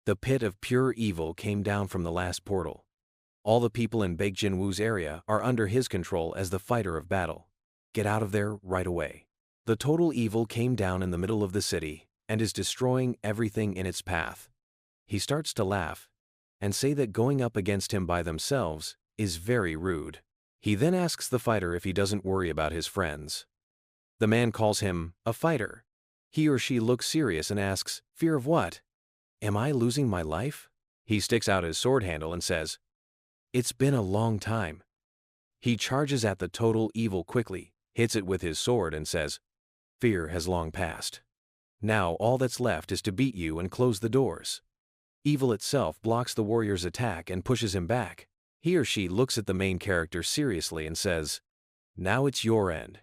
The pit of pure evil came down from the last portal. All the people in Baek Jin-woo's area are under his control as the fighter of battle. Get out of there right away. The total evil came down in the middle of the city and is destroying everything in its path. He starts to laugh and say that going up against him by themselves is very rude. He then asks the fighter if he doesn't worry about his friends. The man calls him a fighter. He or she looks serious and asks, "Fear of what? Am I losing my life?" He sticks out his sword handle and says, "It's been a long time." He charges at the total evil quickly, hits it with his sword and says, "Fear has long passed. Now all that's left is to beat you and close the doors." Evil itself blocks the warrior's attack and pushes him back. He or she looks at the main character seriously and says, "Now it's your end."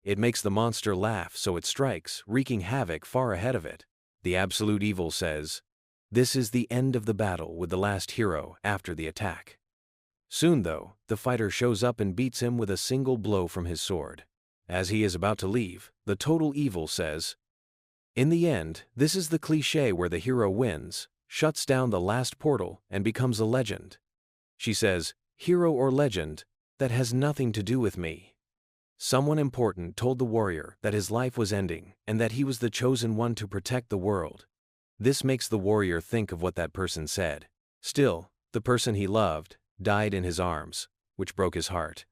It makes the monster laugh, so it strikes, wreaking havoc far ahead of it. The absolute evil says, "This is the end of the battle with the last hero after the attack." Soon, though, the fighter shows up and beats him with a single blow from his sword. As he is about to leave, the total evil says, "In the end, this is the cliché where the hero wins, shuts down the last portal, and becomes a legend." She says, "Hero or legend, that has nothing to do with me." Someone important told the warrior that his life was ending and that he was the chosen one to protect the world. This makes the warrior think of what that person said. Still, the person he loved died in his arms, which broke his heart.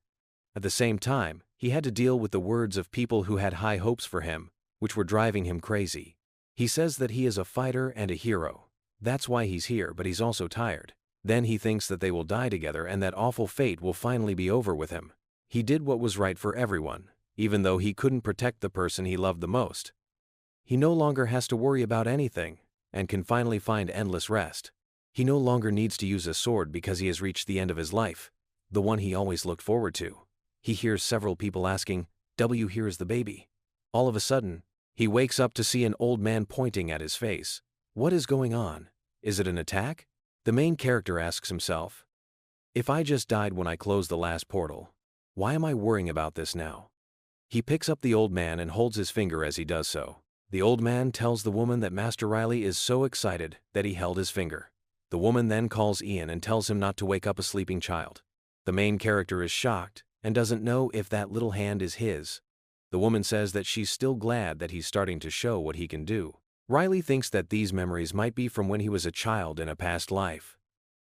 At the same time, he had to deal with the words of people who had high hopes for him, which were driving him crazy. He says that he is a fighter and a hero. That's why he's here, but he's also tired. Then he thinks that they will die together and that awful fate will finally be over with him. He did what was right for everyone, even though he couldn't protect the person he loved the most. He no longer has to worry about anything, and can finally find endless rest. He no longer needs to use a sword because he has reached the end of his life, the one he always looked forward to. He hears several people asking, "Here is the baby." All of a sudden, he wakes up to see an old man pointing at his face. What is going on? Is it an attack? The main character asks himself, "If I just died when I closed the last portal, why am I worrying about this now?" He picks up the old man and holds his finger as he does so. The old man tells the woman that Master Riley is so excited that he held his finger. The woman then calls Ian and tells him not to wake up a sleeping child. The main character is shocked and doesn't know if that little hand is his. The woman says that she's still glad that he's starting to show what he can do. Riley thinks that these memories might be from when he was a child in a past life.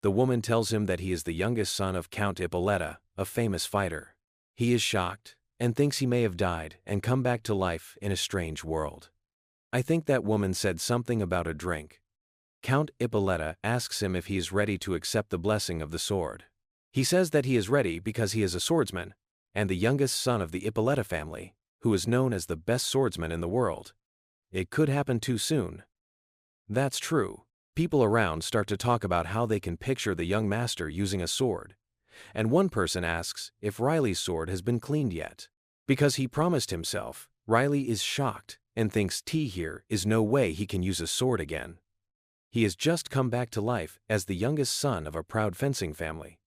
The woman tells him that he is the youngest son of Count Ippolita, a famous fighter. He is shocked and thinks he may have died and come back to life in a strange world. I think that woman said something about a drink. Count Ippolita asks him if he is ready to accept the blessing of the sword. He says that he is ready because he is a swordsman and the youngest son of the Ippolita family, who is known as the best swordsman in the world. It could happen too soon. That's true. People around start to talk about how they can picture the young master using a sword. And one person asks if Riley's sword has been cleaned yet. Because he promised himself, Riley is shocked and thinks here is no way he can use a sword again. He has just come back to life as the youngest son of a proud fencing family.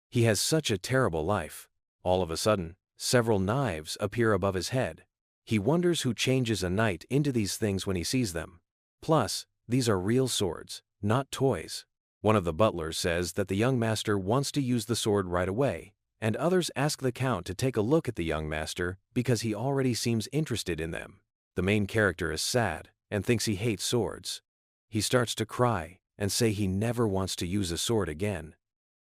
He has such a terrible life. All of a sudden, several knives appear above his head. He wonders who changes a knight into these things when he sees them. Plus, these are real swords, not toys. One of the butlers says that the young master wants to use the sword right away, and others ask the count to take a look at the young master because he already seems interested in them. The main character is sad and thinks he hates swords. He starts to cry and say he never wants to use a sword again.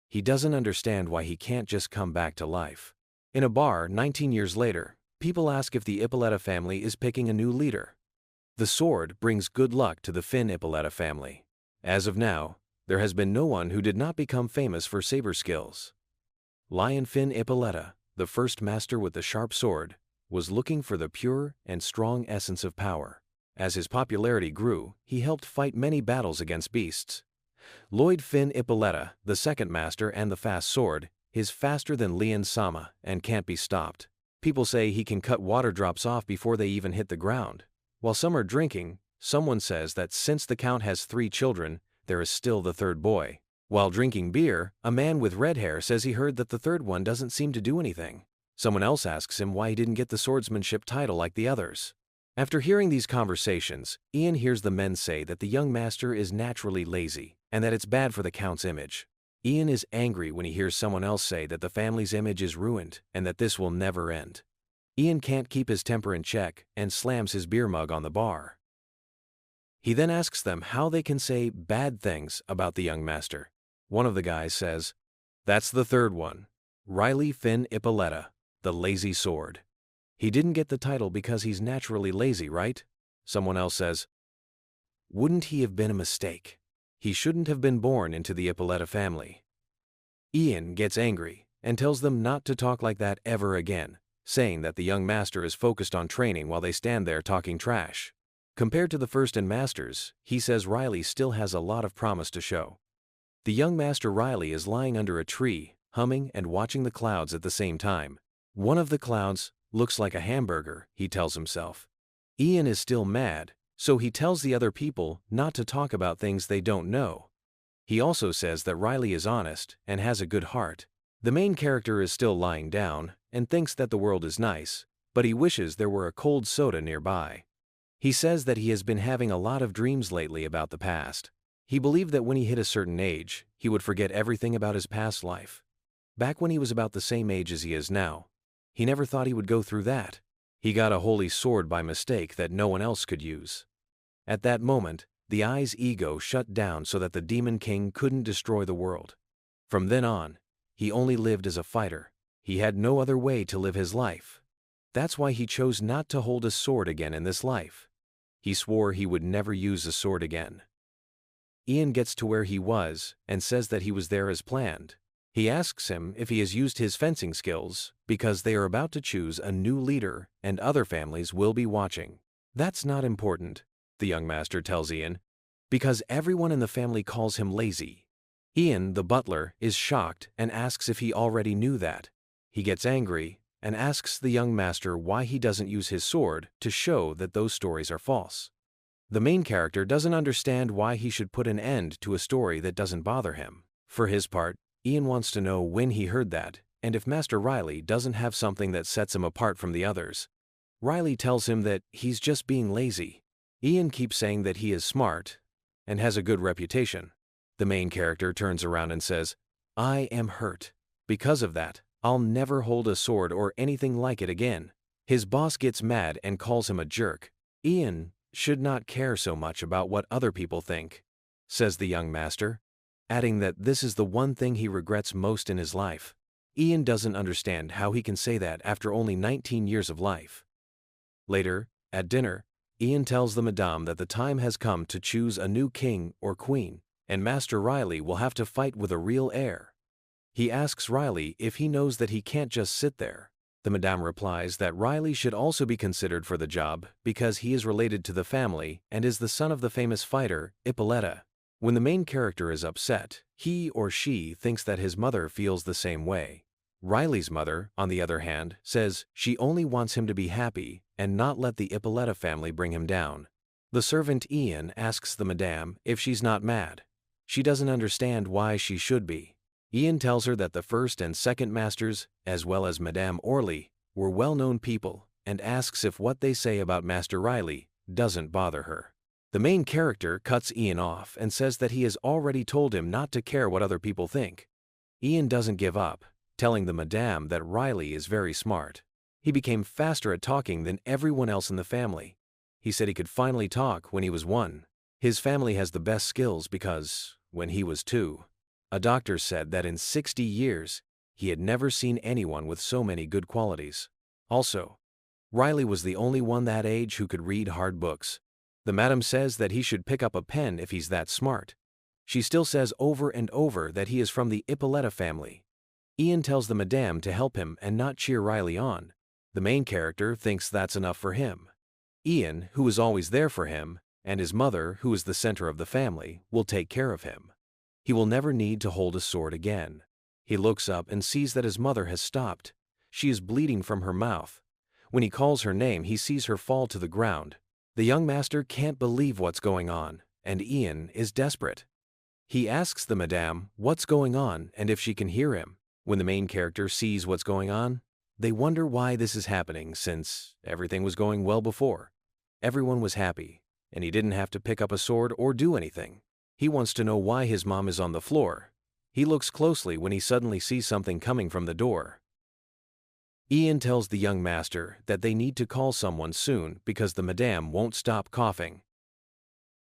He doesn't understand why he can't just come back to life. In a bar 19 years later, people ask if the Ippolita family is picking a new leader. The sword brings good luck to the Finn Ippolita family. As of now, there has been no one who did not become famous for saber skills. Lion Finn Ippolita, the first master with the sharp sword, was looking for the pure and strong essence of power. As his popularity grew, he helped fight many battles against beasts. Lloyd Finn Ippolita, the second master and the fast sword, is faster than Lian Sama and can't be stopped. People say he can cut water drops off before they even hit the ground. While some are drinking, someone says that since the count has 3 children, there is still the third boy. While drinking beer, a man with red hair says he heard that the third one doesn't seem to do anything. Someone else asks him why he didn't get the swordsmanship title like the others. After hearing these conversations, Ian hears the men say that the young master is naturally lazy and that it's bad for the Count's image. Ian is angry when he hears someone else say that the family's image is ruined and that this will never end. Ian can't keep his temper in check and slams his beer mug on the bar. He then asks them how they can say bad things about the young master. One of the guys says, "That's the third one. Riley Finn Ippolita, the lazy sword. He didn't get the title because he's naturally lazy, right?" Someone else says, "Wouldn't he have been a mistake? He shouldn't have been born into the Ippolita family." Ian gets angry and tells them not to talk like that ever again, saying that the young master is focused on training while they stand there talking trash. Compared to the first in masters, he says Riley still has a lot of promise to show. The young master Riley is lying under a tree, humming and watching the clouds at the same time. One of the clouds looks like a hamburger, he tells himself. Ian is still mad, so he tells the other people not to talk about things they don't know. He also says that Riley is honest and has a good heart. The main character is still lying down and thinks that the world is nice, but he wishes there were a cold soda nearby. He says that he has been having a lot of dreams lately about the past. He believed that when he hit a certain age, he would forget everything about his past life. Back when he was about the same age as he is now, he never thought he would go through that. He got a holy sword by mistake that no one else could use. At that moment, the Eye's ego shut down so that the Demon King couldn't destroy the world. From then on, he only lived as a fighter. He had no other way to live his life. That's why he chose not to hold a sword again in this life. He swore he would never use a sword again. Ian gets to where he was and says that he was there as planned. He asks him if he has used his fencing skills because they are about to choose a new leader and other families will be watching. "That's not important," the young master tells Ian, "because everyone in the family calls him lazy." Ian, the butler, is shocked and asks if he already knew that. He gets angry and asks the young master why he doesn't use his sword to show that those stories are false. The main character doesn't understand why he should put an end to a story that doesn't bother him. For his part, Ian wants to know when he heard that and if Master Riley doesn't have something that sets him apart from the others. Riley tells him that he's just being lazy. Ian keeps saying that he is smart and has a good reputation. The main character turns around and says, "I am hurt. Because of that, I'll never hold a sword or anything like it again." His boss gets mad and calls him a jerk. "Ian should not care so much about what other people think," says the young master, adding that this is the one thing he regrets most in his life. Ian doesn't understand how he can say that after only 19 years of life. Later, at dinner, Ian tells the madame that the time has come to choose a new king or queen, and Master Riley will have to fight with a real heir. He asks Riley if he knows that he can't just sit there. The madame replies that Riley should also be considered for the job because he is related to the family and is the son of the famous fighter, Ippolita. When the main character is upset, he or she thinks that his mother feels the same way. Riley's mother, on the other hand, says she only wants him to be happy and not let the Ippolita family bring him down. The servant Ian asks the madame if she's not mad. She doesn't understand why she should be. Ian tells her that the first and second masters, as well as Madame Orley, were well-known people and asks if what they say about Master Riley doesn't bother her. The main character cuts Ian off and says that he has already told him not to care what other people think. Ian doesn't give up, telling the madame that Riley is very smart. He became faster at talking than everyone else in the family. He said he could finally talk when he was 1. His family has the best skills because, when he was 2, a doctor said that in 60 years, he had never seen anyone with so many good qualities. Also, Riley was the only one that age who could read hard books. The madam says that he should pick up a pen if he's that smart. She still says over and over that he is from the Ippolita family. Ian tells the madame to help him and not cheer Riley on. The main character thinks that's enough for him. Ian, who is always there for him, and his mother, who is the center of the family, will take care of him. He will never need to hold a sword again. He looks up and sees that his mother has stopped. She is bleeding from her mouth. When he calls her name, he sees her fall to the ground. The young master can't believe what's going on, and Ian is desperate. He asks the madame what's going on and if she can hear him. When the main character sees what's going on, they wonder why this is happening since everything was going well before. Everyone was happy, and he didn't have to pick up a sword or do anything. He wants to know why his mom is on the floor. He looks closely when he suddenly sees something coming from the door. Ian tells the young master that they need to call someone soon because the madame won't stop coughing.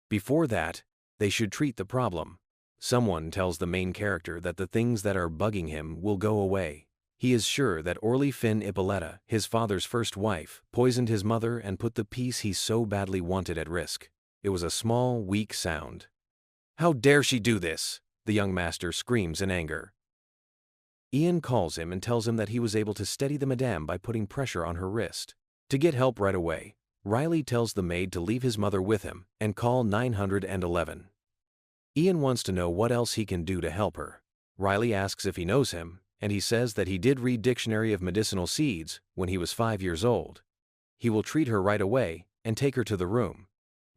Before that, they should treat the problem. Someone tells the main character that the things that are bugging him will go away. He is sure that Orly Finn Ippolita, his father's first wife, poisoned his mother and put the peace he so badly wanted at risk. It was a small, weak sound. "How dare she do this?" the young master screams in anger. Ian calls him and tells him that he was able to steady the madame by putting pressure on her wrist. To get help right away, Riley tells the maid to leave his mother with him and call 911. Ian wants to know what else he can do to help her. Riley asks if he knows him, and he says that he did read Dictionary of Medicinal Seeds when he was 5 years old. He will treat her right away and take her to the room.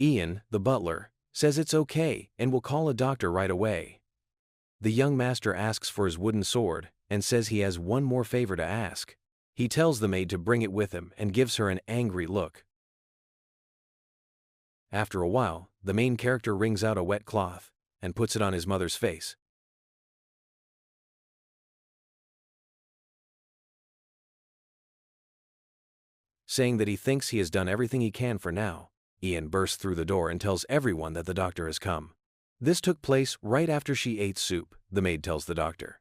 Ian, the butler, says it's okay and will call a doctor right away. The young master asks for his wooden sword and says he has one more favor to ask. He tells the maid to bring it with him and gives her an angry look. After a while, the main character wrings out a wet cloth and puts it on his mother's face. Saying that he thinks he has done everything he can for now, Ian bursts through the door and tells everyone that the doctor has come. This took place right after she ate soup, the maid tells the doctor.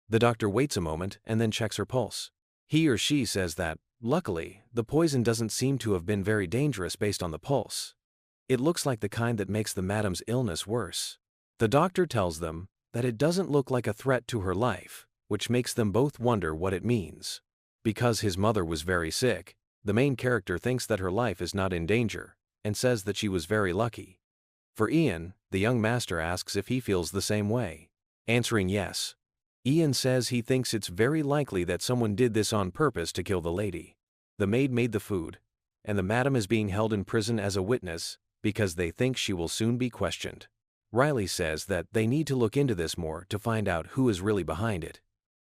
The doctor waits a moment and then checks her pulse. He or she says that, luckily, the poison doesn't seem to have been very dangerous based on the pulse. It looks like the kind that makes the madam's illness worse. The doctor tells them that it doesn't look like a threat to her life, which makes them both wonder what it means. Because his mother was very sick, the main character thinks that her life is not in danger, and says that she was very lucky. For Ian, the young master asks if he feels the same way. Answering yes, Ian says he thinks it's very likely that someone did this on purpose to kill the lady. The maid made the food, and the madam is being held in prison as a witness because they think she will soon be questioned. Riley says that they need to look into this more to find out who is really behind it,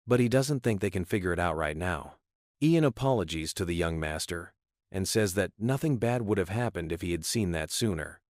but he doesn't think they can figure it out right now. Ian apologizes to the young master and says that nothing bad would have happened if he had seen that sooner.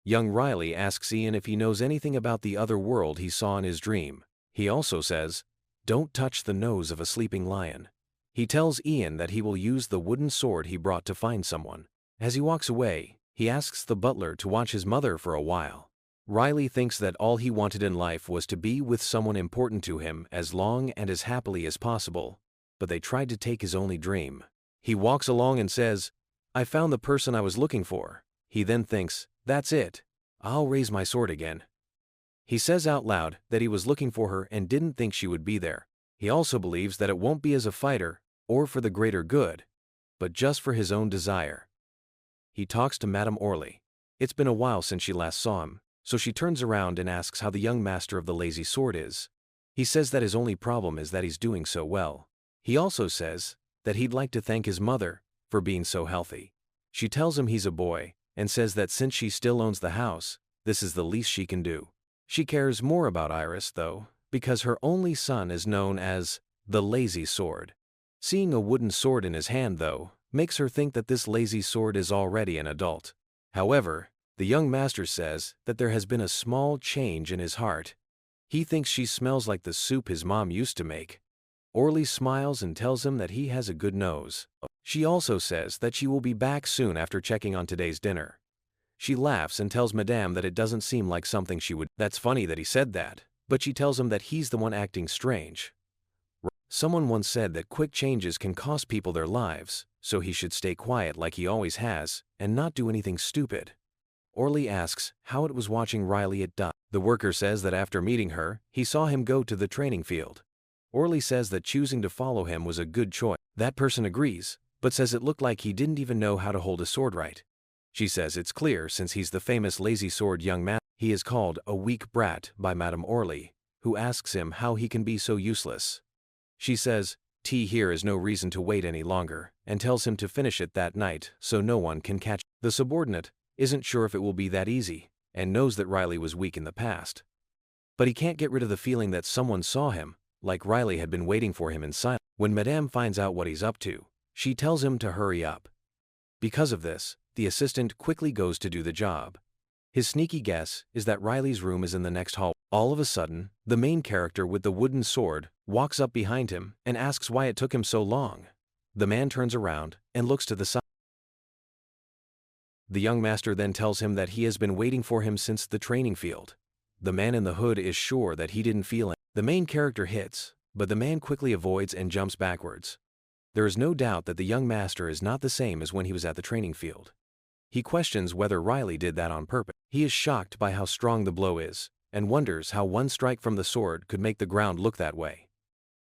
Young Riley asks Ian if he knows anything about the other world he saw in his dream. He also says, "Don't touch the nose of a sleeping lion." He tells Ian that he will use the wooden sword he brought to find someone. As he walks away, he asks the butler to watch his mother for a while. Riley thinks that all he wanted in life was to be with someone important to him as long and as happily as possible, but they tried to take his only dream. He walks along and says, "I found the person I was looking for." He then thinks, "That's it. I'll raise my sword again." He says out loud that he was looking for her and didn't think she would be there. He also believes that it won't be as a fighter or for the greater good, but just for his own desire. He talks to Madame Orly. It's been a while since she last saw him, so she turns around and asks how the young master of the lazy sword is. He says that his only problem is that he's doing so well. He also says that he'd like to thank his mother for being so healthy. She tells him he's a boy and says that since she still owns the house, this is the least she can do. She cares more about Iris, though, because her only son is known as the lazy sword. Seeing a wooden sword in his hand, though, makes her think that this lazy sword is already an adult. However, the young master says that there has been a small change in his heart. He thinks she smells like the soup his mom used to make. Orly smiles and tells him that he has a good nose. She also says that she will be back soon after checking on today's dinner. She laughs and tells Madame that it doesn't seem like something she would. That's funny that he said that, but she tells him that he's the one acting strange. Someone once said that quick changes can cost people their lives, so he should stay quiet like he always has and not do anything stupid. Orly asks how it was watching Riley at dusk. The worker says that after meeting her, he saw him go to the training field. Orly says that choosing to follow him was a good choice. That person agrees, but says it looked like he didn't even know how to hold a sword right. She says it's clear since he's the famous lazy sword young man. He is called a weak brat by Madame Orly, who asks him how he can be so useless. She says, here is no reason to wait any longer, and tells him to finish it that night so no one can catch. The subordinate isn't sure if it will be that easy, and knows that Riley was weak in the past. But he can't get rid of the feeling that someone saw him, like Riley had been waiting for him in silence. When Madame finds out what he's up to, she tells him to hurry up. Because of this, the assistant quickly goes to do the job. His sneaky guess is that Riley's room is in the next hall. All of a sudden, the main character with the wooden sword walks up behind him and asks why it took him so long. The man turns around and looks to the side. The young master then tells him that he has been waiting for him since the training field. The man in the hood is sure that he didn't feel it. The main character hits, but the man quickly avoids and jumps backwards. There is no doubt that the young master is not the same as when he was at the training field. He questions whether Riley did that on purpose. He is shocked by how strong the blow is, and wonders how one strike from the sword could make the ground look that way.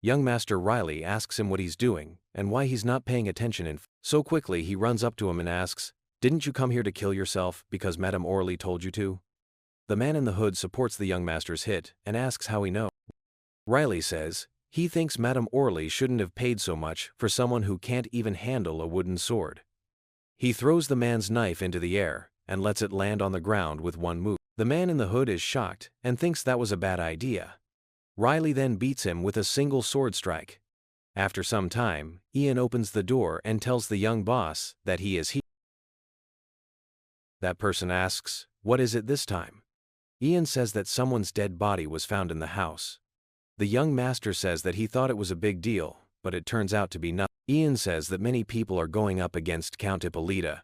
Young Master Riley asks him what he's doing, and why he's not paying attention so quickly he runs up to him and asks, "Didn't you come here to kill yourself because Madame Orly told you to?" The man in the hood supports the young master's hit and asks how he knows. Riley says he thinks Madame Orly shouldn't have paid so much for someone who can't even handle a wooden sword. He throws the man's knife into the air and lets it land on the ground with one move. The man in the hood is shocked and thinks that was a bad idea. Riley then beats him with a single sword strike. After some time, Ian opens the door and tells the young boss that he is he. That person asks, "What is it this time?" Ian says that someone's dead body was found in the house. The young master says that he thought it was a big deal, but it turns out to be nothing. Ian says that many people are going up against Count Ippolita.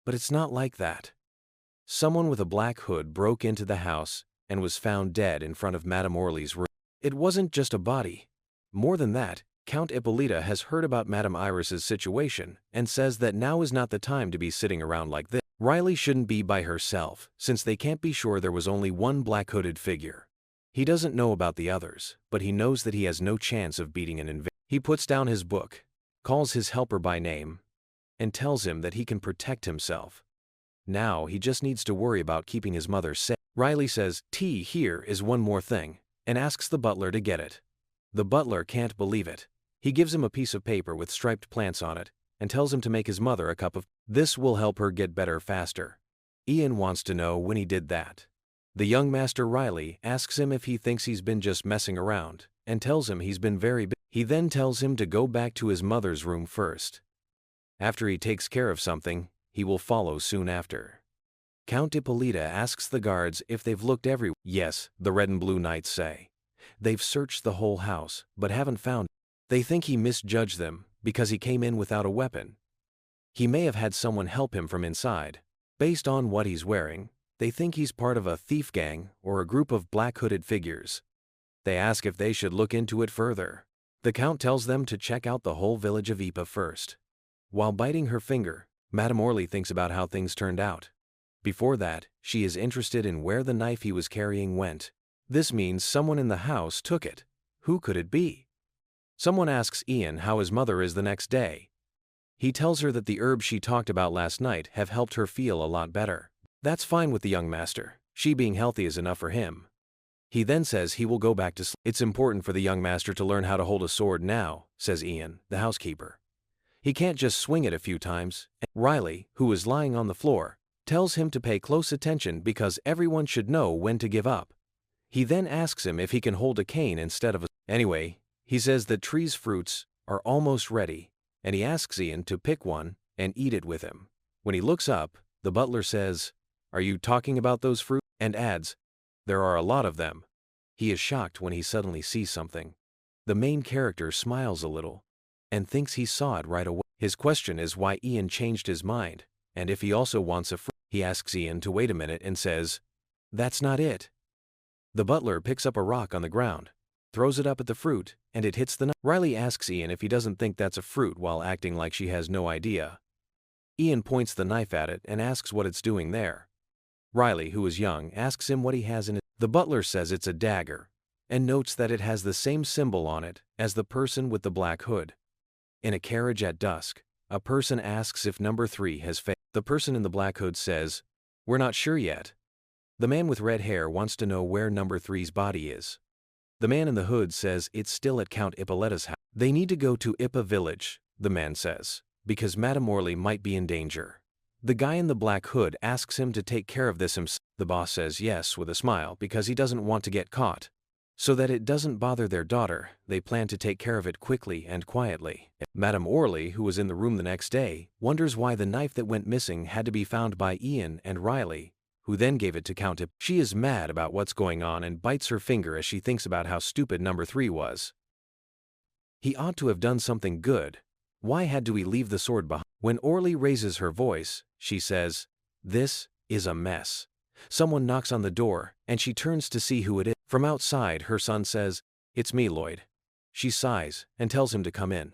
But it's not like that. Someone with a black hood broke into the house and was found dead in front of Madame Orly's room. It wasn't just a body. More than that, Count Ippolita has heard about Madame Iris's situation and says that now is not the time to be sitting around like this. Riley shouldn't be by herself, since they can't be sure there was only one black-hooded figure. He doesn't know about the others, but he knows that he has no chance of beating an invader. He puts down his book, calls his helper by name, and tells him that he can protect himself. Now he just needs to worry about keeping his mother safe. Riley says, "Here is one more thing," and asks the butler to get it. The butler can't believe it. He gives him a piece of paper with striped plants on it and tells him to make his mother a cup of. This will help her get better faster. Ian wants to know when he did that. The young Master Riley asks him if he thinks he's been just messing around, and tells him he's been very busy. He then tells him to go back to his mother's room first. After he takes care of something, he will follow soon after. Count Ippolita asks the guards if they've looked everywhere. Yes, the red and blue knights say. They've searched the whole house, but haven't found. They think he misjudged them because he came in without a weapon. He may have had someone help him from inside. Based on what he's wearing, they think he's part of a thief gang or a group of black-hooded figures. They ask if they should look into it further. The Count tells them to check out the whole village of Ypres first. While biting her finger, Madame Orly thinks about how things turned out. Before that, she is interested in where the knife he was carrying went. This means someone in the house took it. Who could it be? Someone asks Ian how his mother is the next day. He tells her that the herbs she talked about last night have helped her feel a lot better. That's fine with the young master. She being healthy is enough for him. He then says he will go back to sleep. It's important for the young master to learn how to hold a sword now, says Ian, the housekeeper. He can't just swing it a few times. Riley, who is lying on the floor, tells him to pay close attention because everyone should know when to give up. He then asks him if he can hold a cane instead of a. Anyway, he says that trees' fruits are almost ready, and he asks Ian to pick one and eat it with him. When he looks up, the butler says, "Are you talking about those fruits?" and adds, "There are a lot of them." He is shocked when he suddenly sees something. The main character smiles a little and thinks he saw it right away. His question is why Ian changed his mind, and if he also wants a fruit. He asks Ian to wait a minute and says, "That's not it." The butler picks up a rock on the ground, throws it up at the fruit, and it hits the knife. Riley asks Ian if he doesn't think that's a fruit while acting like she has no idea. Ian points the knife at it and asks what it's doing there. Riley, who is young, asks him what he has in it. The butler says it's a dagger, and notes that it has the same symbol on it as the person with the black hood. In a carriage at dusk, a person asks if number 3 has failed. The person in the black hood says, "We're not sure yet." The man with red hair wants to know where number 3's body is. The man in the hood says it's still at Count Ippolita's house. They need to go to Ypres village, the man says, because Madame Orly might be in danger. The guy in the black hood asks him to take care of this himself. The boss says yes with a smile because he doesn't want to get caught. So that it doesn't bother their daughter, they plan to take care of it quickly and quietly. Madame Orley, who was in the room the next day, wonders why the knife that went missing had to be found by Ian and Riley, who then gave it to Count Ip. She is mad about what's going on and bites her finger as she thinks about how stupid number 3 was. He ought to have done something good. Why had to we leave the sword behind? When Orley raises her voice, she says, "This is a mess." Someone knocks on the door, and she turns to see who it is. From outside, her son says, "It's me, Lloyd." She sighs and tells him to come in.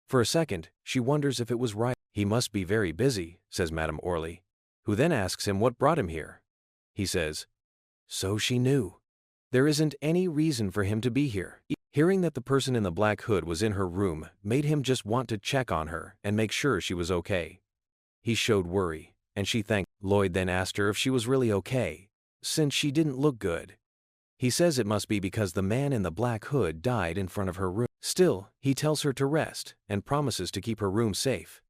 For a second, she wonders if it was right. "He must be very busy," says Madame Orley, who then asks him what brought him here. He says, "So she knew. There isn't any reason for him to be here." Hearing that the person in the black hood was in her room made him just want to check on her and make sure she was okay. He showed worry, and she thanked. Lloyd then asked her if she was really okay, since she didn't look good. He says it must be because the man in the black hood died in front of her room. Still, he tells her to rest and promises to keep her room safe.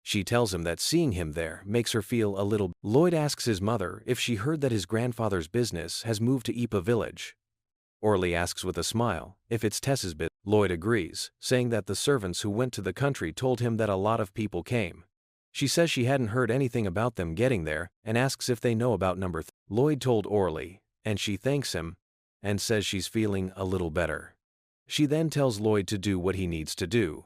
She tells him that seeing him there makes her feel a little. Lloyd asks his mother if she heard that his grandfather's business has moved to Ipa village. Orley asks with a smile if it's Tess's business. Lloyd agrees, saying that the servants who went to the country told him that a lot of people came. She says she hadn't heard anything about them getting there and asks if they know about number 3. Lloyd told Orley, and she thanks him and says she's feeling a little better. She then tells Lloyd to do what he needs to do.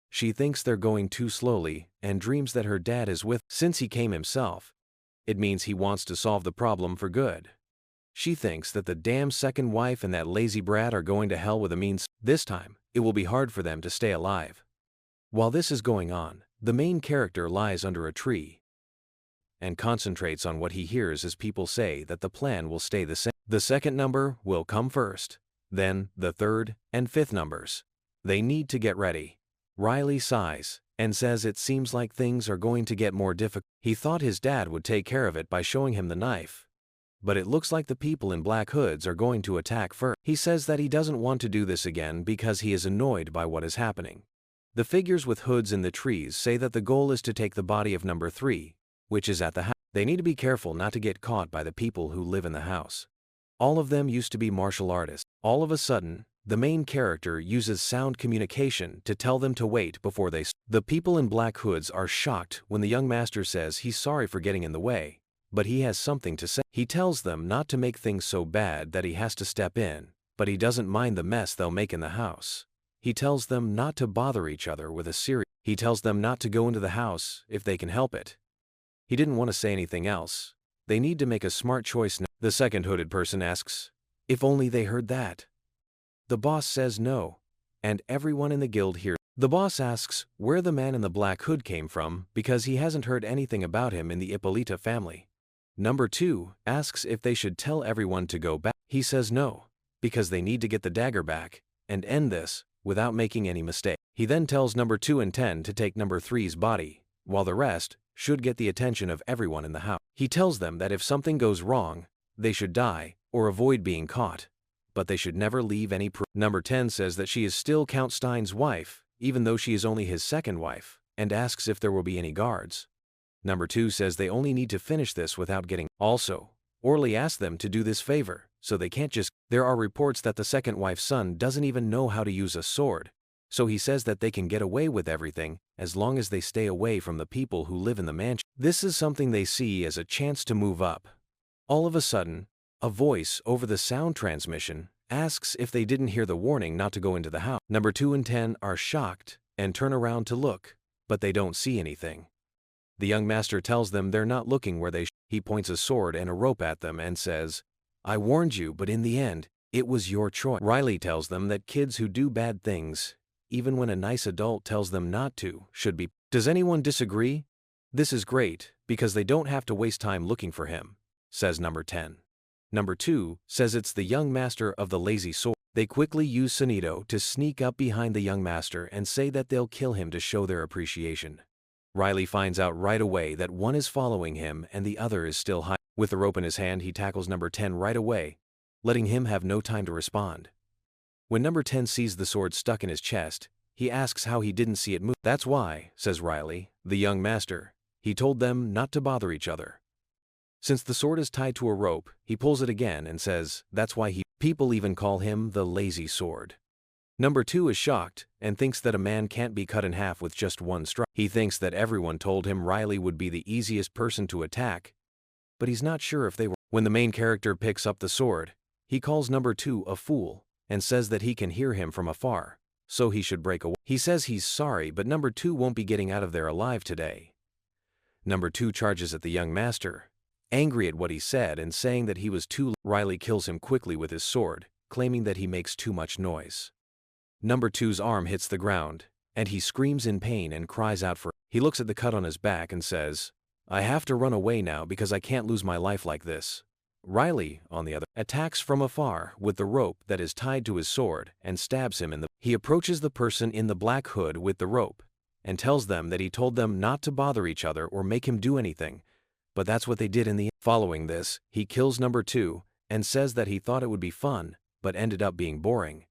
She thinks they're going too slowly and dreams that her dad is with. Since he came himself, it means he wants to solve the problem for good. She thinks that the damn second wife and that lazy brat are going to hell with a means. This time, it will be hard for them to stay alive. While this is going on, the main character lies under a tree and concentrates on what he hears as people say that the plan will stay the same. The second number will come first, then the third and fifth numbers. They need to get ready. Riley sighs and says it seems like things are going to get more difficult. He thought his dad would take care of it by showing him the knife, but it looks like the people in black hoods are going to attack first. He says that he doesn't want to do this again because he is annoyed by what is happening. The figures with hoods in the trees say that the goal is to take the body of number 3, which is at the house. They need to be careful not to get caught by the people who live in the house. All of them used to be martial artists. All of a sudden, the main character uses sound communication to tell them to wait before they. The people in black hoods are shocked when the young master says he's sorry for getting in the way, but he has something to say. He tells them not to make things so bad that he has to step in, but he doesn't mind the mess they'll make in the house. He tells them not to bother each other with a serious. He tells them not to go into the house if they can help it. He didn't want to say anything else. They need to make a smart choice now. The second hooded person asks, if only they heard that. The boss says no, and everyone in the guild hears. The boss asks where the man in the black hood came from because he hasn't heard anything about him in the Ippolita family. Number 2 asks if they should tell everyone to go back. He says no, because they need to get the dagger back and end this without making any mistake. He then tells number 2 and 10 to take number 3's body, while the rest should get the attention of everyone in the house. He tells them that if something goes wrong, they should die or avoid being caught, but they should never leave any proof. Number 10 says that she is still Count Stein's wife, even though she is only his second wife, and asks if there will be any guards. Number 2 says they only need to finish this without getting. Also, Orley asked them to do this favor, so they can't just. There are reports that the second wife's son doesn't even know how to use a sword, so he says that they can get away with everything as long as they stay away from the people who live in the mansion. This is something they see as a chance to move up. All of a sudden, a voice over the sound transmission asks if they didn't hear the warning not to go into the house. Number 2 and 10 are shocked and turn around to look, but they don't see anything. The young master tells them they're not looking where they should. He points a sword and a rope at them and says, I warned you, but in the end, it was your choice. Riley tells them that kids who do bad things, even when a nice adult tells them not to, should be. Does anyone disagree? This is great, because they don't have to waste time looking for him, says number 10. Number 2 says it's the young master of the lazy sword. They quickly use Sunito to sneak up behind the young master and say that they'll kill him to show their appreciation. Riley finds out right away that one is following him and the other is still hiding. With the rope in his hand, he tackles number 10 right away, letting him have no time to respond. When number 10 sees the sword stuck in his chest, he asks how he didn't see it move. That's why, says Riley, the young master, he told them not to bother each other. Since the sword is tied to a rope, he pulls it again and says that's why people even call him the lazy sword. Number 2 is shocked and thinks that a man can't be cut in half with just one strike. He thinks that everyone told him Riley would be the easiest person to attack, but he's not sure if they were. When the main character picks up the sword, he calls Number 2 a fool and says that he can hear him from afar, so he should break away. He says he's sorry, but Number 2 won't be getting out of there alive today. Number 2 charges at the young master, angry at what he said and saying that he was too. Riley kills him quickly with his sword, claiming that he makes too much noise. Number 2's arm hits the ground, and he screams in pain and cries out for. He looks at the cut on his back and says, I have to run away now because I can't lose my life like this. Riley, on the other, attacks from afar with the rope that is tied to his sword and stabs him in the. He approaches the person in the black hood with the rope and tells them that he told them not to bother each other or make him do anything, but that's what they did in the end. Following this, he kills Number 2 and says that he thought it would be fun, but ended up being boring.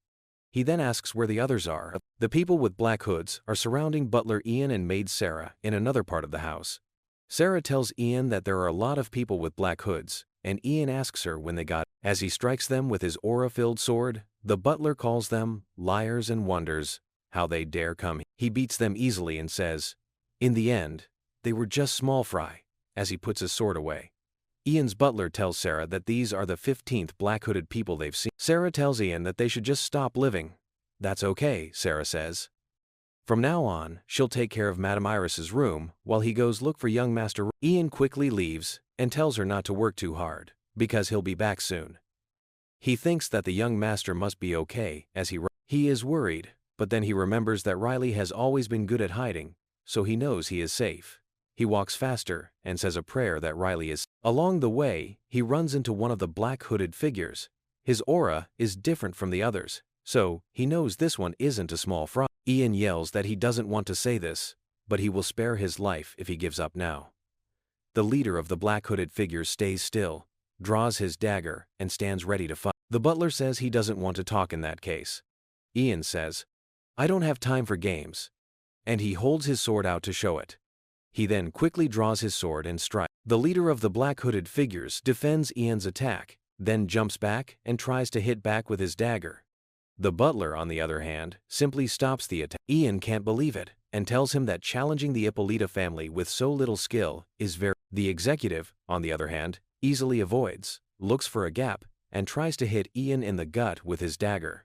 He then asks where the others are. The people with black hoods are surrounding butler Ian and maid Sarah in another part of the house. Sarah tells Ian that there are a lot of people with black hoods, and Ian asks her when they got. As he strikes them with his aura-filled sword, the butler calls them liars and wonders how they dare come. He beats them easily and says, in the end, they were just small fry, as he puts his sword away. Ian's butler tells Sarah that these are the 15th black-hooded people they've seen. Sarah tells Ian that they should just stop living. That's okay, Sarah says. From now on, she'll take care of Madame Iris's room while he goes look for young Master. Ian quickly leaves and tells her not to work too hard, because he'll be back soon. He thinks that the young master must be okay as he is worried, but then he remembers that Riley has always been good at hiding, so he knows he is safe. He walks faster and says a prayer that Riley is. Along the way, he runs into one of the black-hooded figures. His aura is different from the others, so he knows this one isn't a small fry. Ian yells that he doesn't want to say this, but he will spare his life if he gives up now. The leader of the black-hooded figures stays still, draws his dagger, and stands ready to fight. The butler says he doesn't want to talk in that case. Ian says, I don't have time for games, and he holds his sword out to show it. He then quickly draws his sword and strikes. The leader of the black-hooded figures defends Ian's attack, then jumps back and tries to hit back with his dagger. The butler, on the other hand, simply stops the attack. Ian can't believe it and tells him that challenging the Ippolita family with so little skill is very. The executive, on the other hand, easily avoids, looks for a gap, and tries to hit Ian in the gut with his dagger.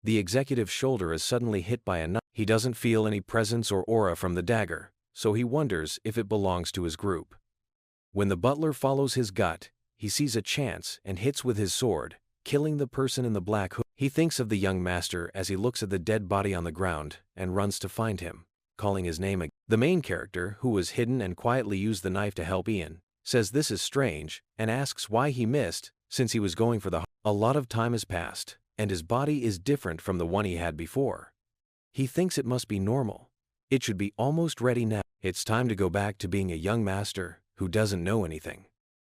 The executive's shoulder is suddenly hit by a knife. He doesn't feel any presence or aura from the dagger, so he wonders if it belongs to his group. When the butler follows his gut, he sees a chance and hits with his sword, killing the person in the black hood. He thinks of the young master as he looks at the dead body on the ground and runs to find him, calling his name again. The main character, who was hidden and quietly used the knife to help Ian, says this is strange and asks why he missed since he was going for the. A lot of time has passed, and his body is different from the one he had before. He thinks it must be normal. It should be almost ready now. It's time to go back to being a young master who doesn't know anything.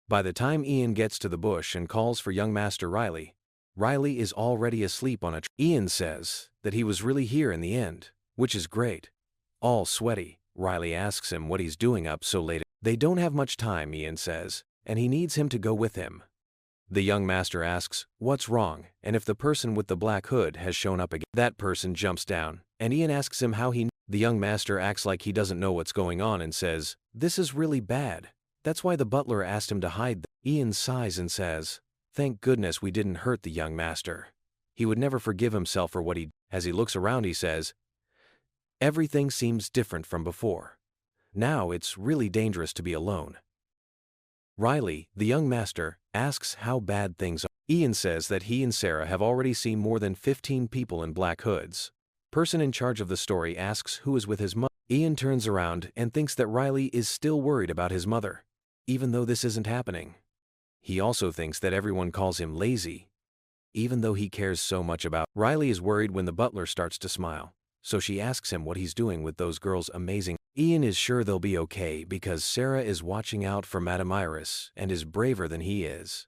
By the time Ian gets to the bush and calls for young Master Riley, Riley is already asleep on a tree. Ian says that he was really here in the end, which is great. All sweaty, Riley asks him what he's doing up so late. They don't have much time, Ian says, and he needs him to go with him. The young master asks what's wrong and if the person with the black hood has shown up again. That person jumps down, and Ian asks him how he. The young master acts like he doesn't know what's going on and says, this is really bad. That's why the butler asked him to hide. Ian sighs and says, thank goodness we didn't hurt the young master. He would never forgive himself for what he. As he looks around, he says, everything seems different from before. Now it's really dangerous to be alone. Riley, the young master, asks how bad things are. Ian says that he and Sarah have already seen more than 15 people in black hoods. Person in charge of the story asks who is with his mother. Ian turns around and thinks that Riley is still worried about his mother, even though this isn't happening. He also thinks that everyone calls him lazy, even though he cares so much about. Riley is worried when the butler starts to smile, so she asks him what he's doing with those girls. Amazing. Ian is sure they'll be okay because Sarah is watching out for Madame Iris and is braver than he is.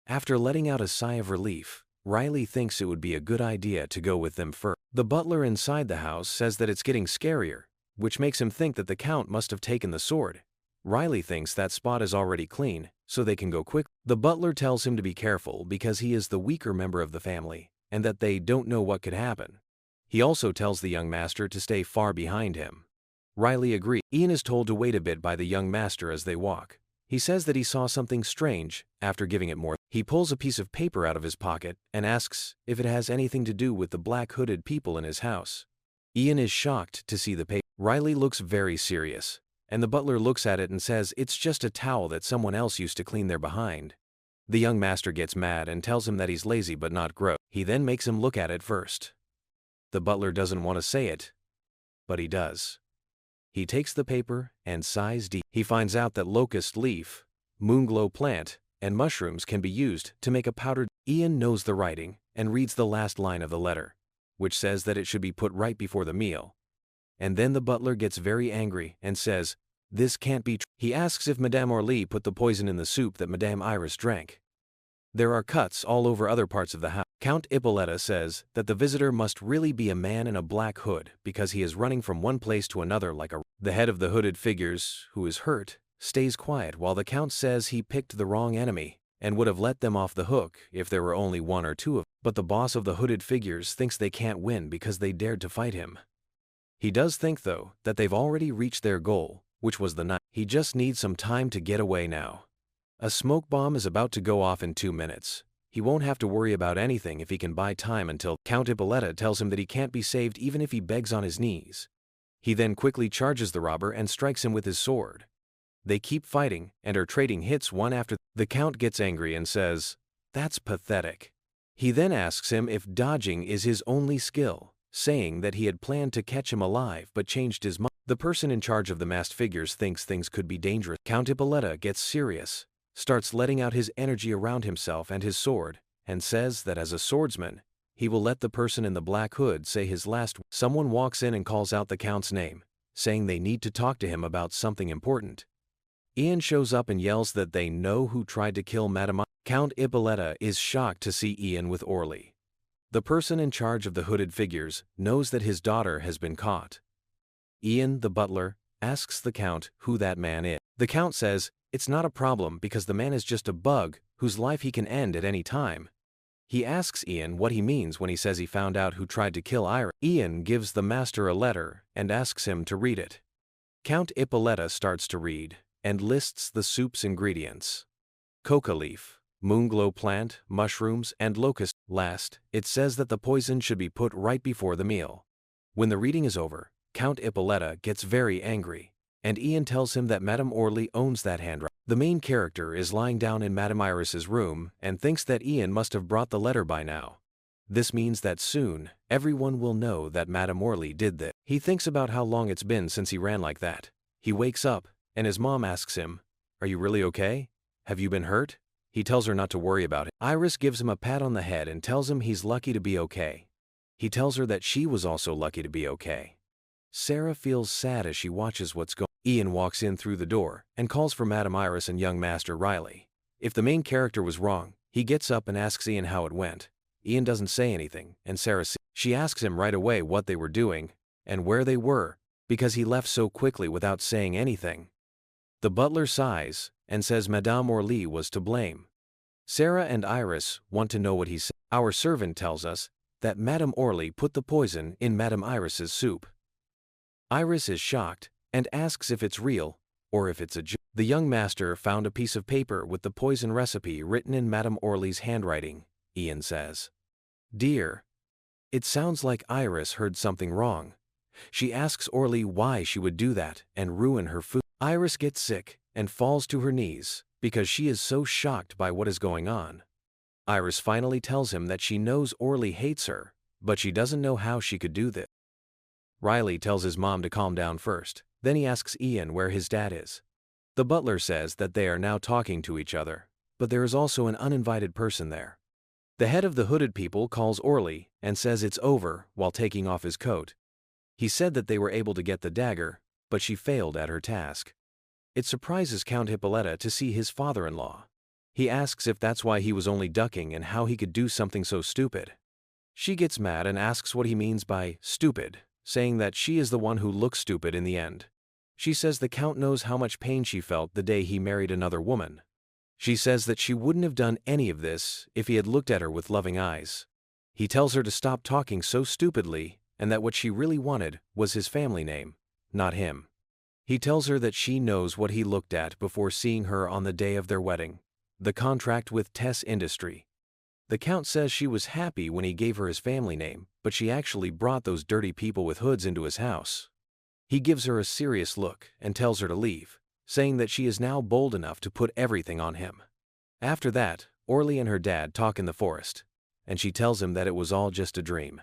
After letting out a sigh of relief, Riley thinks it would be a good idea to go with them first. The butler inside the house says that it's getting scarier, which makes him think that the Count must have taken the sword. Riley thinks that spot is already clean, so they can go quick. The butler tells him to be careful because he is the weaker member of the family, and that they don't know what could happen. He also tells the young master to stay far behind him. Riley agrees. Ian is told to wait a bit by the young master as they walk. He says that he saw something strange after giving it more. He pulls a piece of paper out of his pocket and asks if it has anything to do with the black hooded people in his house. Ian is shocked to see the paper. Riley looks very serious, and the butler looks at it and says it's just a towel that someone else used to clean their behind. The young master gets mad and tells him that he's lazy but not gross. He then makes him look at it first. The butler doesn't want to say it, but he does. He takes the paper and sighs deep. He finds out that locust leaf, moonglow plant, and mushrooms can be used to make a powdered. Ian knows the writing and reads the last line of the letter, which says that it should be put right before the meal. And then the butler gets very angry and says, "This can't be true." He asks if Madame Orly put the poison in the soup that Madame Iris drank. There are cuts all over other parts of the house. Count Ippolita says that the visitor must really be a man in a black hood because he is running from one place to another like a... The head of the hooded figures, who is hurt, stays quiet while the count says he picked the wrong enemy and would have let them off the hook if there were only one or two of them. But the boss of the hooded figures thinks they can't win because they dared to fight him. He does think, though, that they've already reached their goal, which was the night. He just needs some time to get away now. A smoke bomb is about to go off in 2 minutes. He won't have to worry about anything if he can buy time until... Count Ippolita tells him that he can't be saved even if he begs on his knees. He then quickly charges the robber and strikes him with his sword. They keep fighting and are trading hits one after... The count gets angry and says, "That's pathetic." He then asks him if dodging is his only skill, saying that he had planned to catch him alive but changed his mind. The person in charge of the masked figures thinks things could be dangerous. Count Ippolita gets serious, starts letting out his energy around himself and his sword, and says that as a swordsman, he will let the person in the black hood say his last. Someone walks in and calls out the count's name, saying they need to talk to him about something important. Ian shows up and yells that they know who tried to kill Madame. Count Ippolita is shocked to see Ian with Orly. The person in charge of the hooded figures knows that his daughter has been caught. Ian, the butler, asks the count who that man is. The count says it's not a problem because the man is just a bug whose life he can end at any time. He asks Ian what he means when he says he found out who tried to kill Iris. Ian gives the master a letter and asks him to read it. Count Ippolita starts to read and lists the soup's ingredients: coca leaf, moonglow plant, mushrooms, and locust. Last, it says that the poison should be put right before the meal. When the reading is over, Count Ippolita gets very angry, and Ian tells him that Madame Orly owns that handwriting. The main character is lying down in Madame Iris's room and thinks that Ian must have brought the letter by now. This means that soon, everyone will know that Madame Orly did this. He thinks about how long it's been since he ran like that. He wakes up, and his mom asks him, "Are you really okay? Have you been hurt?" He tells her not to worry about it. Iris gives him a pat on the head and tells him he's lucky to be okay. He tells her that she was also lucky to be okay. Sarah feels sad as she watches what's going on. Ian walks in through the door and calls for Madame Iris and young Master Riley. If the main character was wrong, he gets up and asks Ian how it went. Ian doesn't say anything, and she asks him right away what they were doing and where they were, because he left so quickly without saying anything. The butler sighs and says Madame Orly was to blame. Sarah and Iris want to know what he said. Our servant tells us that Madame Orly put the poison in Madame Iris's soup. Iris is shocked and asks if it's real or if it's a joke. The young master found a piece of paper with the poison recipe written in Madame Orly's handwriting, Ian says. "Dear, it sounds like Iris heard something wrong. She asks Orly why she would do that and ruin her food." Iris gets sick and falls to her knees because she is so shocked by what is going on. Iris finally tells him that she knows Orly hates her, but she doesn't know how she could do this. Riley tells his mom to calm down first, then he asks Ian where his dad is. The butler says that they are now talking to each other, but there is also an uninvited person there. The head of the hooded people calls Orly and says it's over while taking off his coat. He said that they were able to get the dagger, but she failed at her task. It surprises Count Ippolita to see his father-in-law. He asks if that's why he was only ducking and how he could do something so stupid. She gets mad and asks what he means by stupid, saying that she is the one who looks stupid in the end. She says the Count knows how much pain she felt the day he married another woman. She says that she wouldn't have done any of this if he had looked at her with loving eyes. He tells her to stop talking so stupidly and that what she really wanted was his family name, not him. He tells her that she knows what he looked at before seeing her on the day of their wedding, the contract with Tess Industry. The Count says she was happy when he gave her his family name, but she actually brought those dirty people with hoods into his house. He gives her a serious look and tells her to leave, saying that she is now bold enough to put everything on him. After that, Orly and her dad talk in the forest, and she tells him that it was all just a dream.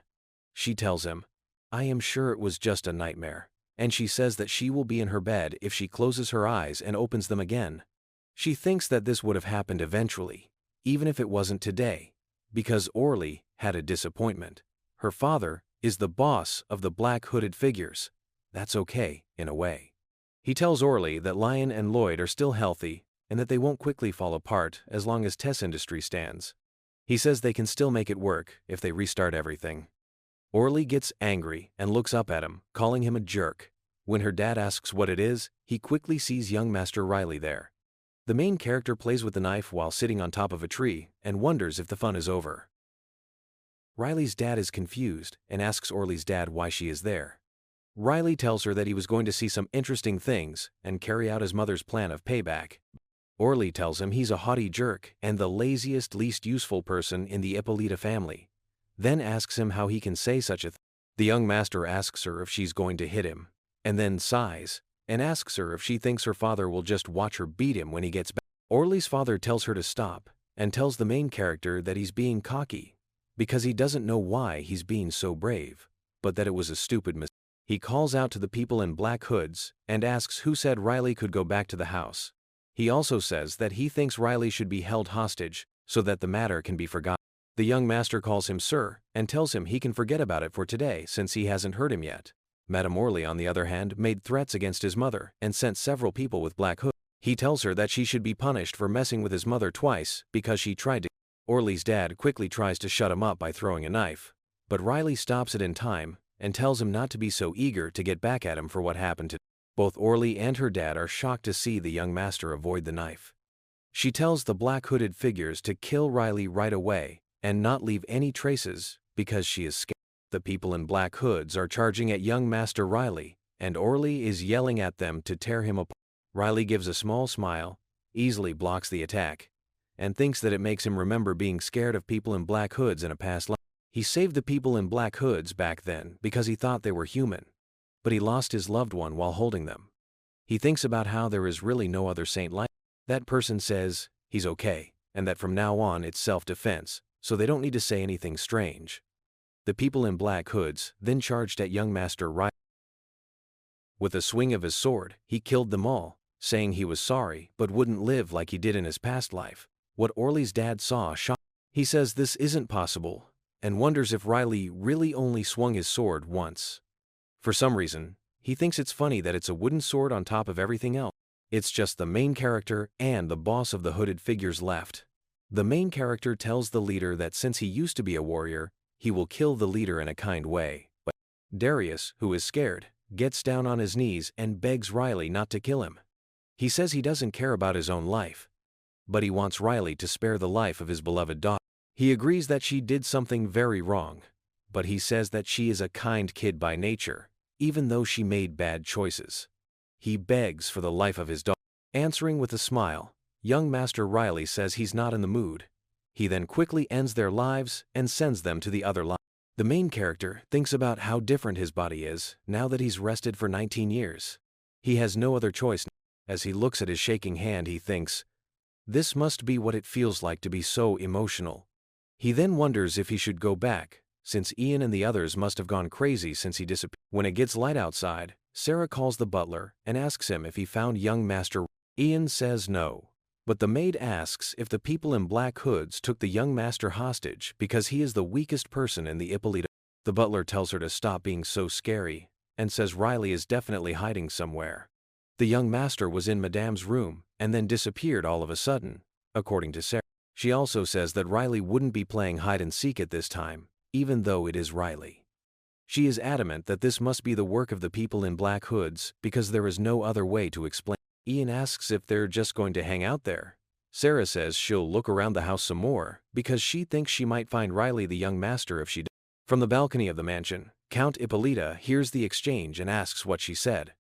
She tells him, "I am sure it was just a nightmare," and she says that she will be in her bed if she closes her eyes and opens them again. She thinks that this would have happened eventually, even if it wasn't today, because Orly had a disappointment. Her father is the boss of the black hooded figures. That's okay, in a way. He tells Orly that Lion and Lloyd are still healthy and that they won't quickly fall apart as long as Tess Industry stands. He says they can still make it work if they restart everything. Orly gets angry and looks up at him, calling him a jerk. When her dad asks what it is, he quickly sees young Master Riley there. The main character plays with the knife while sitting on top of a tree and wonders if the fun is over. Riley's dad is confused and asks Orly's dad why she is there. Riley tells her that he was going to see some interesting things and carry out his mother's plan of payback. Orly tells him he's a haughty jerk and the laziest, least useful person in the Ippolita family, then asks him how he can say such a thing. The young master asks her if she's going to hit him, and then sighs, and asks her if she thinks her father will just watch her beat him when he gets back. Orly's father tells her to stop, and tells the main character that he's being cocky, because he doesn't know why he's being so brave, but that it was a stupid mistake. He calls out to the people in black hoods, and asks who said Riley could go back to the house. He also says that he thinks Riley should be held hostage, so that the matter can be forgotten. The young master calls him sir, and tells him he can forget about it for today since he hasn't hurt him yet. Madame Orly, on the other hand, made threats against his mother and sent several people with black hoods. He tells her that she should be punished for messing with his mother twice because she tried to. Orly's dad quickly tries to shut him up by throwing a knife, but Riley stops it in time and tells him not to be so eager to get back at him for what happened to. Both Orly and her dad are shocked to see the young master avoid the knife. She tells the black hooded figures to kill Riley right away and not leave any traces because she is scared. The people in black hoods are charging at young Master Riley, and Orly is yelling at them to tear him apart. Riley gives a small smile, easily blocks the attack, and thinks that it makes him remember being scared of people in black hoods in a past life. He saved the people in black hoods back then because he thought they were human, but he lost his loved one while holding them. He thinks about how there is really no other saint like that person says he's okay, and that from now on it's self-defense, so they don't need to say anything strange. The people in black hoods then charged at young Master Riley. With a swing of his sword, he killed them all, saying he was sorry but wouldn't live like he did in his past life. What Orly's dad saw shocked him. He says this isn't possible, and wonders if Riley really only swung his sword once. For some reason, he thinks it's funny that it's a wooden sword on top of everything else. It's just the main character and the boss of the hooded figures left. The main character tells the leader that since he used to be a warrior, he will kill the leader in a kind way. But Darius, who is scared, gets down on his knees and begs Riley not to kill him. He says he doesn't care about his own life, but he wants Riley to spare the life of his beloved daughter. He agrees that she did something very wrong, but he says that she is a kind kid by nature, even though she made bad choices. He begs for the life of his daughter. Answering with a smile, young Master Riley says he's not in the mood. He then quickly ends their lives and sends them to the other life. The main character thinks about how different his body is now that he's rested for 19 years. He has no other choice. As he looks at his shaking hand, he thinks, this must be what it feels like to be so emotional. He then wonders if he should go back, since Ian and the others must have gone crazy since he disappeared. When it gets light outside, Sarah calls the butler and asks him if he found young Master. Ian says no. But the maid asks if the people in black hoods took the young master hostage because he is the weakest person in the Ippolita. The butler tells her to stop being so scary and says Riley is definitely hiding somewhere. The young master was in Madame's room and then disappeared all of a sudden, according to Sarah. She also says that Riley wouldn't be playing hide and seek at this time, even though it is Riley. She is adamant that this must be the work of the people in black hoods because there is no other way to explain. Ian asks if they're just going to hang out there. Sarah says she'll look around the house some more because she thinks she might find Riley the young master if she does. From the balcony of the mansion, Count Ippolita hears the exchange and asks what she said.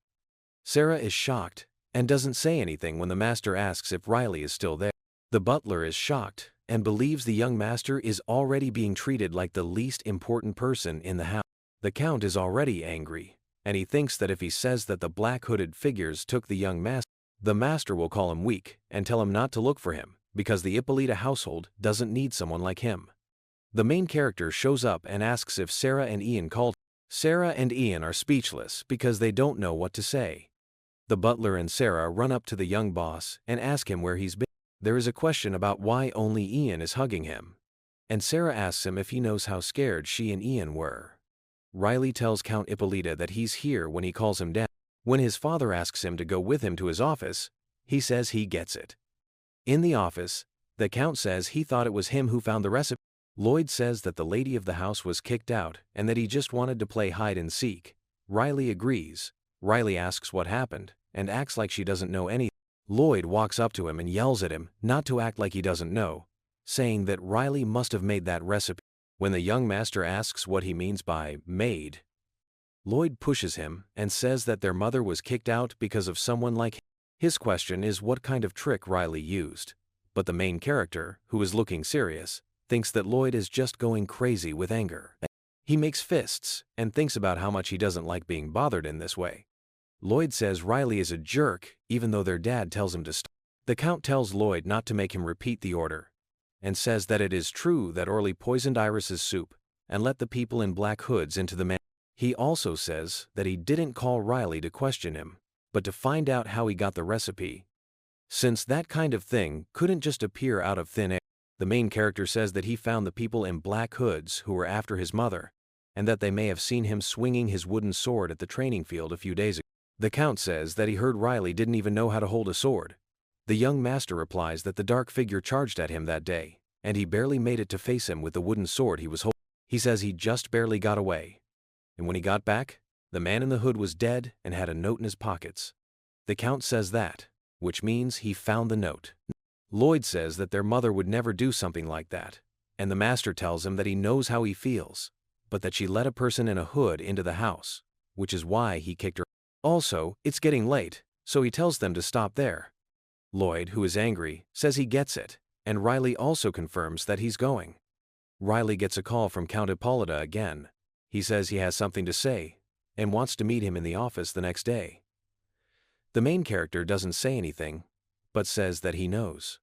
Sarah is shocked and doesn't say anything when the master asks if Riley is still there. The butler is shocked and believes the young master is already being treated like the least important person in the house. The count is already angry, and he thinks that if he says that the black-hooded figures took the young master, the master will call him weak and tell him not to look for him because the Ippolita household doesn't need someone like him. The main character shows up and asks if Sarah and Ian called. Sarah and Ian are speechless because they don't know what to say. The butler and Sarah run up to the young boss and ask him where he's been. There is a question about why only Ian is hugging him, and Sarah asks him if he knows how scared she and Ian were. Riley tells Count Ippolita that he's here when he calls him down. When his father asks him to go with him to his office, he says he gets it. In the office, the count says he thought it was him who found the recipe. Lloyd says that the lady of the house was kicked out and that he just wanted to play hide and seek. Riley agrees. Riley asks what happened and acts like she doesn't know anything. Lloyd walks up to him and yells at him not to act like he doesn't know, saying that Riley must have made that recipe. When the young master asks what he means by made, Lloyd pushes him and says that their mother was kicked out because of someone like him. His question is what kind of trick Riley used, but the main character, who is looking serious, thinks that Lloyd is just going crazy with anger. He makes fists and thinks about how much he doesn't like being bothered in this way. Lloyd says Riley is a jerk even though their dad tells him to stop. The count tells Lloyd not to make him repeat the order, and says that it is true that Orly poisoned Iris's soup and let the people in black hoods into the mansion. He also says that he didn't call Riley to question him, but to find out how he got the recipe, since that kind of thing couldn't just appear out of thin air. The main character says that he found the people in black hoods who were after his mother, and that they may have seen him swinging his wooden sword at the training field a few days ago. The count says that he heard Riley didn't even know how to hold a sword. The young master replies that the dark figure charged at him that day, and he barely made it to face him with the wooden sword he was holding. He says he just barely got away, and when he got back, the man in the hood was dead and had a note in his pockets. The count says that, which means he found the note. Lloyd says that their mother would never do something like that, and the master tells him that he knows how he feels, but that she let a person in a hood into the house, which is why he kicked her. Also, it's getting late, so he tells them to stop there. Lloyd, who is angry, says he gets it, and Riley also confirms that he's going. Riley gets a call from Count Ippolita again. He says he has something to say, and wants to meet him in the office the next day. The main character doesn't say anything, but says that he knows.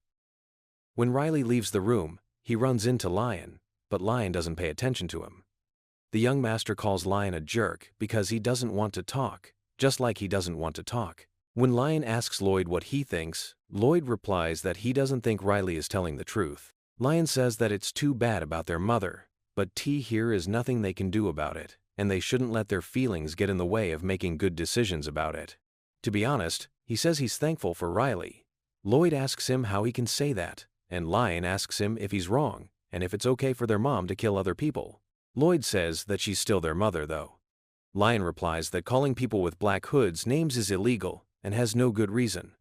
When Riley leaves the room, he runs into Lion, but Lion doesn't pay attention to him. The young master calls Lion a jerk because he doesn't want to talk, just like he doesn't want to talk. When Lion asks Lloyd what he thinks, Lloyd replies that he doesn't think Riley is telling the truth. Lion says that it's too bad about their mother, but here is nothing they can do about it, and they shouldn't let their feelings get in the way of making good decisions about it. To be honest, he says he's thankful for Riley. Lloyd asks him how he can say that, and Lion asks him if he's wrong, and if it's okay for their mom to kill other people. Lloyd says that she's still their mother, though. Lion replies that calling people with black hoods names is illegal and has no good reason.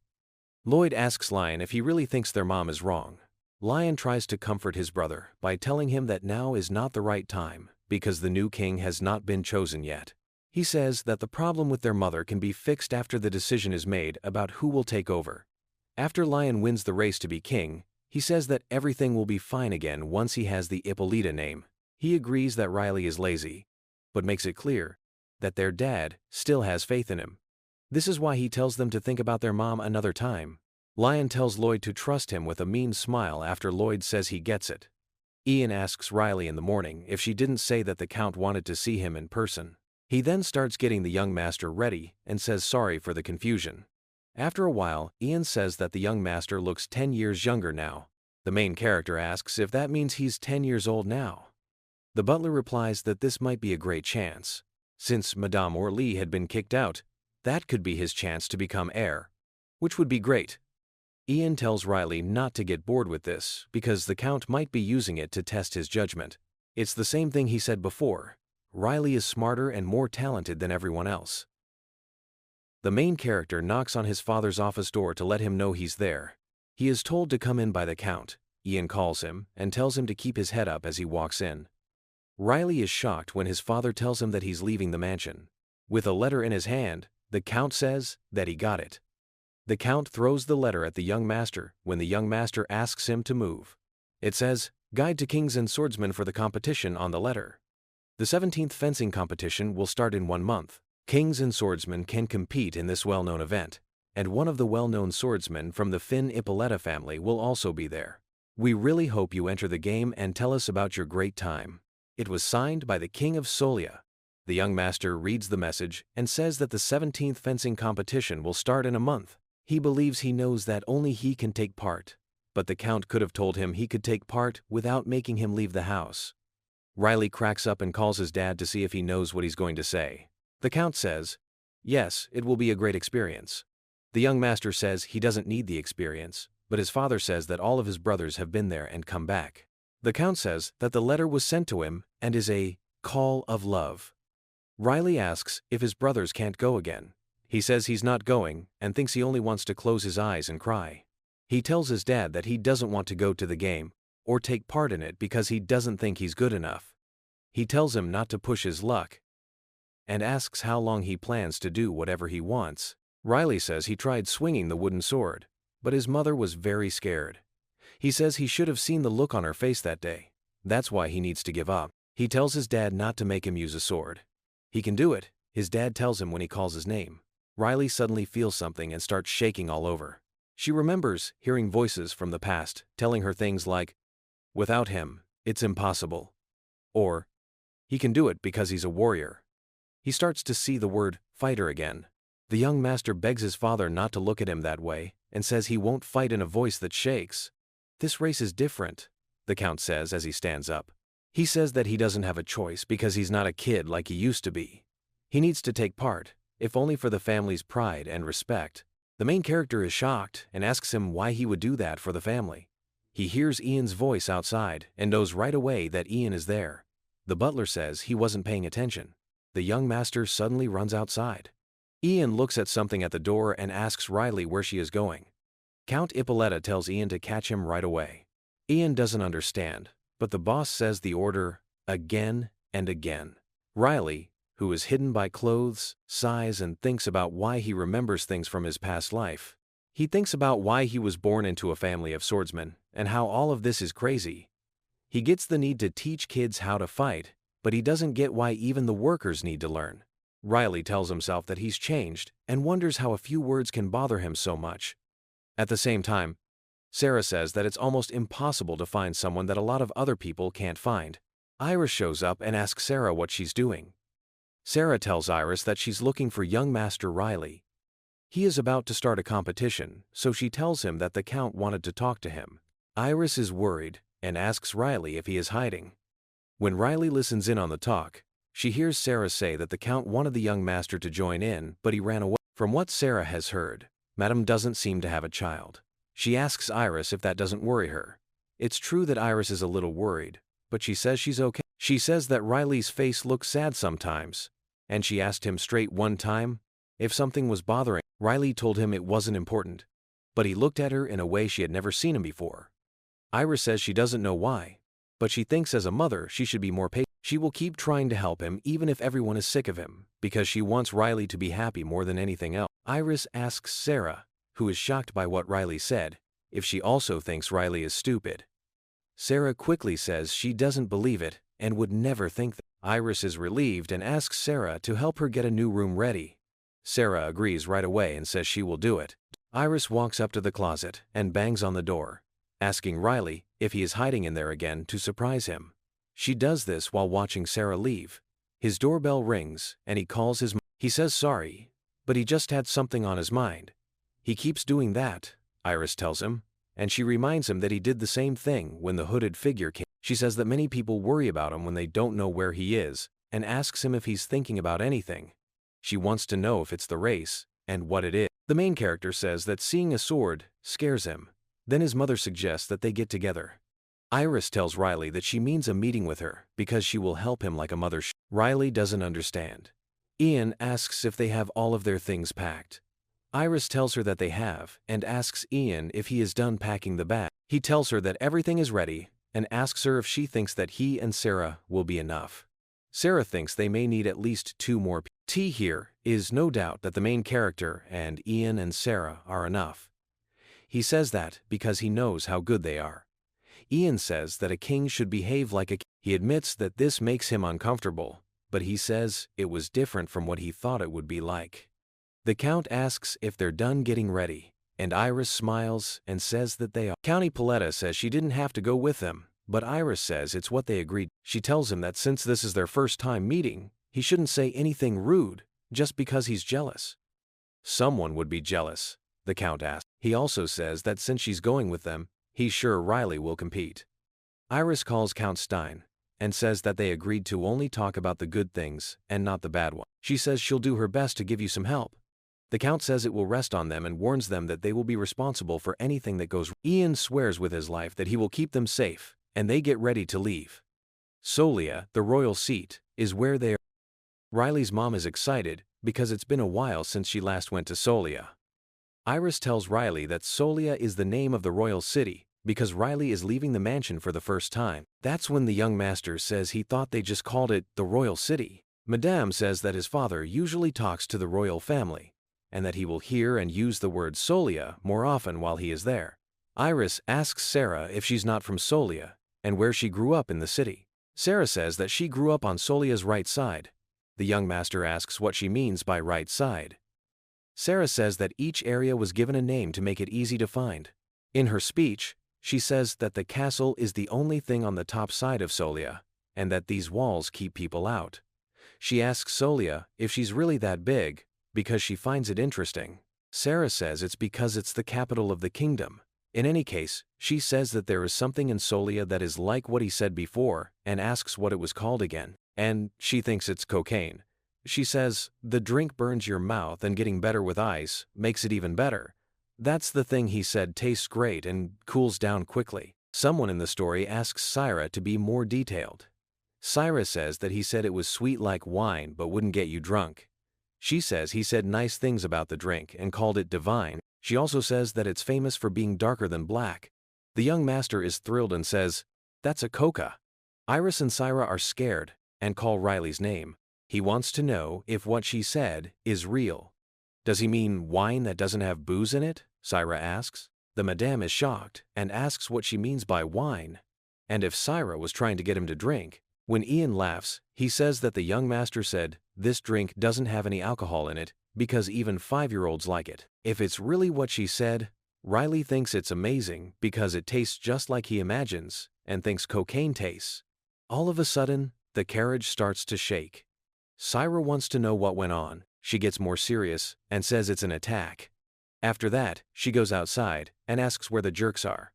Lloyd asks Lion if he really thinks their mom is wrong. Lion tries to comfort his brother by telling him that now is not the right time because the new king has not been chosen yet. He says that the problem with their mother can be fixed after the decision is made about who will take over. After Lion wins the race to be king, he says that everything will be fine again once he has the Ippolita name. He agrees that Riley is lazy, but makes it clear that their dad still has faith in him. This is why he tells them to think about their mom another time. Lion tells Lloyd to trust him with a mean smile after Lloyd says he gets it. Ian asks Riley in the morning if she didn't say that the count wanted to see him in person. He then starts getting the young master ready and says sorry for the confusion. After a while, Ian says that the young master looks 10 years younger now. The main character asks if that means he's 10 years old now. The butler replies that this might be a great chance. Since Madame Orly had been kicked out, that could be his chance to become heir, which would be great. Ian tells Riley not to get bored with this because the count might be using it to test his judgment. It's the same thing he said before. Riley is smarter and more talented than everyone else. The main character knocks on his father's office door to let him know he's there. He is told to come in by the Count. Ian calls him and tells him to keep his head up as he walks in. Riley is shocked when his father tells him that he's leaving the mansion. With a letter in his hand, the Count says that he got it. The Count throws the letter at the young master when the young master asks him to move. It says, "Guide to Kings and Swordsmen" for the competition on the letter. The 17th fencing competition will start in 1 month. Kings and swordsmen can compete in this well-known event, and one of the well-known swordsmen from the Finn Ippolita family will also be there. We really hope you enter the game and tell us about your great time. It was signed by the King of Solia. The young master reads the message and says that the 17th fencing competition will start in a month. He believes he knows that only he can take part, but the Count could have told him he could take part without making him leave the house. Riley cracks up and calls his dad to see if he knows what he's going to say. The Count says, "Yes, it will be a great experience." The young master says he doesn't need the experience, but his father says that all of his brothers have been there and come back. The Count says that the letter was sent to him and is a call of love. Riley asks if his brothers can't go again. He says he's not going and thinks he only wants to close his eyes and cry. He tells his dad that he doesn't want to go to the game or take part in it because he doesn't think he's good enough. He tells him not to push his luck and asks how long he plans to do whatever he wants. Riley says he tried swinging the wooden sword, but his mother was very scared. He says he should have seen the look on her face that day. That's why he needs to give up. He tells his dad not to make him use a sword. He can do it, his dad tells him when he calls his name. Riley suddenly feels something and starts shaking all over. She remembers hearing voices from the past telling her things like, "Without him, it's impossible," or, "He can do it because he's a warrior." He starts to see the word fighter again. The young master begs his father not to look at him that way and says he won't fight in a voice that shakes. "This race is different," the Count says as he stands up. He says that he doesn't have a choice because he's not a kid like he used to be. He needs to take part, if only for the family's pride and respect. The main character is shocked and asks him why he would do that for the family. He hears Ian's voice outside and knows right away that Ian is there. The butler says he wasn't paying attention. The young master suddenly runs outside. Ian looks at something at the door and asks Riley where she is going. Count Ippolita tells Ian to catch him right away. Ian doesn't understand, but the boss says the order again and again. Riley, who is hidden by clothes, sighs and thinks about why he remembers things from his past life. He thinks about why he was born into a family of swordsmen and how all of this is crazy. He gets the need to teach kids how to fight, but he doesn't get why even the workers need to learn. Riley tells himself that he's changed and wonders how a few words can bother him so much. At the same time, Sarah says that it's almost impossible to find someone that a lot of other people can't find. Iris shows up and asks Sarah what she's doing. Sarah tells Iris that she's looking for young Master Riley. He is about to start a competition, so she tells him that the Count wanted to talk to him. Iris is worried and asks Riley if he is hiding. When Riley listens in on the talk, she hears Sarah say that the Count wanted the young master to join in, but he ran away. From what Sarah has heard, Madame doesn't seem to have a child. She asks Iris if that doesn't worry her. It's true that Iris is a little worried, but she says she's okay. She says that Riley's face looks sad sometimes, and she asked him straight one time if something was bothering. Riley told him it wasn't important, but he looked at her in a way she had never seen him before. Iris says she doesn't know why, but she thinks as a mother she should be more patient. She will keep trying to help him even if everyone is sick of him, because she wants Riley to be happy more than anything else. Iris asks Sarah, who is shocked by what Riley said, if she also thinks Riley is stupid. Sarah quickly says she doesn't believe it and would never think that. Iris is relieved and asks Sarah to help her get a new room ready. Sarah agrees right away and says she will do it. Iris walks up to the closet and bangs on the door, asking Riley if he is hiding in there again to surprise him. She does this while watching Sarah leave. His doorbell rings and he calls his mom. He says sorry, but he just had something on his mind. He keeps doing that, Iris tells him, and she reminds him that he did the same thing when the hooded figure came. She says that many people worry about him when they don't know where he is, and asks him if he's thinking about anything. She wants to know if it's the race, and what it is. The main character says that seeing a sword scares him. Then his mother suggests that they get together. Iris tells Riley that she means a meeting with her because she will help him like a mother should. Riley doesn't understand. Ian asks if they have all of their things packed. Iris tells her that they have, and asks Ian if he is done packing the bag. He tells her that everything is ready, and asks her if she thinks that he and Sarah will be enough. Sarah thinks they may need at least 2 more. T here is no doubt that the main character and Ian and Sarah are enough. He says that because he knows how good they are. Ian says that a king should behave like a king. He admits that this makes him uncomfortable, but he says it was different from what he thought it would be like. The Count asks if they're done getting ready, and Iris smiles and says that they are. County Paletta says she didn't have to go with them, but Iris says it's what they agreed. She tells him that since this is their first time meeting, he shouldn't say anything rude just because he's jealous. Someone would be jealous, the Count asks. He also says that since she's going with them, he's sure Riley will compete. Iris calls Count Stein and says that they agreed to only talk about the good things and not the bad ones. She says she'll do her best to give you some help. The Count says it will rest on them and warns them that they will be responsible for anything that goes wrong. Ian swears with his life that he will keep them safe, and they get ready to leave. Solia, the royal seat, is where they are. Riley's mom is excited because it's been a while since she last went to Solia. Iris tells Riley that Solia is the name of the royal city because Riley is leaving the mansion for the first time. That's when the young master says he thought they just called it the royal city. Madame says that his father usually talks to the royal family, and that he will hear and use the word Solia more often while he is there. Iris asks Sarah if she's not from Solia and where she grew up in the city. Sarah says that she grew up on Solia's right side. The young master asks what she means by right side. Sarah says that each area was given a name to make it easy to find. In her speech, she says that the castle is the only thing on the top side of Solia, and that these walls keep people out. She asks Solia if she's really that big, because she finds it interesting. Sarah says it's because it's the capital of the kingdom. In any case, she says that there is something in Solia that is like what he said before, and asks what it was called again. And she thinks it's cocaine. She says, the drink burns your mouth and getting better with ice makes it even better. That's the thing he said tastes great and cools down quickly. Someone in the story asks Syra to be more detailed. Syra says that he said it was sweet like wine but wouldn't get you drunk. She says he said nice things about the drink and called it divine. She also says that it's famous for being darker than black. The young master is thrilled and says, that's a coca. Iris and Syra are scared and call Riley's name. He wants to know if what she said is real. Does he mean wine that doesn't have booze in it? Syra asks. The madame is shocked and asks what she means by wine, and if Syra was trying to get him to drink. When Ian laughs, he says that the young master said, this drink doesn't have any alcohol in it because even 5-year-olds like it. If it's really what she said, Riley thinks it's amazing because it tastes just like he imagines and thinks cocaine tastes. All of a sudden, the carriage starts to shake. Syra wants to know what went on. She gets more serious and says it's an attack. After that, she goes outside and asks where the jerks are.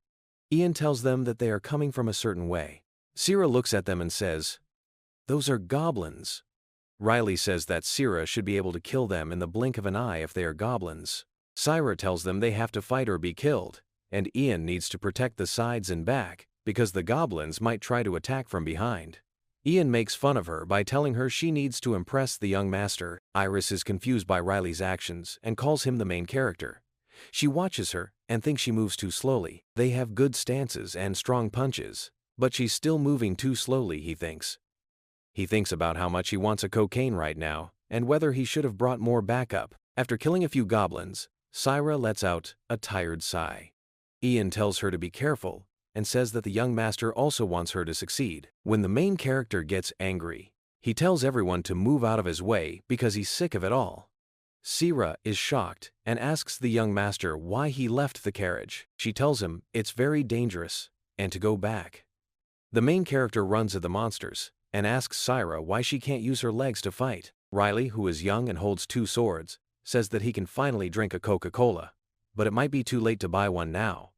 Ian tells them that they are coming from a certain way. Syra looks at them and says, those are goblins. Riley says that Syra should be able to kill them in the blink of an eye if they are goblins. Syra tells them they have to fight or be killed, and Ian needs to protect the sides and back because the goblins might try to attack from behind. Ian makes fun of her by telling her she needs to impress the young master. Iris is confused by Riley's actions and calls him the main character. She watches her and thinks she moves too slowly. They have good stances and strong punches, but she's still moving too slowly, he thinks. He thinks about how much he wants a cocaine right now and whether he should have brought more backup. After killing a few goblins, Syra lets out a tired sigh. Ian tells her to be careful and says that the young master also wants her to succeed. When the main character gets angry, he tells everyone to move out of his way because he's sick of it all. Syra is shocked and asks the young master why he left the carriage. She tells him it's very dangerous and to go back. The main character runs at the monsters and asks Syra why she can't use her legs to fight. Riley, who is young and holds 2 swords, says that he can finally drink a Coca-Cola, but it might be too late to buy one now.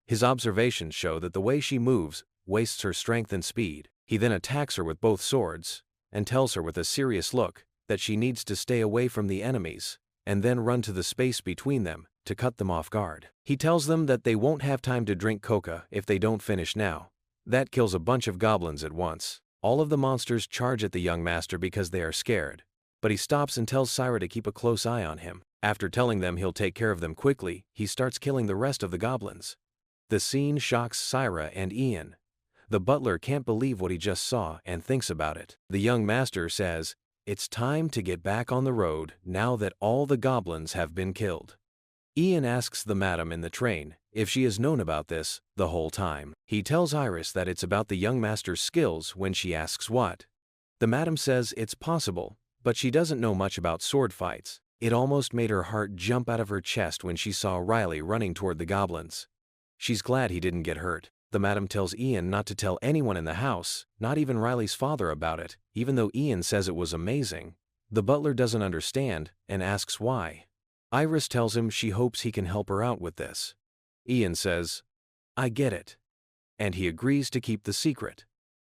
His observations show that the way she moves wastes her strength and speed. He then attacks her with both swords and tells her with a serious look that she needs to stay away from the enemies and then run to the space between them to cut them off guard. He tells them that they won't have time to drink coca if they don't finish now. That kills a bunch of goblins at once. All of the monsters charge at the young master because they are scared, but he stops and tells Syra to keep a close eye on him. After telling them he'll take care of them quickly, he starts killing the rest of the goblins. The scene shocks Syra and Ian. The butler can't believe what he just saw and thinks about it. The young master says, "It's time to get back on the road now that all the goblins have been killed." Ian asks the madam in the train if she has known about this the whole time. He tells Iris that it's about the young master's skills when she asks what. The madam says it's possible, but she doesn't know much about sword fights. It almost made her heart jump out of her chest when she saw Riley running toward the goblins. She's glad he didn't get hurt. The madam tells Ian not to tell anyone in the house, not even Riley's father, about it, even though Ian says it was amazing. The butler doesn't understand and asks why. Iris tells him she hopes he can help her out with this. Ian says, "I get it," and he agrees to keep the secret.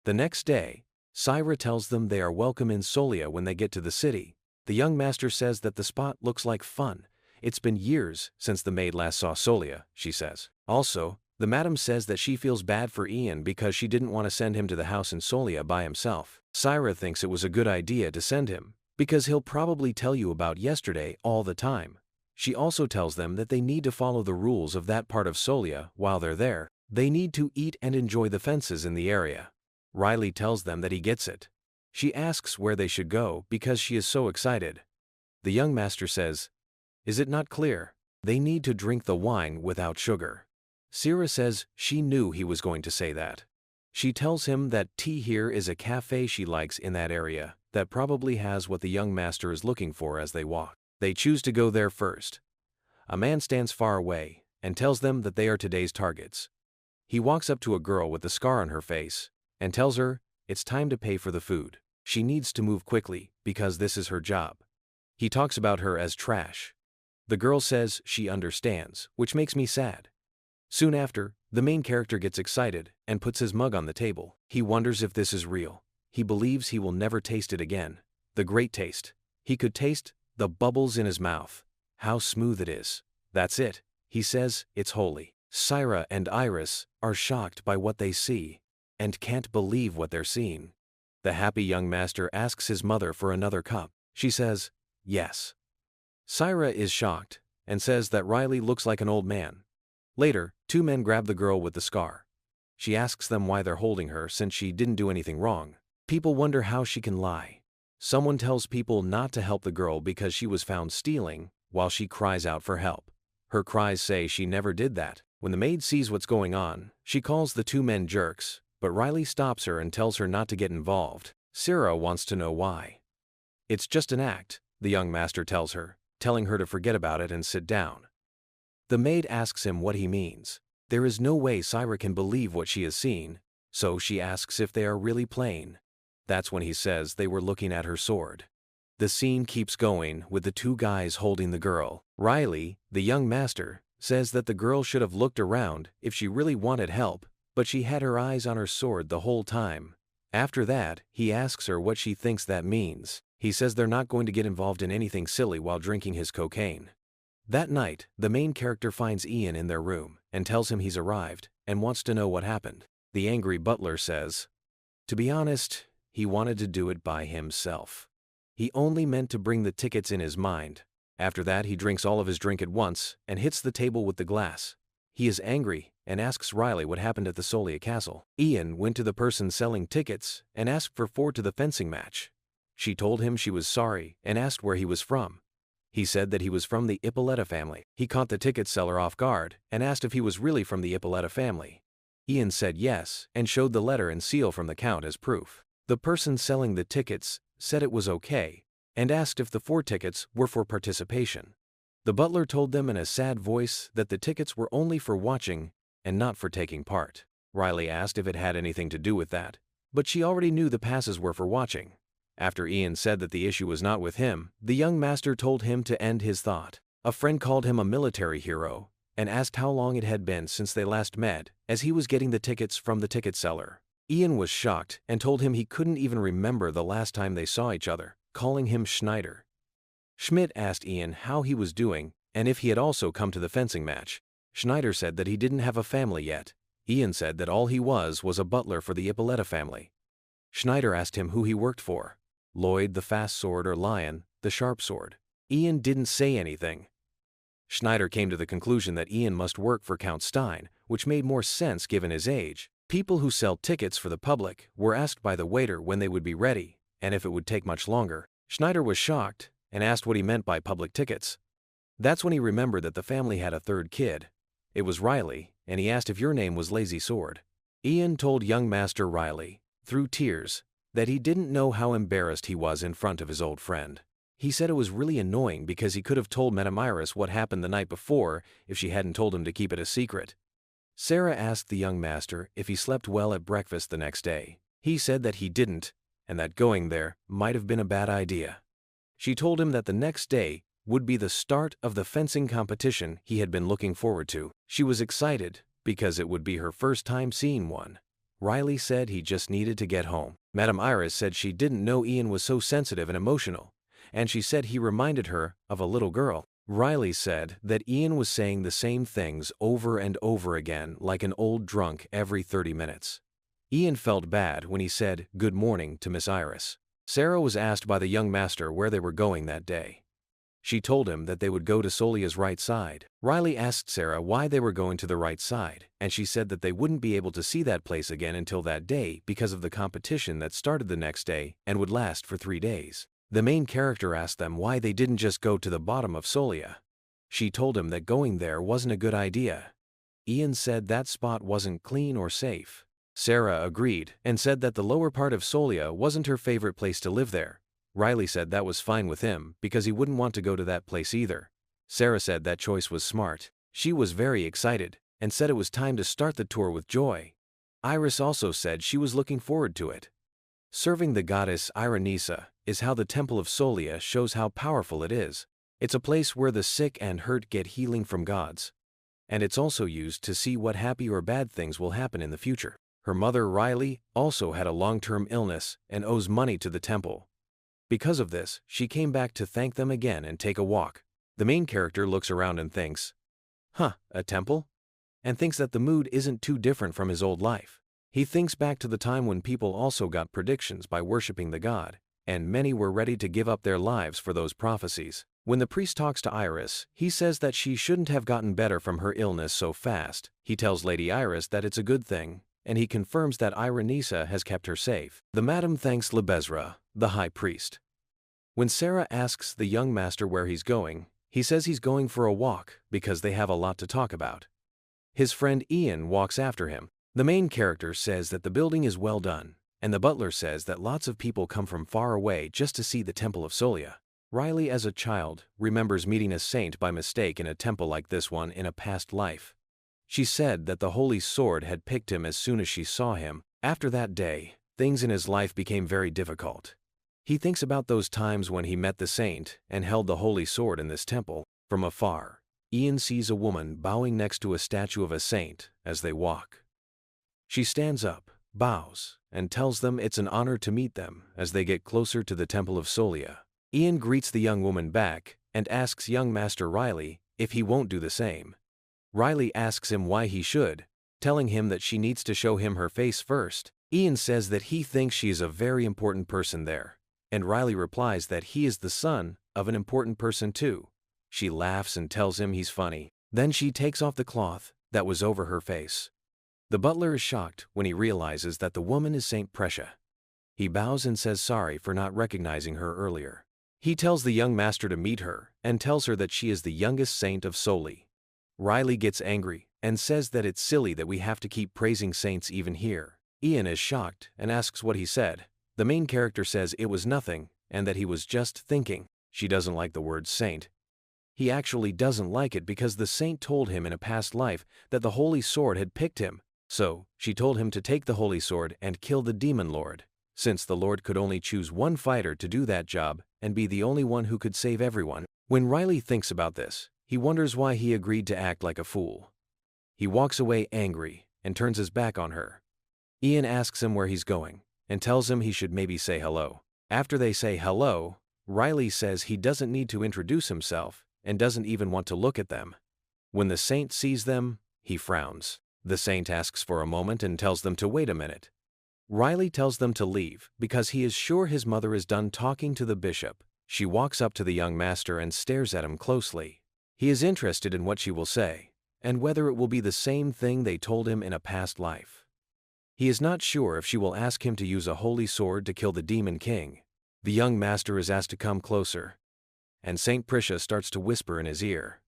The next day, Syra tells them they are welcome in Solia when they get to the city. The young master says that the spot looks like fun. It's been years since the maid last saw Solia, she says. Also, the madam says that she feels bad for Ian because she didn't want to send him to the house in Solia by himself. Syra thinks it was a good idea to send him, because he'll probably tell you about yesterday all the time. She also tells them that they need to follow the rules of that part of Solia while they're there. They need to eat and enjoy the fences in the area. Riley tells them that he gets it. She asks where they should go because she is so excited. The young master says, "Is it not clear? They need to drink the wine without sugar." Syra says she knew he was going to say that. She tells him that tea here is a cafe she likes in that area that probably has what the young master is looking for as they walk. They choose to go there first. A man stands far away and tells them that they are today's targets. He walks up to a girl with a scar on her face and tells her it's time to pay for the food. She needs to move quickly because this is her job. He talks about her as trash. The girl says she understands, which makes me sad. Soon after, the main character gets excited and puts his mug on the table. He wonders if this is real. He believes he will never taste it again. The great taste. He could taste the bubbles in his mouth. How smooth it is. That's it. He says it's holy. Syra and Iris are shocked by what they see and can't believe what they're seeing. The happy young master asks his mother for another cup. She says, yes. Syra is shocked and says that Riley looks like an old man. Later, two men grab the girl with the scar. She asks them why they're holding her since she didn't do anything wrong. People wonder how she can lie. Someone tells people not to help the girl because she was found stealing, while she cries out for help. Her cries say she never did that. When the maid sees what's going on, she calls the two men jerks, but Riley stops her and tells her not to get involved. Syra wants to know why. It's just an act, the young master tells her, telling her to forget about it and sit down. The maid asks him what he means. There is no way Syra can believe what she has seen, so she asks if they are really playing. That's when he says they were looking at her sword. The scene keeps going with the two guys holding the girl. Riley, the young master, says that the girl should have looked around if she really wanted help, but she had her eyes on her sword the whole time. After that, he asks her what she thinks that means. He says they're not going to get involved in anything silly while drinking his cocaine. That night, the main character finds Ian in their room and tells him he's arrived and wants to know what happened. The angry butler says, to be honest, he wanted to do it by himself. He only meant to bring the tickets in his mind. After that, he drinks all of his drink at once and hits the table with the glass. He is angry and asks Riley what happened at the Solia Castle. Ian went to the person selling tickets and asked for 4 to the fencing match. She told him she was sorry and asked where he was from. He said that he was from the Ippolita family. He caught the ticket seller off guard and asked if he was really from the Ippolita family. Ian said yes and showed the letter and seal from the count as proof. The person selling the tickets said it was okay and asked if the 4 tickets were for participation. The butler told them in a sad voice that the tickets were only for watching and not for taking part. Riley asked if it had anything to do with that, but she already knew the passes were for watching. After Ian said that the issue was not with him, the young master told him to end his thought. A friend called him a military hero and asked how long it had been since they last met, as he was getting the tickets from the ticket seller. Ian was shocked and told him he couldn't even remember the last time they saw each other, calling him Schneider. Schmidt asked Ian how he was doing and if he had also come to the fencing match. Schneider said that he didn't have a family yet. Ian said that all he was a butler for the Ippolita family. Schneider asked him who he worked for. Lloyd the fast sword or Lion the sharp sword. Ian didn't say anything. Schneider came to the conclusion that Ian must work for Count Stein, which made more sense given his age. People who sell tickets for the public were asked by the waiter when they would be ready, and if it would take much longer. Schneider was shocked and asked what he meant by public tickets. That's when he remembered that the family had a third kid. It was Riley, and he asked if your name was Lazy Sword. Ian told young Master Riley, through tears, that he didn't know how embarrassed he was in front of his old friend. He said it was really annoying because he could have told Madame Iris what happened the night before if she hadn't told him to keep it a secret. Sarah asked the young master if he slept well at breakfast the next day. He said that he didn't, and that going there might have been a bad idea. She told him that the next day would be the start of the fencing competition he had been looking forward to. She was excited because it would be her first time seeing one. Riley said he just needed to get home. Madame Iris said she didn't know Ian was so sensitive and emotional, and she said he reminded her of a little girl. Riley said that Ian was saying the same things over and over again like an old drunk every 30 minutes. Ian felt bad when he said good morning to Miss Iris. Sarah was asked by the young master where they were going that day. She told him that they would go to Solia's right side. Riley asked Sarah why they were going to the right side, and she said that they wouldn't be able to see that place again until that day because of the competition that started the next day and would last for 3 days. The main character asked them why they didn't just go to the bottom of Solia. She told him that going there wasn't a good idea. Ian said that spot wasn't clean or safe. Sarah agreed and said that the lower part of Solia wasn't her favorite place to live there. Riley said that was fine with him because he wouldn't want to go to that place either. Sarah said that choice was smart. She was very excited and said it was time to start the tour with joy. Iris also said she was looking forward to it. Serving the goddess Iranisa is how the Temple of Solia shows how powerful it is. It's a place where the sick and hurt get healing from gods. And it's also used to see what happy or bad things will happen in the future. Her mother Riley also had a long-term illness and owes money to the temple. Because of this, she came back to thank them again and take a walk. The main character looks around and thinks, a temple? And thinks that the mood isn't too different from his old life. He thinks back to the time when people also got predictions by worshipping the god, and many were ready to give up their lives for those prophecies. When the priest talks to Iris, he says that she shouldn't have gotten better from her illness so fast. He tells Lady Iris that it's a good thing, and he confirms that Iranisa has kept her safe. The madam thanks Lebezra, the high priest. When Sarah asks the young master where he's going, he says he's going for a walk because they have a lot to talk about. His friend Ian walks after him. The main character says that the building is well done, and the butler says that lots of people come from far away just to see the Temple of Solia. Riley, as a child, remembers meeting a saint by mistake in a temple like this one in a past life. She said that the Holy Sword had picked him as soon as she saw him. After that day, things in his life became very difficult. He thinks about those times when he met the saint and held the Holy Sword in this temple. From afar, Ian sees a woman bowing next to a statue of a saint as they walk. She stands up, bows, and tells them it's an honor to meet them as they get closer to the Temple of Solia. Ian greets the young woman back and asks young Master Riley if he won't do the same. Riley asks him why he should, telling him that she needs to show him her face first. Ian says that he thinks she is a very important person there, and Riley replies that he is the son of an important person too. She laughs and tells him he's funny. Then she takes off the cloth that was over her face. The butler is shocked when he realizes that the woman is Saint Precia. He bows and says sorry for not recognizing her earlier. He tells the young master to meet her and tells her that she is the youngest saint of Soli. Riley gets angry and says that it's silly that we have to keep praising saints even here. Ian is shocked and asks what he said. The main character says it was nothing and that he was just thinking. She doesn't like the word saint. He actually doesn't like it because the saint told him in a past life that the Holy Sword had picked him. So, she told him to take the Holy Sword and kill the Demon Lord, since the Lord could only choose one fighter to do that job and be the only one who could save everyone. When Riley thinks about this, he wonders why he agreed to act like a fool. He walks away angry and turns his back on her. Ian asks him where he's going and tells him he should maybe say hello. After they say hello, Riley says he doesn't need to introduce himself and doesn't even want to look at them. When the saint sees them, he frowns. The saint asks for a moment and tells them to wait a minute. Riley tells them to leave because he is sure his mother is done talking to the bishop. She walks up to the young master and stares at him closely. He is interested in what she will say, and whether it will be the same thing they told him in a past life. He is not sure if she will ask him to use a holy sword to kill the demon king. The young master is asked to come closer, and Saint Prisha starts to whisper in his ear.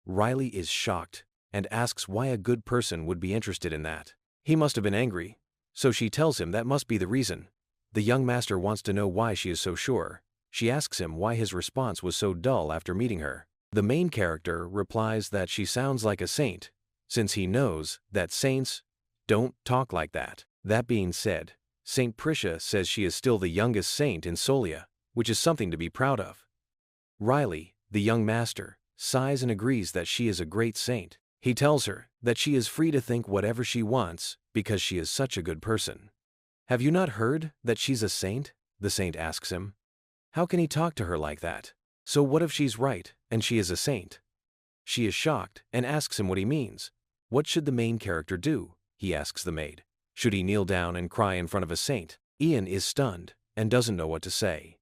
Riley is shocked and asks why a good person would be interested in that. He must have been angry, so she tells him that must be the reason. The young master wants to know why she is so sure. She asks him why his response was so dull after meeting her. The main character replies that she sounds like a saint, since he knows that saints don't talk like that. That being said, Saint Prisha says she is still the youngest saint in Solia, which is something to be proud of. Riley, the young master, sighs and agrees that she is a great saint. He tells her that she is free to think whatever she wants because she is such a good person. Have you not heard that she's a saint? The saint asks him. How can he talk to her like that? So what if she's right and she is a saint? She is shocked and asks him what he means. What should the main character do? He asks the maid. Should he kneel down and cry in front of a saint? Ian is stunned and doesn't know what to say.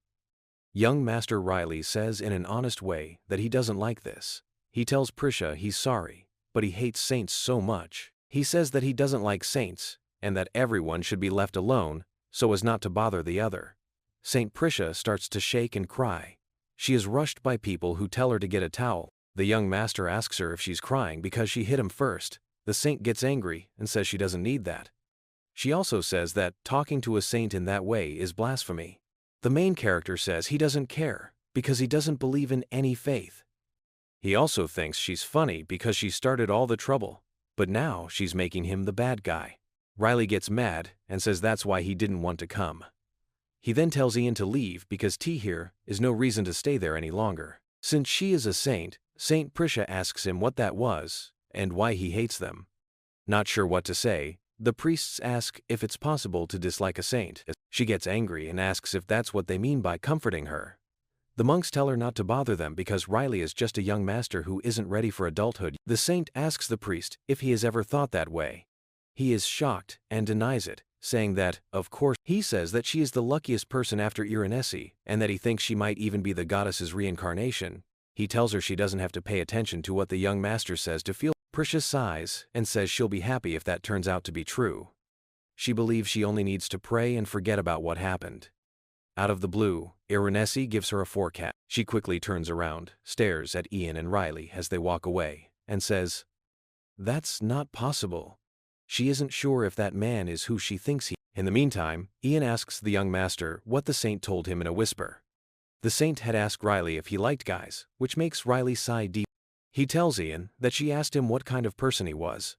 Young Master Riley says in an honest way that he doesn't like this. He tells Prisha he's sorry, but he hates saints so much. He says that he doesn't like saints and that everyone should be left alone so as not to bother the other. Saint Prisha starts to shake and cry. She is rushed by people who tell her to get a towel. The young master asks her if she's crying because she hit him first. The saint gets angry and says she doesn't need that. She also says that talking to a saint in that way is blasphemy. The main character says he doesn't care because he doesn't believe in any faith. He also thinks she's funny because she started all the trouble, but now she's making him the bad guy. Riley gets mad and says that's why he didn't want to come. He then tells Ian to leave because here is no reason to stay there any longer. Since she is a saint, Saint Prisha asks him what that was and why he hates them. Not sure what to say, the priests ask if it's possible to dislike a saint. She gets angry and asks if that's what they mean by comforting her. The monks tell her not to bother them because Riley is just a young master who isn't ready for adulthood. The saint asks the priest if he has ever thought that way. He is shocked and denies it, saying that, of course, he says that she is the luckiest person after Irenesi and that he thinks she might even be the goddess's reincarnation. He tells her she doesn't have to pay attention to what the young master says to feel. Prisha sighs and says she'll be happy if that turns out to be true. She believes she only needs to pray and forget about what happened. Out of the blue, Irenesi gives her a forecast. She quickly turns around, stares at Ian and Riley as they walk away, and says, "That's not possible." She isn't sure if that man is who she thinks he is. In the meantime, Ian asks the young master what the saint told him in a whisper. The saint had asked Riley if he liked guys, which makes Riley sigh deep. He tells Ian that she asked him what kind of person he was.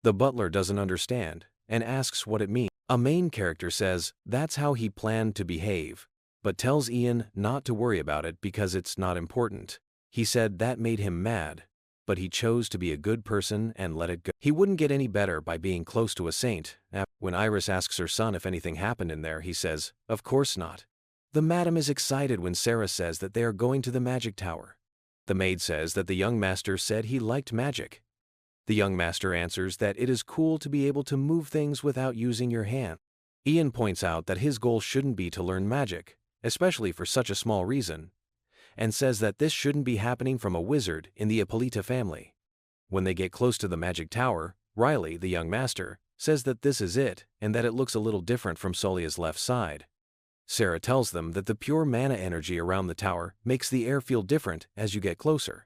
The butler doesn't understand and asks what it means. A main character says that's how he planned to behave, but tells Ian not to worry about it because it's not important. He said that made him mad, but he chose to be a good person and let it go. He wouldn't get any better by being close to a saint. When Iris asks her son if anything happened in there, he says, "Of course not." The madam is excited when Sarah says that they are going to the magic tower. The maid says that the young master said he liked magic. The young master answers that it is cool to be able to move things without using your hand. Ian points out that his goal shouldn't be to learn magic, especially for such a small reason, and says that this shouldn't be happening from a wizard in the Ippolita family. When they get close to the magic tower, Riley, the young master, says that this is it and that it looks a little different from Solia's left side. Sarah tells them that the pure mana energy around the tower makes the air feel different as you get closer.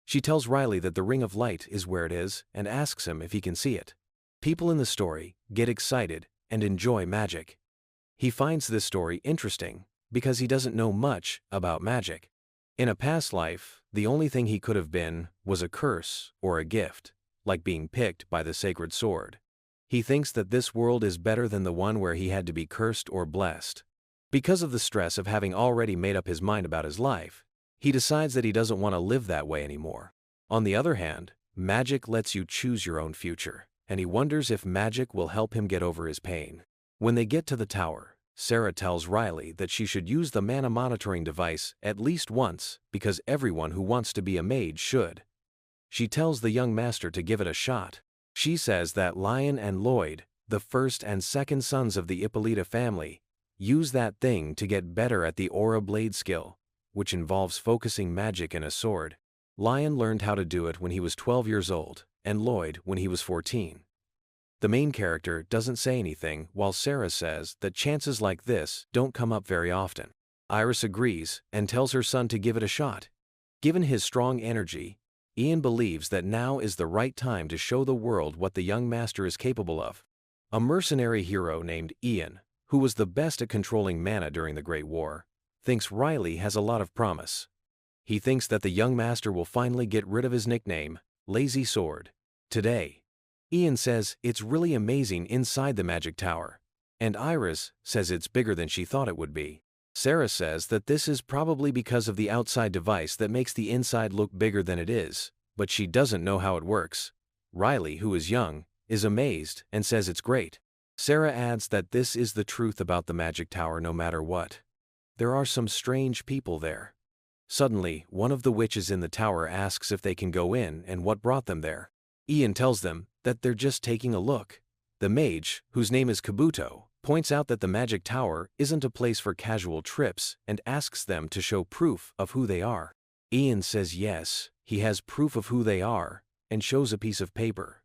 She tells Riley that the ring of light is where it is and asks him if he can see it. People in the story get excited and enjoy magic. He finds this story interesting because he doesn't know much about magic. In a past life, the only thing he could have been was a curse or a gift, like being picked by the sacred sword. He thinks that this world is better than the one where he had to be cursed or blessed. Because of the stress of having already made up his mind about his life, he decides that he doesn't want to live that way anymore. On the other hand, magic lets you choose your own future, and he wonders if magic will help him get over his pain. When they get to the tower, Sarah tells Riley that she should use the mana monitoring device at least once because everyone who wants to be a mage should. She tells the young master to give it a shot. She says that Lion and Lloyd The first and second sons of the Ippolita family use that thing to get better at the aura blade skill, which involves focusing magic in a sword. Lion learned how to do it when he was 12 years old, and Lloyd when he was 14. The main character doesn't say anything, while Sarah says that chances like this don't come up very often. Iris agrees and tells her son to give it a shot. Given his strong energy, Ian believes that now is the right time to show the world what the young master is capable of. A mercenary hero named Ian, who was the best at controlling mana during the Great War, thinks Riley has a lot of promise. He thinks that the young master will finally get rid of his nickname, Lazy Sword, today. Ian says it's really amazing inside the magic tower, and Iris says it's bigger than she thought it would be. Sarah says that this is probably because of the outside device that makes the inside look bigger than it is, but she doesn't know how it works. Riley, who is young, is amazed and says it's great. Sarah adds that this is the truth about the magic tower no matter what. There are some strange people there. Suddenly, one of the witches in the tower asks if they can go in and what brought them there. Ian tells them that they're just taking a look. The mage, whose name is Kabuto, points out that the magic tower isn't a place for casual trips and asks them to show proof of who they are. Ian says yes, he has proof of who they are, and shows a piece of paper.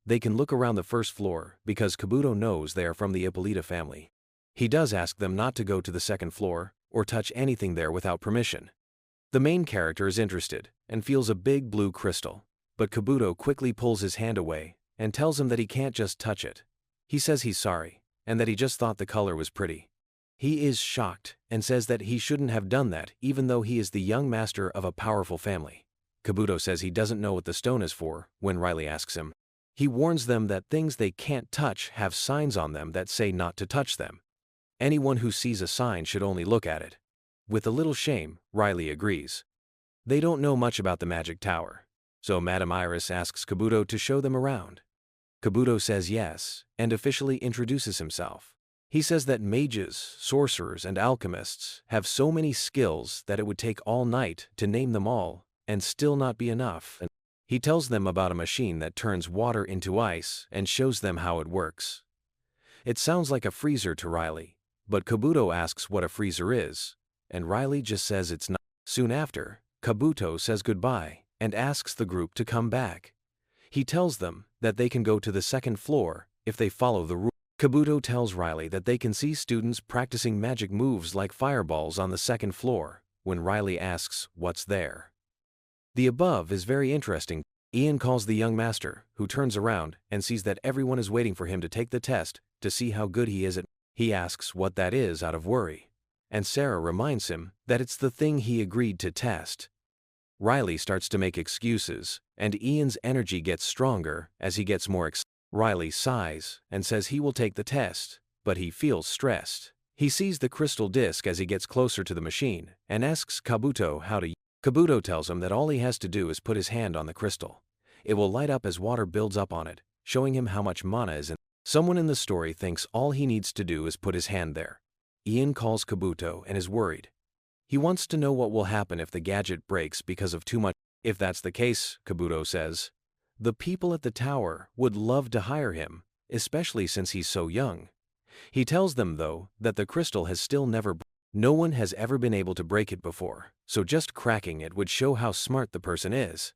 They can look around the first floor because Kabuto knows they are from the Ippolita family. He does ask them not to go to the second floor or touch anything there without permission. The main character is interested and feels a big blue crystal, but Kabuto quickly pulls his hand away and tells him that he can't just touch it. He says he's sorry and that he just thought the color was pretty. He is shocked and says that he shouldn't have done that even though he is the young master of a powerful family. Kabuto says he doesn't know what the stone is for when Riley asks him. He warns them that things they can't touch have signs on them that say not to touch them. Anyone who sees a sign should only look at it. With a little shame, Riley agrees. They don't know much about the magic tower, so Madame Iris asks Kabuto to show them around. Kabuto says yes, and officially introduces himself. He says that mages, sorcerers, and alchemists have so many skills that it would take all night to name them all, and still not be enough. He tells them about a machine that turns water into ice and shows them how it works. It sounds like a freezer to Riley, but Kabuto asks what a freezer is, and Riley just says it's not. Soon after, Kabuto says goodbye and asks the group to come back. He tells them that they can go to the second floor if they follow the rules. Kabuto tells Riley that they can see students practicing magic moves like fireballs on the second floor when Riley asks what's there. The above is very interesting. Ian calls the young master, who turns around and sees that everyone is waiting for him to take the test to see how good he is at. He asks what that is out of worry, and Sarah reminds him that it's the thing he agreed to test. Riley starts to make excuses, and Ian's energy gets stronger as he gets more excited. Riley sighs and says he will take the test, but he feels stressed. He sees the crystal disc as he gets closer to the machine and asks Kabuto how to use it. Kabuto tells him that all he has to do is put his hand on the crystal. It will light up as water builds up on it, showing him how much mana is in. Someone in the story thinks all he needs to do is put his hand there. Ian calls Kabuto and is worried. He wants to know what will happen if the gadget breaks because of too much. If that's the case, Kabuto says, the people at the tower would love to hire him, especially since he's so young. He tells them, though, that the crystal has still never. No one has ever been able to break it before, so just cracking it would show how smart the person is.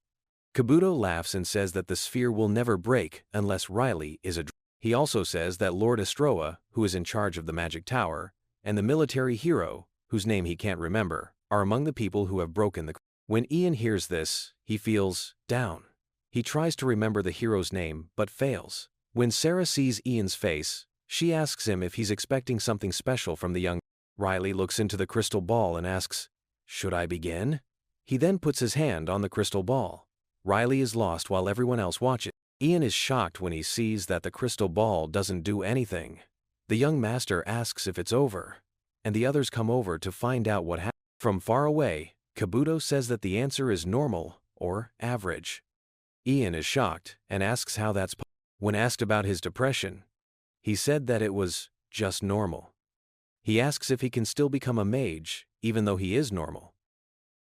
Kabuto laughs and says that the sphere will never break unless Riley is a. He also says that Lord Astroa, who is in charge of the magic tower, and the military hero, whose name he can't remember, are among the people who have broken the. When Ian hears this, he feels down. He tries to remember the hero's name but fails. When Sarah sees Ian's face, she asks him if he's expecting something special from the young. Riley looks into the crystal ball and asks, "Should I begin?" He then puts his hand on the crystal ball. Riley is lost while everyone else watches. Ian is shocked when he sees that the crystal ball doesn't do anything. The young master asks if it's over, and the others come over to find out what happened. From far away, Kabuto says that the answer is normal or average. Ian is shocked and asks how that's possible. When asked about his depression, he said that it was just normal. He asks if he can still become a mage, even though he is normal.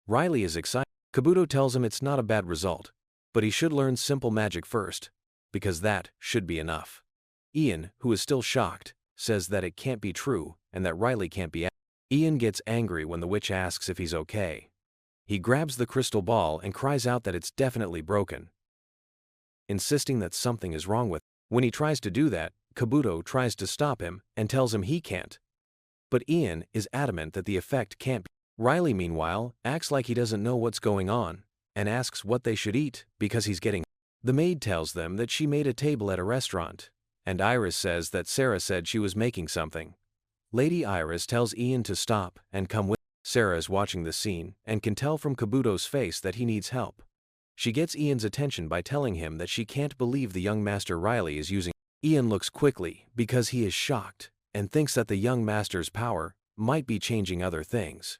Riley is excited. Kabuto tells him it's not a bad result, but he should learn simple magic first, because that should be enough. Ian, who is still shocked, says that it can't be true and that Riley can't be. Ian gets angry when the witch asks if he's okay. He grabs the crystal ball and cries out that it's definitely broken, insisting that something is wrong with it. When he tries to do that, Kabuto tries to stop him and tells him he can't. But Ian is adamant that the effect can't be. Riley, meanwhile, acts like he doesn't know what's going on and asks what they should eat because he's getting. The maid tells them that she made a table at a restaurant, and Iris says that Sarah said she was making something. Lady Iris tells Ian to stop and come with. Sarah is watching the scene and can tell from Kabuto's face that he needs help. She gets Ian's attention by telling him that she can't believe the young master Riley is using. Ian looks quickly because he is shocked and thinks that the young master's power might be changing other things.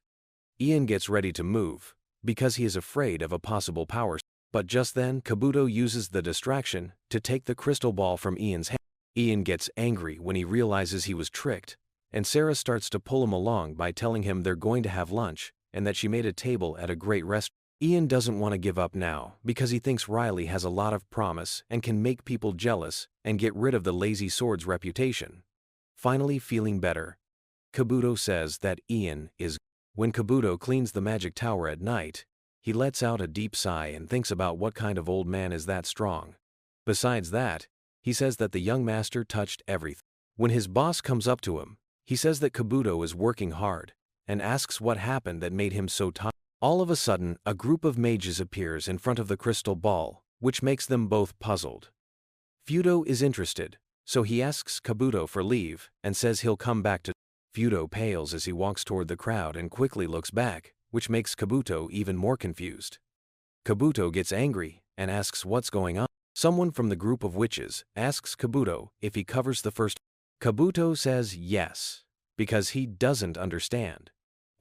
Ian gets ready to move because he is afraid of a possible power. But just then, Kabuto uses the distraction to take the crystal ball from Ian's hand. Ian gets angry when he realizes he was tricked, and Sarah starts to pull him along by telling him they're going to have lunch and that she made a table at a great restaurant. Ian doesn't want to give up now because he thinks Riley has a lot of promise and can make people jealous and get rid of the lazy sword's reputation. Finally feeling better, Kabuto says that Ian is. When Kabuto cleans the magic tower at night, he lets out a deep sigh and thinks about what kind of old man is that strong. Besides that, he says that the young master touched everything. When his boss comes up to him, he says that Kabuto is working hard and asks what happened that made him so tired. All of a sudden, a group of mages appears in front of the crystal ball, which makes them both puzzled. Fudo is interested, so he asks Kabuto for leave and says he'll come back to. Fudo pales as he walks toward the crowd and quickly looks back, which makes Kabuto even more confused. Kabuto gets angry and asks what's going on. Someone from the group of witches asks Kabuto if he covers the first. Kabuto says yes, because he doesn't understand.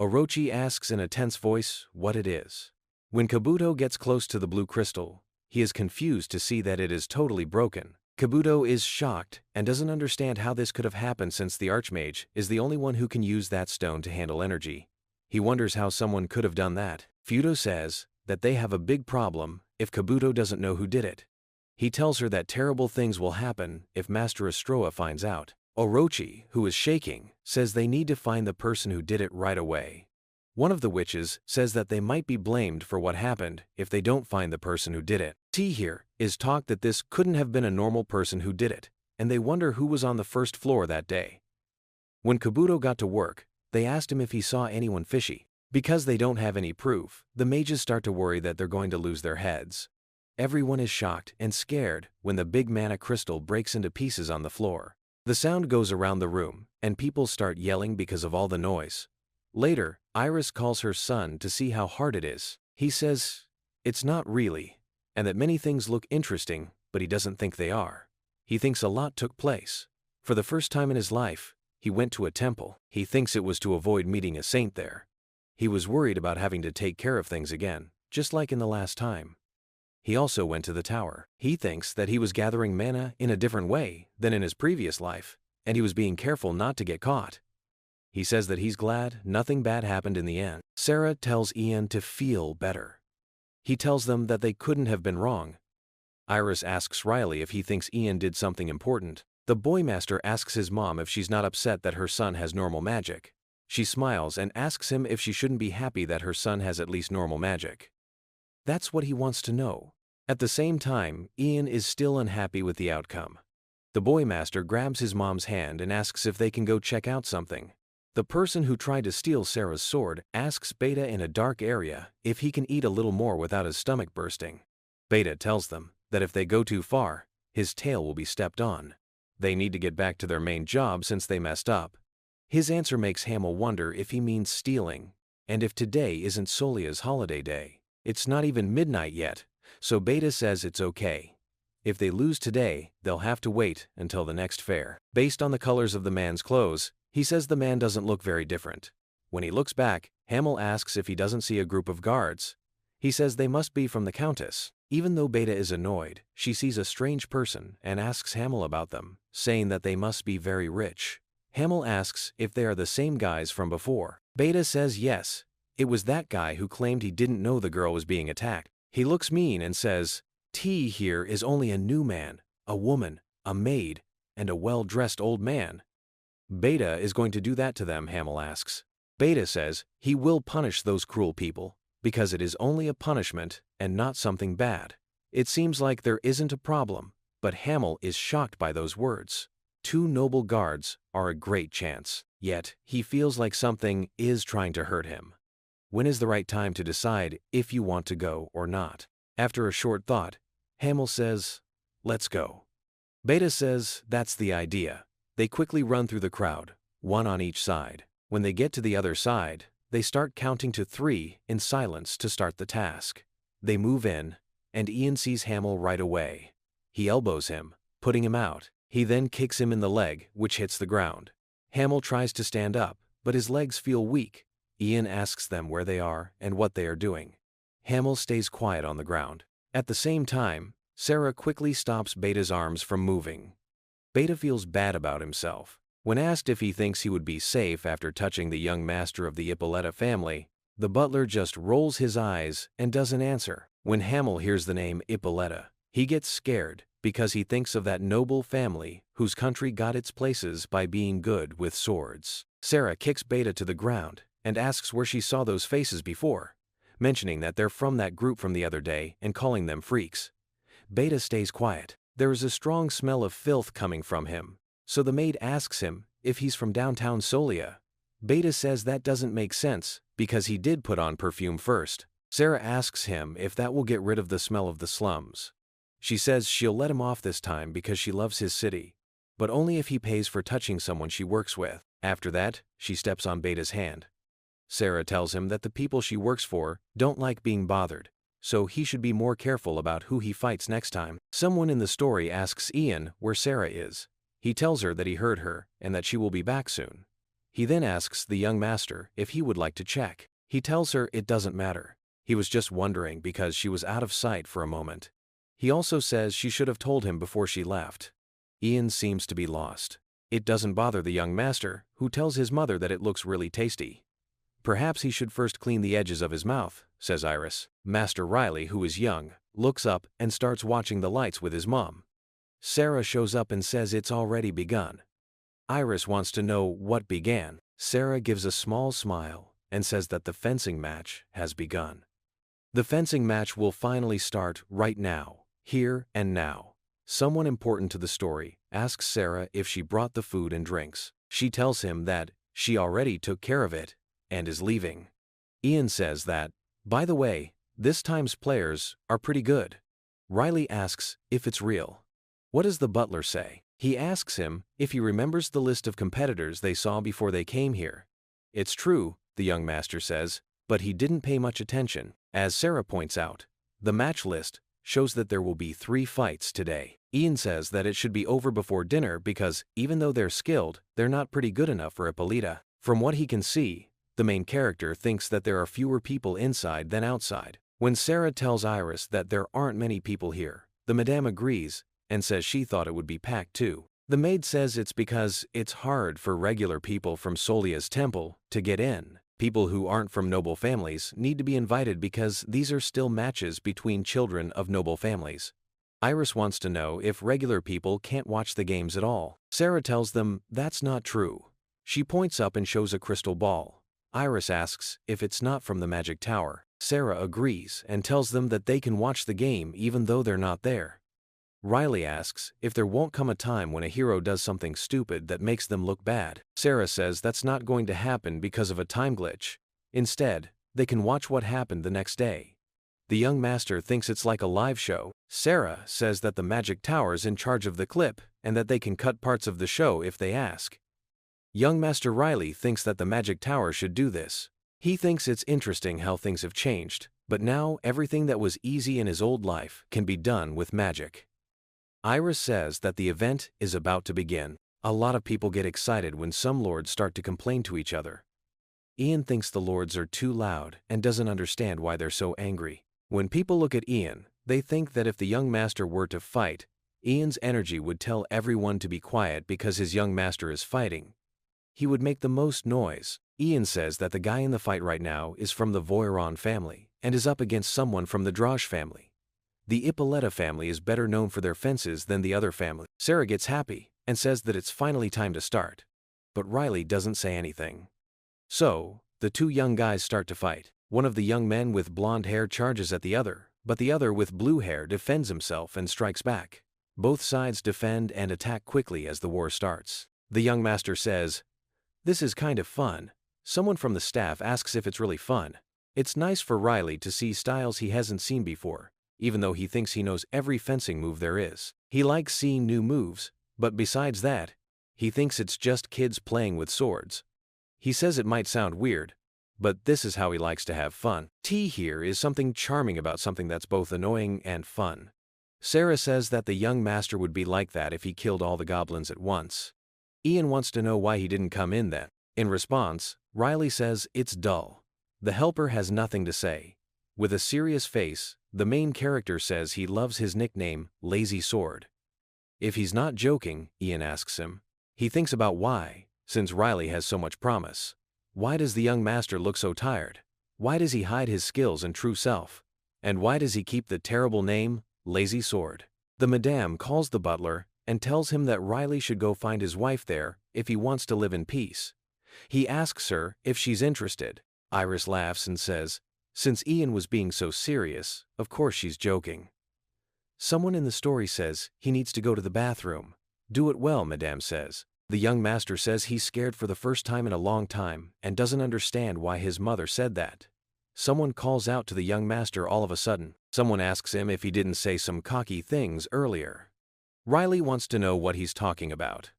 Orochi asks in a tense voice what it is. When Kabuto gets close to the blue crystal, he is confused to see that it is totally broken. Kabuto is shocked and doesn't understand how this could have happened since the Archmage is the only one who can use that stone to handle energy. He wonders how someone could have done that. Fudo says that they have a big problem if Kabuto doesn't know who did it. He tells her that terrible things will happen if Master Astroa finds out. Orochi, who is shaking, says they need to find the person who did it right away. One of the witches says that they might be blamed for what happened if they don't find the person who did it. Here is talk that this couldn't have been a normal person who did it, and they wonder who was on the first floor that day. When Kabuto got to work, they asked him if he saw anyone fishy. Because they don't have any proof, the mages start to worry that they're going to lose their heads. Everyone is shocked and scared when the big mana crystal breaks into pieces on the floor. The sound goes around the room, and people start yelling because of all the noise. Later, Iris calls her son to see how hard it is. He says it's not really, and that many things look interesting, but he doesn't think they are. He thinks a lot took place. For the first time in his life, he went to a temple. He thinks it was to avoid meeting a saint there. He was worried about having to take care of things again, just like in the last time. He also went to the tower. He thinks that he was gathering mana in a different way than in his previous life, and he was being careful not to get caught. He says that he's glad nothing bad happened in the end. Sarah tells Ian to feel better. He tells them that they couldn't have been wrong. Iris asks Riley if he thinks Ian did something important. The boy master asks his mom if she's not upset that her son has normal magic. She smiles and asks him if she shouldn't be happy that her son has at least normal magic. That's what he wants to know. At the same time, Ian is still unhappy with the outcome. The boy master grabs his mom's hand and asks if they can go check out something. The person who tried to steal Sarah's sword asks Beta in a dark area if he can eat a little more without his stomach bursting. Beta tells them that if they go too far, his tail will be stepped on. They need to get back to their main job since they messed up. His answer makes Hamel wonder if he means stealing, and if today isn't Solia's holiday day. It's not even midnight yet, so Beta says it's okay. If they lose today, they'll have to wait until the next fair. Based on the colors of the man's clothes, he says the man doesn't look very different. When he looks back, Hamel asks if he doesn't see a group of guards. He says they must be from the Countess. Even though Beta is annoyed, she sees a strange person and asks Hamel about them, saying that they must be very rich. Hamel asks if they are the same guys from before. Beta says yes, it was that guy who claimed he didn't know the girl was being attacked. He looks mean and says, T here is only a new man, a woman, a maid, and a well-dressed old man. Beta is going to do that to them, Hamel asks. Beta says he will punish those cruel people, because it is only a punishment and not something bad. It seems like there isn't a problem, but Hamel is shocked by those words. 2 noble guards are a great chance, yet he feels like something is trying to hurt him. When is the right time to decide if you want to go or not? After a short thought, Hamel says, "Let's go." Beta says that's the idea. They quickly run through the crowd, 1 on each side. When they get to the other side, they start counting to 3 in silence to start the task. They move in, and Ian sees Hamel right away. He elbows him, putting him out. He then kicks him in the leg, which hits the ground. Hamel tries to stand up, but his legs feel weak. Ian asks them where they are and what they are doing. Hamel stays quiet on the ground. At the same time, Sarah quickly stops Beta's arms from moving. Beta feels bad about himself. When asked if he thinks he would be safe after touching the young master of the Ippolita family, the butler just rolls his eyes and doesn't answer. When Hamel hears the name Ippolita, he gets scared because he thinks of that noble family whose country got its places by being good with swords. Sarah kicks Beta to the ground and asks where she saw those faces before, mentioning that they're from that group from the other day and calling them freaks. Beta stays quiet. There is a strong smell of filth coming from him, so the maid asks him if he's from downtown Solia. Beta says that doesn't make sense because he did put on perfume first. Sarah asks him if that will get rid of the smell of the slums. She says she'll let him off this time because she loves his city, but only if he pays for touching someone she works with. After that, she steps on Beta's hand. Sarah tells him that the people she works for don't like being bothered, so he should be more careful about who he fights next time. Someone in the story asks Ian where Sarah is. He tells her that he heard her and that she will be back soon. He then asks the young master if he would like to check. He tells her it doesn't matter. He was just wondering because she was out of sight for a moment. He also says she should have told him before she left. Ian seems to be lost. It doesn't bother the young master, who tells his mother that it looks really tasty. Perhaps he should first clean the edges of his mouth, says Iris. Master Riley, who is young, looks up and starts watching the lights with his mom. Sarah shows up and says it's already begun. Iris wants to know what began. Sarah gives a small smile and says that the fencing match has begun. The fencing match will finally start right now, here and now. Someone important to the story asks Sarah if she brought the food and drinks. She tells him that she already took care of it and is leaving. Ian says that, by the way, this time's players are pretty good. Riley asks if it's real. What does the butler say? He asks him if he remembers the list of competitors they saw before they came here. It's true, the young master says, but he didn't pay much attention. As Sarah points out, the match list shows that there will be 3 fights today. Ian says that it should be over before dinner because even though they're skilled, they're not pretty good enough for Ippolita. From what he can see, the main character thinks that there are fewer people inside than outside. When Sarah tells Iris that there aren't many people here, the madame agrees and says she thought it would be packed too. The maid says it's because it's hard for regular people from Solia's temple to get in. People who aren't from noble families need to be invited because these are still matches between children of noble families. Iris wants to know if regular people can't watch the games at all. Sarah tells them that's not true. She points up and shows a crystal ball. Iris asks if it's not from the magic tower. Sarah agrees and tells them that they can watch the game even though they're not there. Riley asks if there won't come a time when a hero does something stupid that makes them look bad. Sarah says that's not going to happen because of a time glitch. Instead, they can watch what happened the next day. The young master thinks it's like a live show. Sarah says that the magic tower's in charge of the clip and that they can cut parts of the show if they ask. Young Master Riley thinks that the magic tower should do this. He thinks it's interesting how things have changed, but now everything that was easy in his old life can be done with magic. Iris says that the event is about to begin. A lot of people get excited when some lords start to complain to each other. Ian thinks the lords are too loud and doesn't understand why they're so angry. When people look at Ian, they think that if the young master were to fight, Ian's energy would tell everyone to be quiet because his young master is fighting. He would make the most noise. Ian says that the guy in the fight right now is from the VOWING family and is up against someone from the Drosh family. The Ippolita family is better known for their fences than the other family. Sarah gets happy and says that it's finally time to start. But Riley doesn't say anything. So, the two young guys start to fight. One of the young men with blonde hair charges at the other, but the other with blue hair defends himself and strikes back. Both sides defend and attack quickly as the war starts. The young master says, "This is kind of fun." Someone from the staff asks if it's really fun. It's nice for Riley to see styles he hasn't seen before, even though he thinks he knows every fencing move there is. He likes seeing new moves, but besides that, he thinks it's just kids playing with swords. He says it might sound weird, but this is how he likes to have fun. T here is something charming about something that's both annoying and fun. Sarah says that the young master would be like that if he killed all the goblins at once. Ian wants to know why he didn't come in then. In response, Riley says it's dull. The helper has nothing to say. With a serious face, the main character says he loves his nickname, Lazy Sword. If he's not joking, Ian asks him. He thinks about why, since Riley has so much promise. Why does the young master look so tired? Why does he hide his skills and true self? And why does he keep the terrible name, Lazy Sword? The madame calls the butler and tells him that Riley should go find his wife there if he wants to live in peace. He asks her if she's interested. Iris laughs and says, since Ian was being so serious, of course she's joking. Someone in the story says he needs to go to the bathroom. Do it well, madame says. The young master says he's scared for the first time in a long time and doesn't understand why his mother said that. Someone calls out to the young master all of a sudden. Someone asks him if he didn't say some cocky things earlier. Riley wants to know what he's talking about.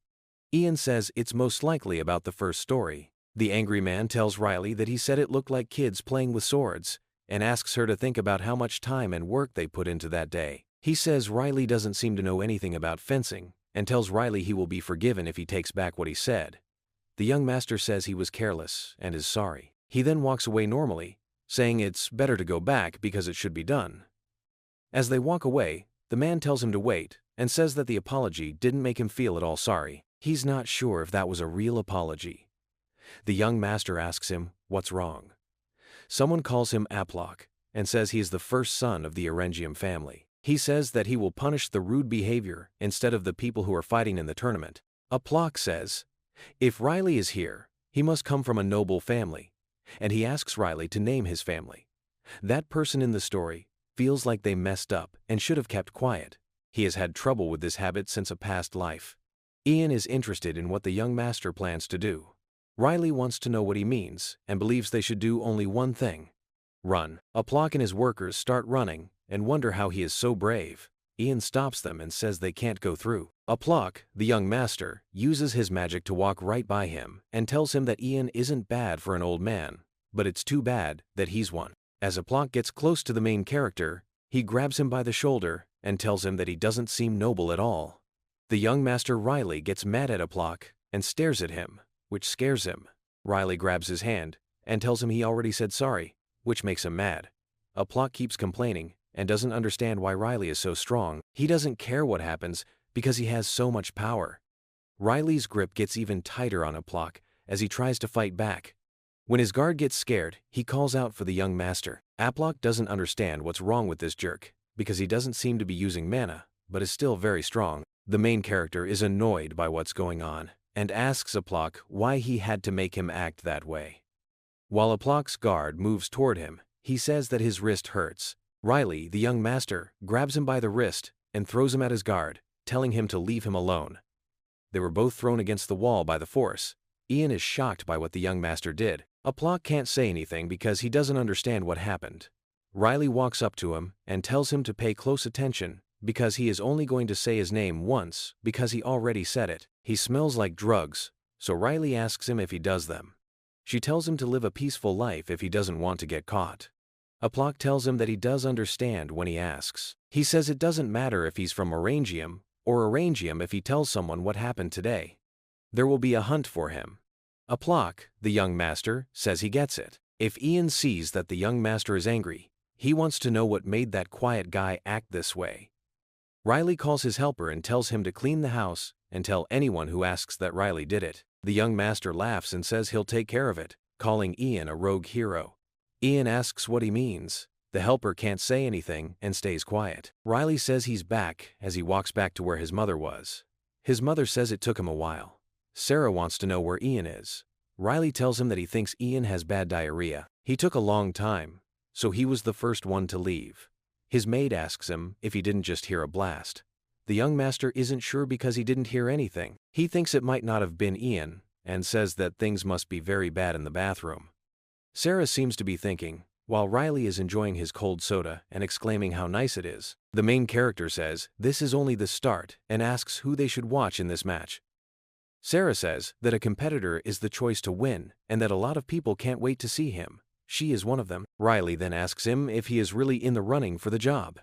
Ian says it's most likely about the first story. The angry man tells Riley that he said it looked like kids playing with swords, and asks her to think about how much time and work they put into that day. He says Riley doesn't seem to know anything about fencing, and tells Riley he will be forgiven if he takes back what he said. The young master says he was careless and is sorry. He then walks away normally, saying it's better to go back because it should be done. As they walk away, the man tells him to wait, and says that the apology didn't make him feel at all sorry. He's not sure if that was a real apology. The young master asks him what's wrong. Someone calls him Aplock, and says he is the first son of the Erengium family. He says that he will punish the rude behavior instead of the people who are fighting in the tournament. Aplock says, if Riley is here, he must come from a noble family, and he asks Riley to name his family. That person in the story feels like they messed up and should have kept quiet. He has had trouble with this habit since a past life. Ian is interested in what the young master plans to do. Riley wants to know what he means and believes they should do only one thing: run. Aplock and his workers start running and wonder how he is so brave. Ian stops them and says they can't go through. Aplock, the young master, uses his magic to walk right by him and tells him that Ian isn't bad for an old man, but it's too bad that he's one. As Aplock gets close to the main character, he grabs him by the shoulder and tells him that he doesn't seem noble at all. The young master Riley gets mad at Aplock and stares at him, which scares him. Riley grabs his hand and tells him he already said sorry, which makes him mad. Aplock keeps complaining and doesn't understand why Riley is so strong. He doesn't care what happens because he has so much power. Riley's grip gets even tighter on Aplock as he tries to fight back. When his guard gets scared, he calls out for the young master. Aplock doesn't understand what's wrong with this jerk because he doesn't seem to be using mana, but is still very strong. The main character is annoyed by what's going on and asks Aplock why he had to make him act that way. While Aplock's guard moves toward him, he says that his wrist hurts. Riley, the young master, grabs him by the wrist and throws him at his guard, telling him to leave him alone. They were both thrown against the wall by the force. Ian is shocked by what the young master did. Aplock can't say anything because he doesn't understand what happened. Riley walks up to him and tells him to pay close attention because he is only going to say his name once because he already said it. He smells like drugs, so Riley asks him if he does them. She tells him to live a peaceful life if he doesn't want to get caught. Aplock tells him that he does understand when he asks. He says it doesn't matter if he's from Erengium or Erengium if he tells someone what happened today. There will be a hunt for him. Aplock, the young master, says he gets it. If Ian sees that the young master is angry, he wants to know what made that quiet guy act this way. Riley calls his helper and tells him to clean the house and tell anyone who asks that Riley did it. The young master laughs and says he'll take care of it, calling Ian a rogue hero. Ian asks what he means. The helper can't say anything and stays quiet. Riley says he's back as he walks back to where his mother was. His mother says it took him a while. Sarah wants to know where Ian is. Riley tells him that he thinks Ian has bad diarrhea. He took a long time, so he was the first one to leave. His maid asks him if he didn't just hear a blast. The young master isn't sure because he didn't hear anything. He thinks it might not have been Ian, and says that things must be very bad in the bathroom. Sarah seems to be thinking, while Riley is enjoying his cold soda and exclaiming how nice it is. The main character says this is only the start and asks who they should watch in this match. Sarah says that a competitor is the choice to win and that a lot of people can't wait to see him. She is one of them. Riley then asks him if he is really in the running for the job.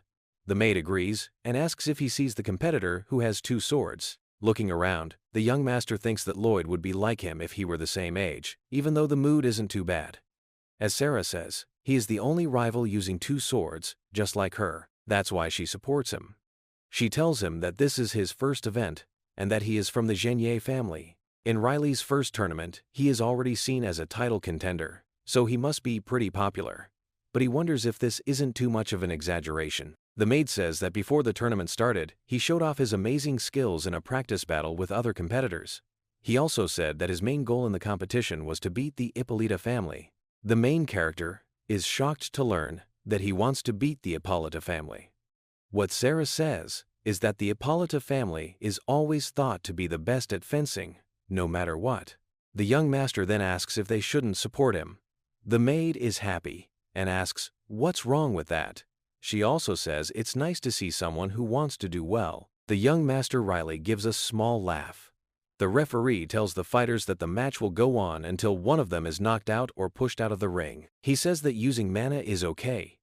The maid agrees and asks if he sees the competitor who has 2 swords. Looking around, the young master thinks that Lloyd would be like him if he were the same age, even though the mood isn't too bad. As Sarah says, he is the only rival using 2 swords, just like her. That's why she supports him. She tells him that this is his first event and that he is from the Genier family. In Riley's first tournament, he is already seen as a title contender, so he must be pretty popular. But he wonders if this isn't too much of an exaggeration. The maid says that before the tournament started, he showed off his amazing skills in a practice battle with other competitors. He also said that his main goal in the competition was to beat the Ippolita family. The main character is shocked to learn that he wants to beat the Ippolita family. What Sarah says is that the Ippolita family is always thought to be the best at fencing, no matter what. The young master then asks if they shouldn't support him. The maid is happy and asks, "What's wrong with that?" She also says it's nice to see someone who wants to do well. The young master Riley gives a small laugh. The referee tells the fighters that the match will go on until one of them is knocked out or pushed out of the ring. He says that using mana is okay,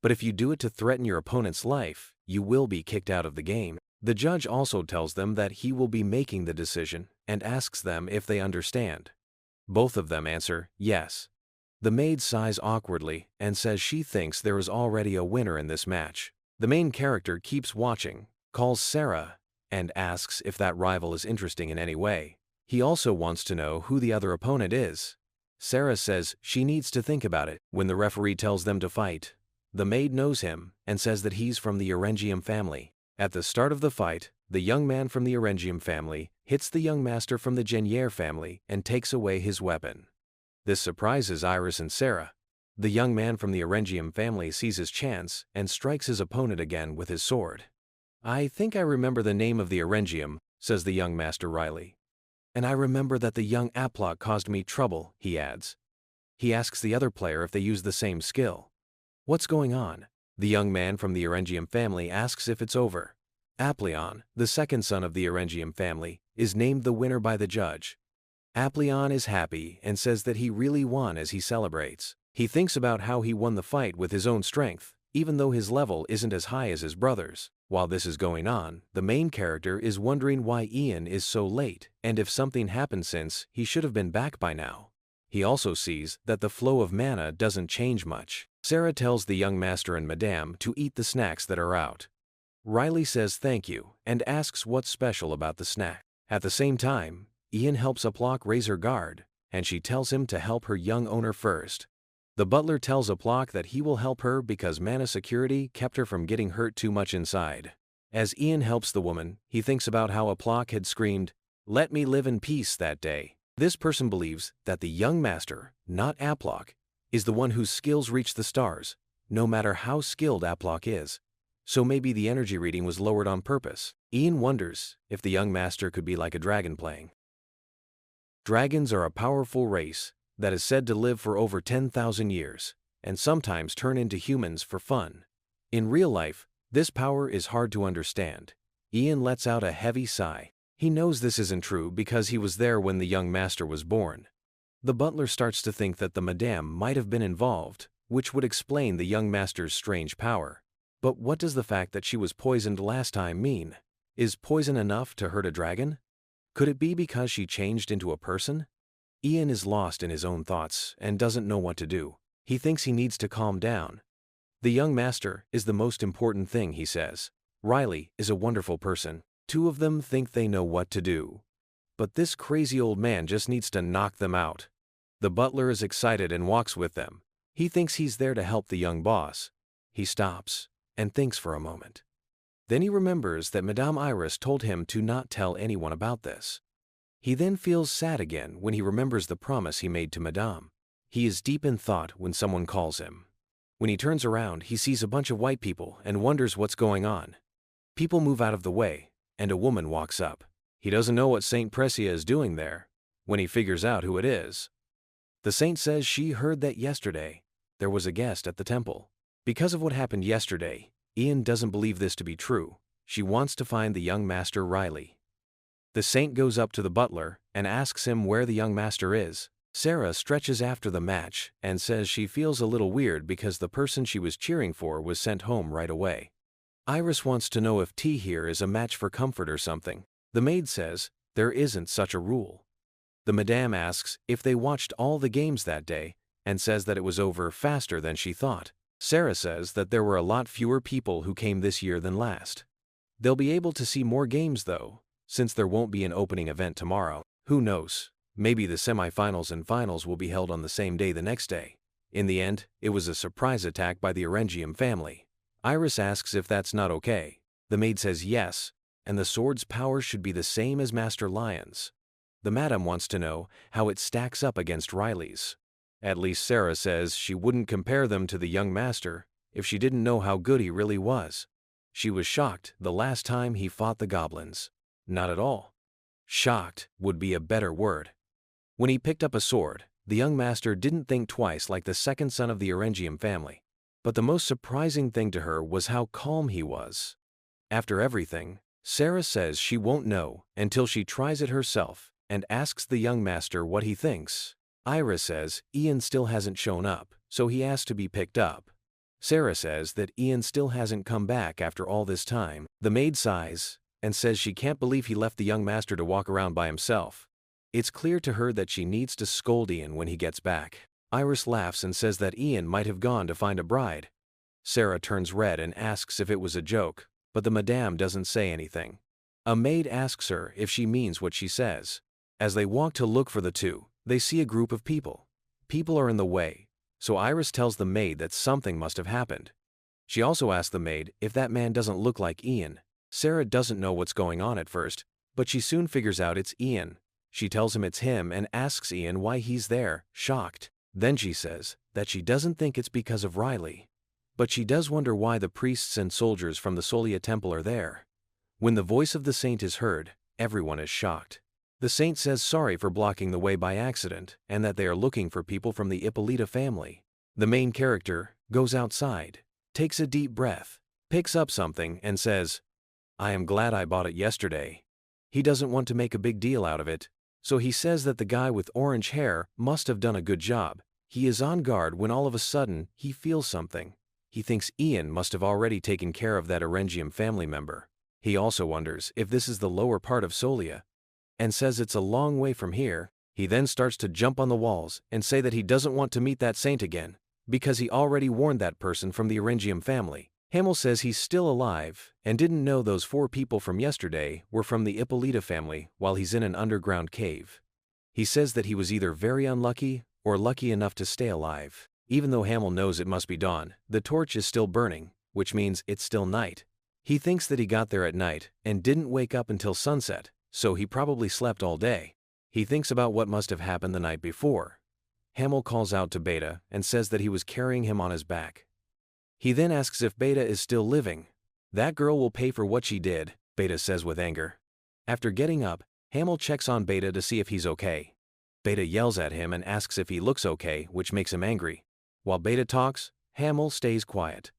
but if you do it to threaten your opponent's life, you will be kicked out of the game. The judge also tells them that he will be making the decision and asks them if they understand. Both of them answer yes. The maid sighs awkwardly and says she thinks there is already a winner in this match. The main character keeps watching, calls Sarah, and asks if that rival is interesting in any way. He also wants to know who the other opponent is. Sarah says she needs to think about it. When the referee tells them to fight, the maid knows him and says that he's from the Erengium family. At the start of the fight, the young man from the Erengium family hits the young master from the Genier family and takes away his weapon. This surprises Iris and Sarah. The young man from the Erengium family sees his chance and strikes his opponent again with his sword. "I think I remember the name of the Erengium," says the young master Riley. "And I remember that the young Aplock caused me trouble," he adds. He asks the other player if they use the same skill. "What's going on?" The young man from the Erengium family asks if it's over. Apleon, the second son of the Erengium family, is named the winner by the judge. Apleon is happy and says that he really won as he celebrates. He thinks about how he won the fight with his own strength, even though his level isn't as high as his brother's. While this is going on, the main character is wondering why Ian is so late and if something happened since he should have been back by now. He also sees that the flow of mana doesn't change much. Sarah tells the young master and Madame to eat the snacks that are out. Riley says thank you and asks what's special about the snack. At the same time, Ian helps Aplock raise her guard, and she tells him to help her young owner first. The butler tells Aplock that he will help her because mana security kept her from getting hurt too much inside. As Ian helps the woman, he thinks about how Aplock had screamed, "Let me live in peace," that day. This person believes that the young master, not Aplock, is the one whose skills reach the stars, no matter how skilled Aplock is. So maybe the energy reading was lowered on purpose. Ian wonders if the young master could be like a dragon playing. Dragons are a powerful race that is said to live for over 10,000 years, and sometimes turn into humans for fun. In real life, this power is hard to understand. Ian lets out a heavy sigh. He knows this isn't true because he was there when the young master was born. The butler starts to think that the Madame might have been involved, which would explain the young master's strange power. But what does the fact that she was poisoned last time mean? Is poison enough to hurt a dragon? Could it be because she changed into a person? Ian is lost in his own thoughts and doesn't know what to do. He thinks he needs to calm down. The young master is the most important thing, he says. Riley is a wonderful person. Two of them think they know what to do. But this crazy old man just needs to knock them out. The butler is excited and walks with them. He thinks he's there to help the young boss. He stops and thinks for a moment. Then he remembers that Madame Iris told him to not tell anyone about this. He then feels sad again when he remembers the promise he made to Madame. He is deep in thought when someone calls him. When he turns around, he sees a bunch of white people and wonders what's going on. People move out of the way, and a woman walks up. He doesn't know what Saint Precia is doing there, when he figures out who it is. The saint says she heard that yesterday there was a guest at the temple. Because of what happened yesterday, Ian doesn't believe this to be true. She wants to find the young master Riley. The saint goes up to the butler and asks him where the young master is. Sarah stretches after the match and says she feels a little weird because the person she was cheering for was sent home right away. Iris wants to know if tea here is a match for comfort or something. The maid says there isn't such a rule. The madame asks if they watched all the games that day and says that it was over faster than she thought. Sarah says that there were a lot fewer people who came this year than last. They'll be able to see more games though, since there won't be an opening event tomorrow. Who knows? Maybe the semifinals and finals will be held on the same day the next day. In the end, it was a surprise attack by the Orangium family. Iris asks if that's not okay. The maid says yes, and the sword's power should be the same as Master Lion's. The madam wants to know how it stacks up against Riley's. At least Sarah says she wouldn't compare them to the young master if she didn't know how good he really was. She was shocked the last time he fought the goblins. Not at all. Shocked would be a better word. When he picked up a sword, the young master didn't think twice like the second son of the Orangium family. But the most surprising thing to her was how calm he was. After everything, Sarah says she won't know until she tries it herself and asks the young master what he thinks. Iris says Ian still hasn't shown up, so he asked to be picked up. Sarah says that Ian still hasn't come back after all this time. The maid sighs and says she can't believe he left the young master to walk around by himself. It's clear to her that she needs to scold Ian when he gets back. Iris laughs and says that Ian might have gone to find a bride. Sarah turns red and asks if it was a joke, but the madame doesn't say anything. A maid asks her if she means what she says. As they walk to look for the two, they see a group of people. People are in the way, so Iris tells the maid that something must have happened. She also asks the maid if that man doesn't look like Ian. Sarah doesn't know what's going on at first, but she soon figures out it's Ian. She tells him it's him and asks Ian why he's there, shocked. Then she says that she doesn't think it's because of Riley, but she does wonder why the priests and soldiers from the Solia temple are there. When the voice of the saint is heard, everyone is shocked. The saint says sorry for blocking the way by accident and that they are looking for people from the Ippolita family. The main character goes outside, takes a deep breath, picks up something and says, "I am glad I bought it yesterday." He doesn't want to make a big deal out of it, so he says that the guy with orange hair must have done a good job. He is on guard when all of a sudden he feels something. He thinks Ian must have already taken care of that Orangium family member. He also wonders if this is the lower part of Solia, and says it's a long way from here. He then starts to jump on the walls and say that he doesn't want to meet that saint again, because he already warned that person from the Orangium family. Hamel says he's still alive and didn't know those 4 people from yesterday were from the Ippolita family while he's in an underground cave. He says that he was either very unlucky or lucky enough to stay alive. Even though Hamel knows it must be dawn, the torch is still burning, which means it's still night. He thinks that he got there at night and didn't wake up until sunset, so he probably slept all day. He thinks about what must have happened the night before. Hamel calls out to Beta and says that he was carrying him on his back. He then asks if Beta is still living. "That girl will pay for what she did," Beta says with anger. After getting up, Hamel checks on Beta to see if he's okay. Beta yells at him and asks if he looks okay, which makes him angry. While Beta talks, Hamel stays quiet.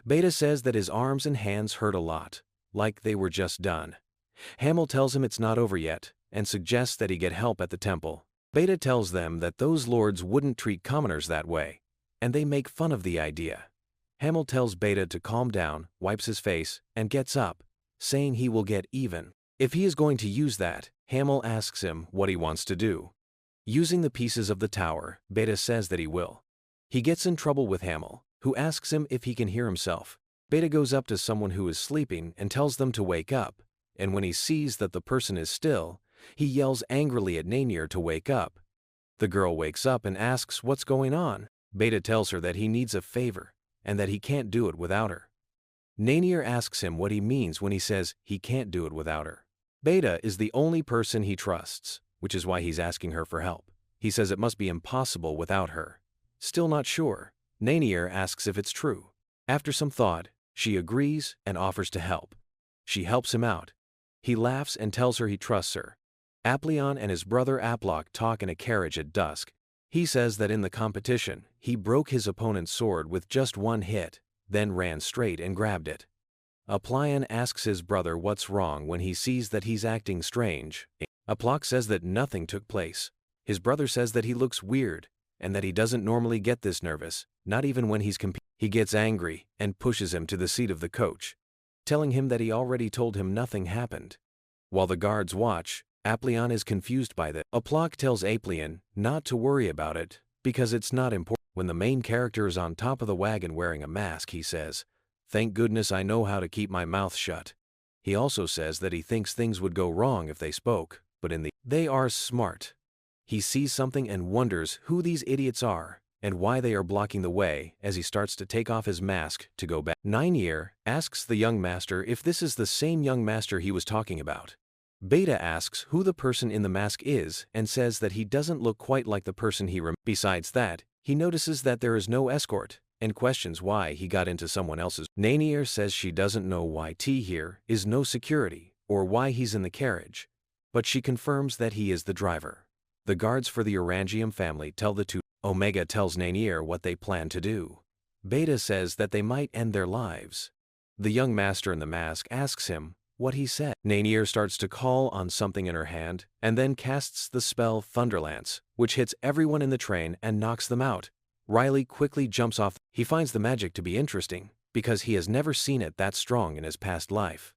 Beta says that his arms and hands hurt a lot, like they were just done. Hamel tells him it's not over yet and suggests that he get help at the temple. Beta tells them that those lords wouldn't treat commoners that way, and they make fun of the idea. Hamel tells Beta to calm down, wipes his face, and gets up, saying he will get even. If he is going to use that, Hamel asks him what he wants to do. Using the pieces of the tower, Beta says that he will. He gets in trouble with Hamel, who asks him if he can hear himself. Beta goes up to someone who is sleeping and tells them to wake up, and when he sees that the person is still, he yells angrily at Nainier to wake up. The girl wakes up and asks what's going on. Beta tells her that he needs a favor, and that he can't do it without her. Nainier asks him what he means when he says he can't do it without her. Beta is the only person he trusts, which is why he's asking her for help. He says it must be impossible without her. Still not sure, Nainier asks if it's true. After some thought, she agrees and offers to help. She helps him out. He laughs and tells her he trusts her. Aplion and his brother Aplok talk in a carriage at dusk. He says that in the competition, he broke his opponent's sword with just one hit, then ran straight and grabbed it. Aplion asks his brother what's wrong when he sees that he's acting strange. Aplok says that nothing took place. His brother says that he looks weird, and that he doesn't normally get this nervous, not even when he's competing. He gets angry and pushes him to the seat of the coach, telling him that he already told him nothing happened. While the guards watch, Aplion is confused by that. Aplok tells Aplion not to worry about it, because it's not important. When the main character is on top of the wagon wearing a mask, he says, "Thank goodness I know how to keep my mouth shut." He also says that he thinks things would go wrong if they spoke, but they are smart. He sees something and wonders who these idiots are, and why they are blocking the way as he starts to take off his mask to go back. Nainier asks the young master if this is the same young master he was talking about. Beta asks who the person in the mask is and says that he doesn't look quite like the person he remembers. Besides that, he notices that there is no escort and questions why he got into someone else's. Nainier says she doesn't know why T here is no security or why he's in the carriage, but she confirms that he is the driver. The guards for the Orangium family tell the two. Omega tells Nainier what they plan to do. Beta says that they might end their lives. The young master in the mask asks him what he said. Nainier starts to call on something in her hand and then casts the spell Thunderlance, which hits everyone in the train and knocks them out. Riley quickly jumps off. He finds the magic to be interesting because he has never seen it that strong in his past life.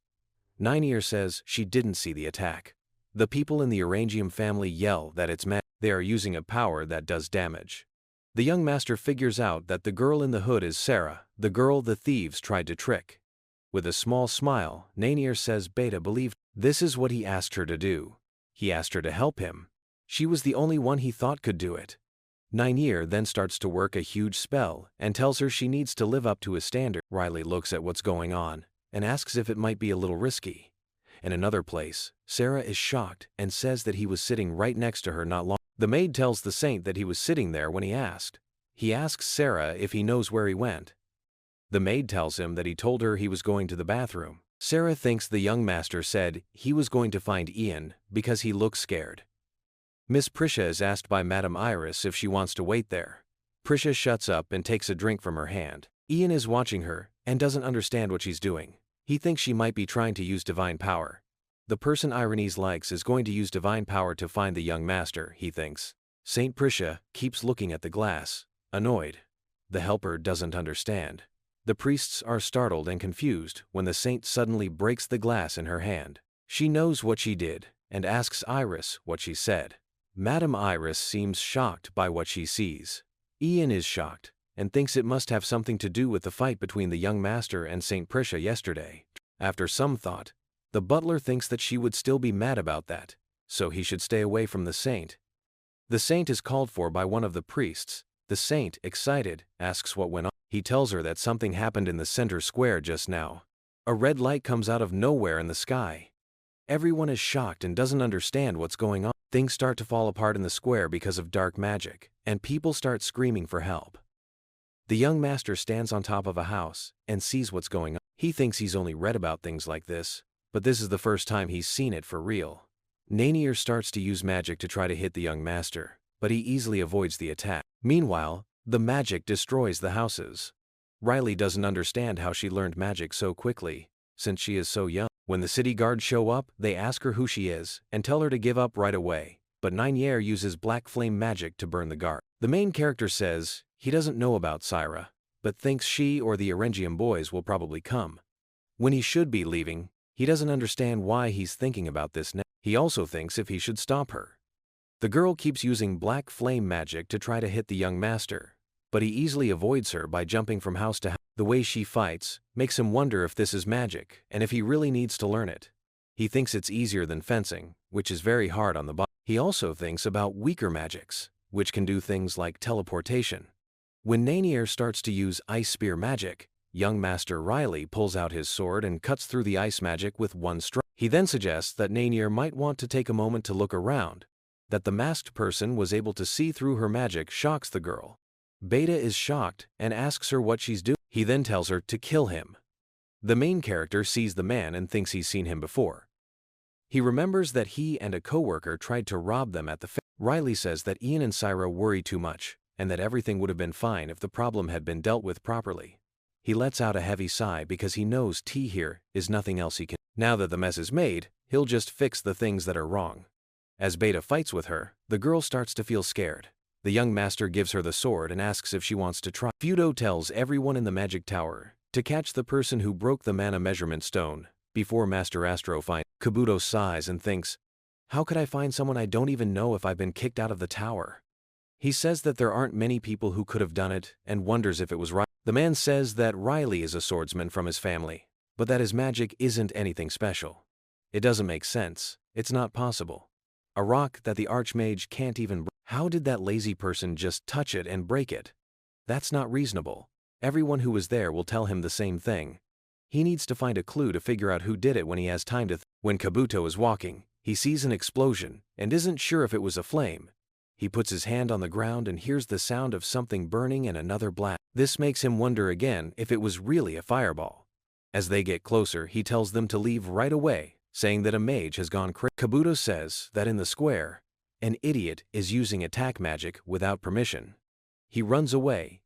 Nainier says she didn't see the attack. The people in the Orangium family yell that it's magic. They are using a power that does damage. The young master figures out that the girl in the hood is Sarah, the girl the thieves tried to trick. With a small smile, Nainier says Beta believed. This is what he asked her to do. He asked her to help him. She was the only one he thought could do it. Nainier then starts to work a huge spell and tells her she needs to live up to his standard. Riley looks at what's going on and asks if it might be a little risky. In another place, Sarah is shocked and says that he was sitting right next to her not long. The maid tells the saint that he was sitting there when he asked. He asks Sarah if he knows where he went. The maid tells him that he told her he was going to the bathroom. Sarah thinks the young master said he was going to find Ian because he looks scared. Miss Prisha is asked by Madame Iris if she wants to wait there. Prisha shuts up and takes a drink from her hand. Ian is watching her and doesn't understand what she's doing. He thinks she might be trying to use divine power. The person Irenes likes is going to use divine power to find the young master, he thinks. Saint Prisha keeps looking at the glass, annoyed. The helper doesn't understand. The priests are startled and confused when the saint suddenly breaks the glass in her hand. She knows what she did and asks Iris what she said. Madame Iris seems shocked by what she sees. Ian is shocked and thinks it must have something to do with the fight between the young master and Saint Prisha yesterday. After some thought, the butler thinks that she would still be mad about that, so he should stay away from the saint. The saint is called for by one of the priests. The saint, excited, asks what went on. He tells her that something happened in the center square just now. A red light comes out of nowhere in the sky. Everyone is shocked and doesn't understand what's going on. Things start to fall apart in the square because of dark magic, and people start screaming for help. The young master stands on top of a house and sees what's going on. He thinks he's only read about things like this, but this is the first time he's seen it for real. Nainier starts to use magic to try to hit the young master, but he easily avoids the attack. Meanwhile, the magic destroys the houses. Riley doesn't understand how she learned magic so quickly, since she is so young. When the city guards show up, they ask her who she is and tell her to give up right away, but Nainier uses black flame magic to burn the guard. The main character says he doesn't know about Syra, but thinks she or the Orangium boys will probably come. When he should be leaving, he doesn't understand why he's thinking about this now. He also thinks if he should stop her. The girl keeps using black flame magic to try to hit the young master, but he easily avoids her by jumping from house to house. The way she fights makes him wonder if this is magic and if he really needs to learn it. He thinks it's easier than fencing, which is very hard on the body. He also thinks about weaker magics, which can do things like teleportation. When Nainier starts to use ice spear magic, young Master Riley pulls out his sword and cuts through the ice magic with one stroke. He then suggests that Nainier might want to take a moment to look around. That the masked person was able to see through her magic shocks the girl. Beta is shocked and asks her what she's doing. He then tells her to kill him. The main character sees the man and thinks he's seen him before. He remembers that he and a coworker tried to rob them at the fair. Riley says that Ian and Syra worry too much, and that everything would have been fine if the problem had been dealt with properly. He lets out a heavy sigh because he knows T here is nothing else he can. Now that the mess is made, he'll just fix the things that are wrong. As Beta fights with her, the girl starts to feel scared. The young master gives her the sword and asks if she wants to try. Fudo tells everyone in the magic tower to catch the person who broke the mana measurement stone before Master Astro finds. Kabuto sighs and thinks, how could I find someone I don't even know if I've been kicked out of the tower? He says that there aren't many people who could have done it and wonders if it was Riley. The man says that Riley is a swordsman from his family, but that his magic isn't anything special. It doesn't make sense. It's not possible. A rock that the Archmage can't even break. How did that lazy person just touch it and break it? That's not reasonable. Everyone who was there will tell him the same thing. He needs to find a clue to figure out who did it when he has time to When Kabuto is walking, he sees an explosion and isn't sure if it was a flame. He puts his hand on the ground and hears the sound of something burning and another blast. This makes him wonder again if it was really a fireball. As they get closer, he tells them to leave right away, saying that a mage has gone crazy. Kabuto says that in the square, an idiot is using attack magic without permission. He runs away,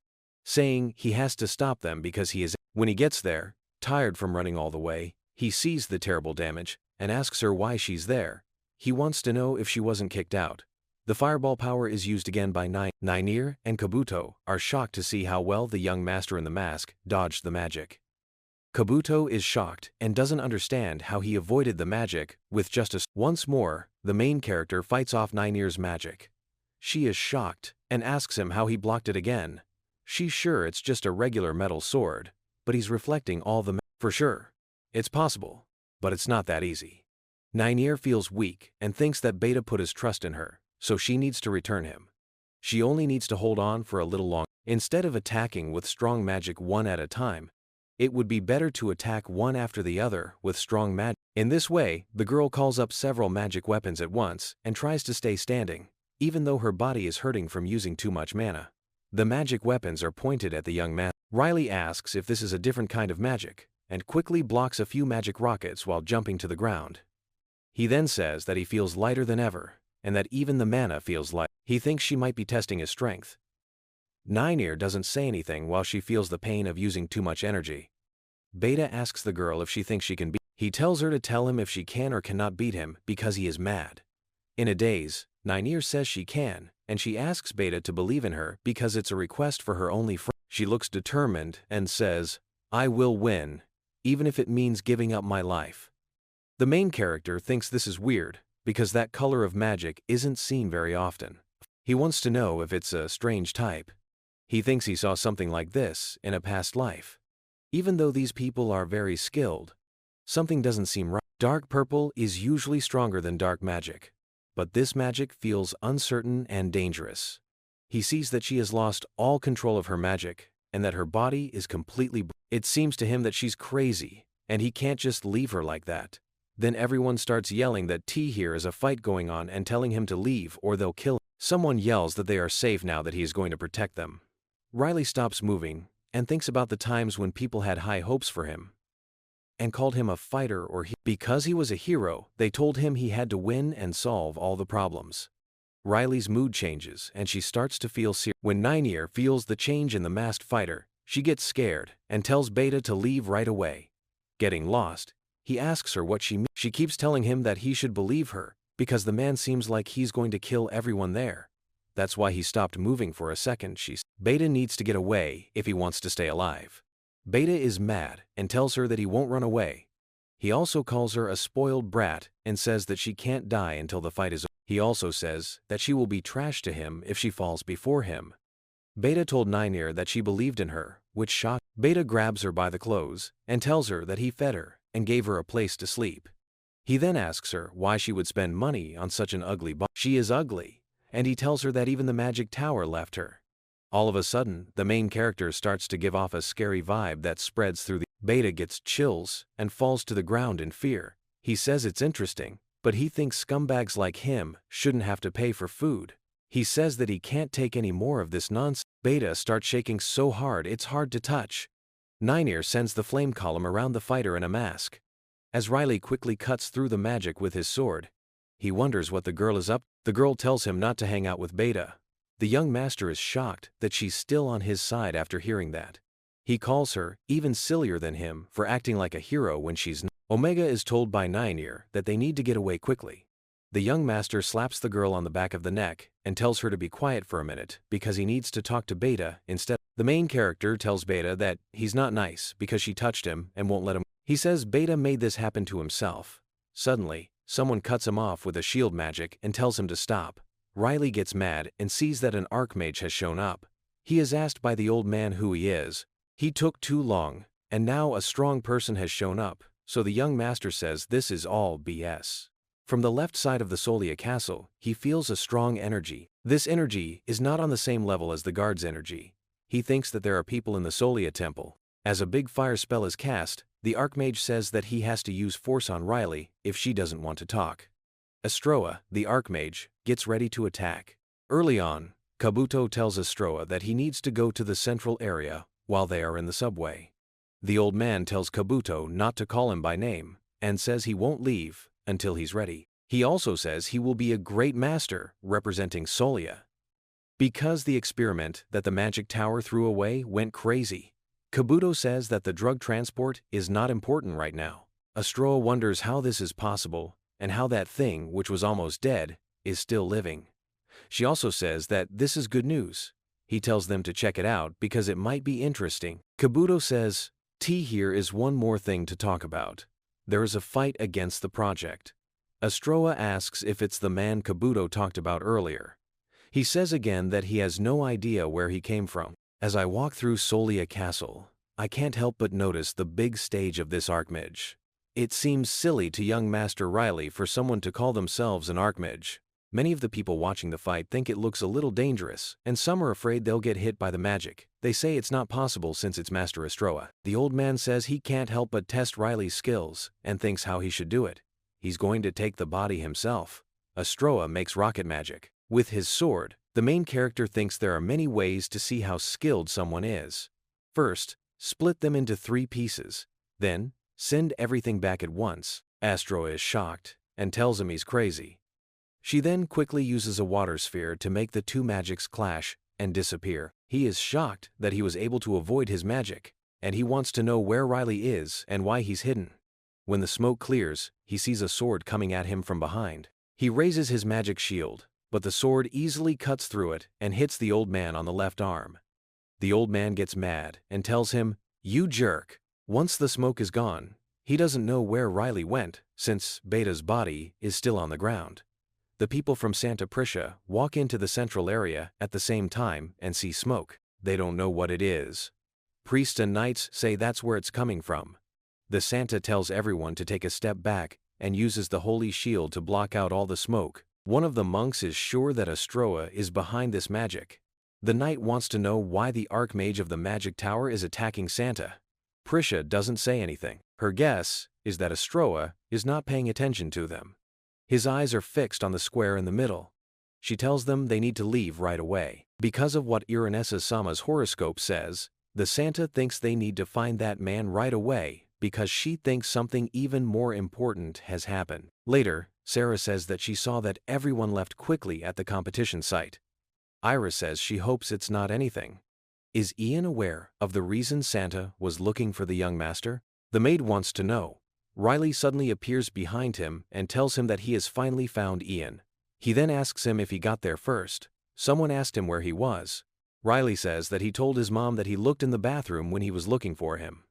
saying he has to stop them because he is. When he gets there, tired from running all the way, he sees the terrible damage and asks her why she's there. He wants to know if she wasn't kicked out. The fireball power is used again by Nainier and Kabuto are shocked to see how well the young master in the mask dodged the magic. Kabuto is shocked and doesn't understand how he avoided the magic with just a. Once more, the main character fights off Nainier's magic. She is shocked and asks him how he blocked it again. She's sure it's just a regular metal sword, but he's reflecting all the. For sure. It's possible, but it's not that easy. Nainier feels weak and thinks that Beta put his trust in her, so she needs to return him. She only needs to hold on for a little longer. Instead of attacking with strong magic one at a time, it would be better to attack one after the other with strong magic. In this way, the girl calls up several magic weapons at once and tries to stay standing, even though her body is hurting from using too much mana. The magic weapons are pointed at the young man. Riley asks if this is a different kind of magic, and quickly blocks a few magic rockets while jumping to the ground. He then says that he feels lighter than ever, and that even the mana feels light. He thinks she might be testing his strength. Nainier doesn't say anything while she feels the pain of using too much energy. Beta asks the girl if she thinks she can beat. He tells her to tell him if she can or cannot beat him because he is mad. In a daze, Nainier says she can, and she asks Beta to believe in her because it's a request for her only friend. She looks determined and says, I will win, even if it means giving up my life. The main character thinks this is weird because that color of magic isn't seen very often. He wants to know if it's a strange type. He thinks he saw something like this in a past life. Even though these people are very skilled, something doesn't seem right. Dark purple is usually stronger than dark magic, but this magic feels uncertain and dangerous. He sees that she has lost all control of her magic and that her body is completely. It seems to him that she's crazy and he can't just leave her like that. Then everyone starts yelling that T here is a fight going on and telling him to leave or they'll kill him. Someone yells that they are safe now that he is going to protect them. Riley stops moving and thinks about the times when people had high hopes for him and called him a fighter or because he was a hero, they told him he had to win and solve all the problems. Riley's mood changes and she starts to feel serious. When Nainier feels the change in the masked fighter, she gets scared and tells Beta to leave right away. Getting lost, he asks her what she means. She keeps telling him that he should believe her because the man seems like he's going to kill everyone there. That's why he stopped moving for a second. Beta needs to get away if he wants to stay alive. Beta is mad and tells her that he won't run away. He also calls her a spoiled brat and says that she can't die until the fight is over. He also says that she will be trash to him if she falls before him. Beta told Nainier that she believed in her, which shocked. Beta grabs her by the clothes and tells her that he fed her and gave her a place to sleep. He then asks her why she would spend money on such an ugly body. She is ugly, and he tells her that even the magic tower left her. All of a sudden, the main character starts to give off a scary vibe that spreads through the Beta gets chills and falls to the ground in fear. He says it's interesting, but he thinks scumbags like him shouldn't have to pay for food. He says that he can't take any more of this nonsense. Beta starts shaking so hard it's hard to touch. Nine-Ear sends the flame column around the fighter in a mask. As Riley quickly cuts through the magic with his sword, he wonders what the girl is up. The girl tells him not to hang out with Beta. The young master is shocked that she's still on his side after hearing that. He calls her even sillier than him for acting like a hero when she's not. Omega is told by Nine-Ear that they need to get away quickly. The young master slaps the girl on the back of the neck and tells her to be quiet for a minute because he needs to talk to Beta instead. The main character tells Beta that he's not nice because she touched him and won't let him. He says Beta made this happen to himself. Suddenly, someone cuts him off with a shield magic and tells him to stop. Riley gets mad and sees that an archmage has shown up. He is asked by the old man who he is. He took too long, and now a strong person has shown up, so the young master says this is all BS. From the left side of the Solia castle, he feels a strong energy. This energy is not on the same level as the guard's energy. He thinks that there are people in the Solia temple. As a big fire spell is cast, the archmage says that he has to use force on Riley if she doesn't want to talk. Astroa, the archmage, gets ready to attack. Early on, Kabuto tells Astroa that he needs to go to the central area while they are in the subway. The old man tells Kabuto not to call him by name and says he won't leave until he's ready. He also says he will be a great master representing Solia. Because the experiment that the magic tower threw away went crazy, Kabuto says that the drug transport is not important right now. Astroa wonders how this is possible and how that thing, which was almost dead, is still living. She also says that this is good news. He tells them to check it out because it might be interesting. Kabuto says, here is one more thing to talk about. There is a fight against the project. Astroa asks if it's the man Kabuto talked about earlier. He says again that he has no idea where he came from. As I walk through Solia Castle, I can't help but notice the big stage of this archmage. It seems silly to young Master Riley for someone to call themselves an archmage. Many of the people watching the fight think it looks a little dangerous, and some are afraid they'll get hit by the magic. They say it's not possible since it's Master Astroa. The old man says he can't help but test Riley's skills and thinks how he should do it. He's going to take the body himself. Astroa makes rocket magic. With his sword, the main character thinks there are many ways to see how skilled someone is. First, split them into 3 pieces. Then, send everything back at once. Astroa is shocked and tells him he's crazy. She then quickly uses a water sphere to make the 2 magics clash and disappear. He is shocked that he was able to avoid his magic, and he wants to know where Riley is and why he's hidden. When the smoke clears, he sees a sword coming at him from behind. He raises his magic shield, but the sword easily cuts through it and hits the old man on the left arm. The old man gets mad and tells him, "You jerk." Once the smoke is gone, he doesn't know where Riley went since Beta's body is still on the ground. The people from Santa Priscia walk into the central area at the same time and see smoke. They don't know what it is. Priests and knights say that's where it's coming from. The Santa tells everyone to take a step back and uses the holy shield to block out all the smoke. One of the monks is sure that Astroa is behind this magic. The knight wants to know why the archmage of the magic tower is attacking Santa. Priscia doesn't say anything. Her guess is that Astroa is not paying attention to them. His eyes are fixed on the square in the middle. She tells them they need to leave right away. Because of what Irenessa-sama's horoscope says, the Santa thinks they need to find that man right away because she thinks something even more important has happened. Later, Sarah says that she saw that everyone left quickly at the competition site. Ira says she hopes it's not anything. Is Ian aware of the reason Santa was looking for the young master? The maid wants to know. Riley suddenly appears behind him and tells him that he has finally found Ian. He then asks him if he got there first. Someone asked him where he was. Riley says that he told his mom that he looked in the bathroom when he was looking for him.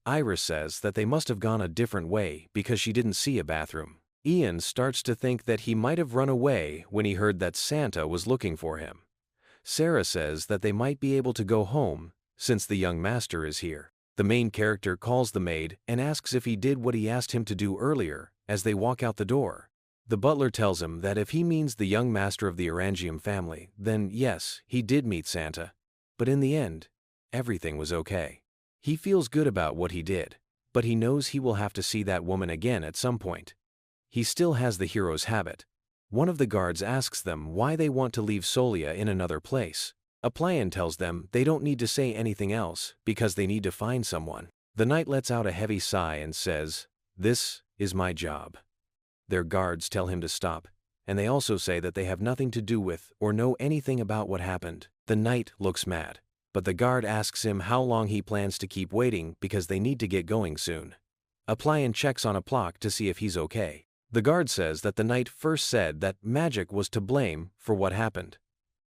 Iris says that they must have gone a different way because she didn't see a bathroom. Ian starts to think that he might have run away when he heard that Santa was looking for him. Sarah says that they might be able to go home since the young master is here. The main character calls the maid and asks if he did what he asked him to do earlier as they walk out the door. The butler tells him that if he means the young master of the Orangium family, then yes, he did meet Santa. But in the end, everything was okay. He feels good about what he did, but he knows he will have to see that woman again at some point. He still has the hero's habit. One of the guards asks them why they want to leave Solia in another place. A plan tells them they don't need to say anything else because they need to find someone. The knight lets out a heavy sigh and says, "This is my job." Their guards tell him to stop, and they also say that they have nothing to do with or know anything about what happened. The knight looks mad, but the guard asks him how long he plans to keep waiting because they need to get going soon. Aplian checks on Aplok to see if he's okay. The guard says that the knight first said that magic was to blame for what happened.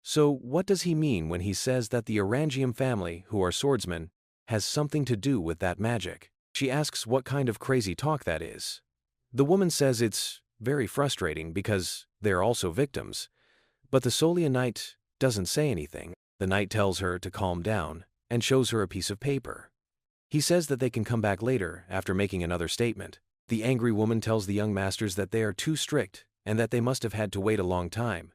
So what does he mean when he says that the Orangium family, who are swordsmen, has something to do with that magic? She asks what kind of crazy talk that is. The woman says it's very frustrating because they're also victims, but the Solia knight doesn't say anything. The knight tells her to calm down and shows her a piece of paper. He says that they can come back later after making another statement. The angry woman tells the young masters that they are too strict and that they must have had to wait a long time.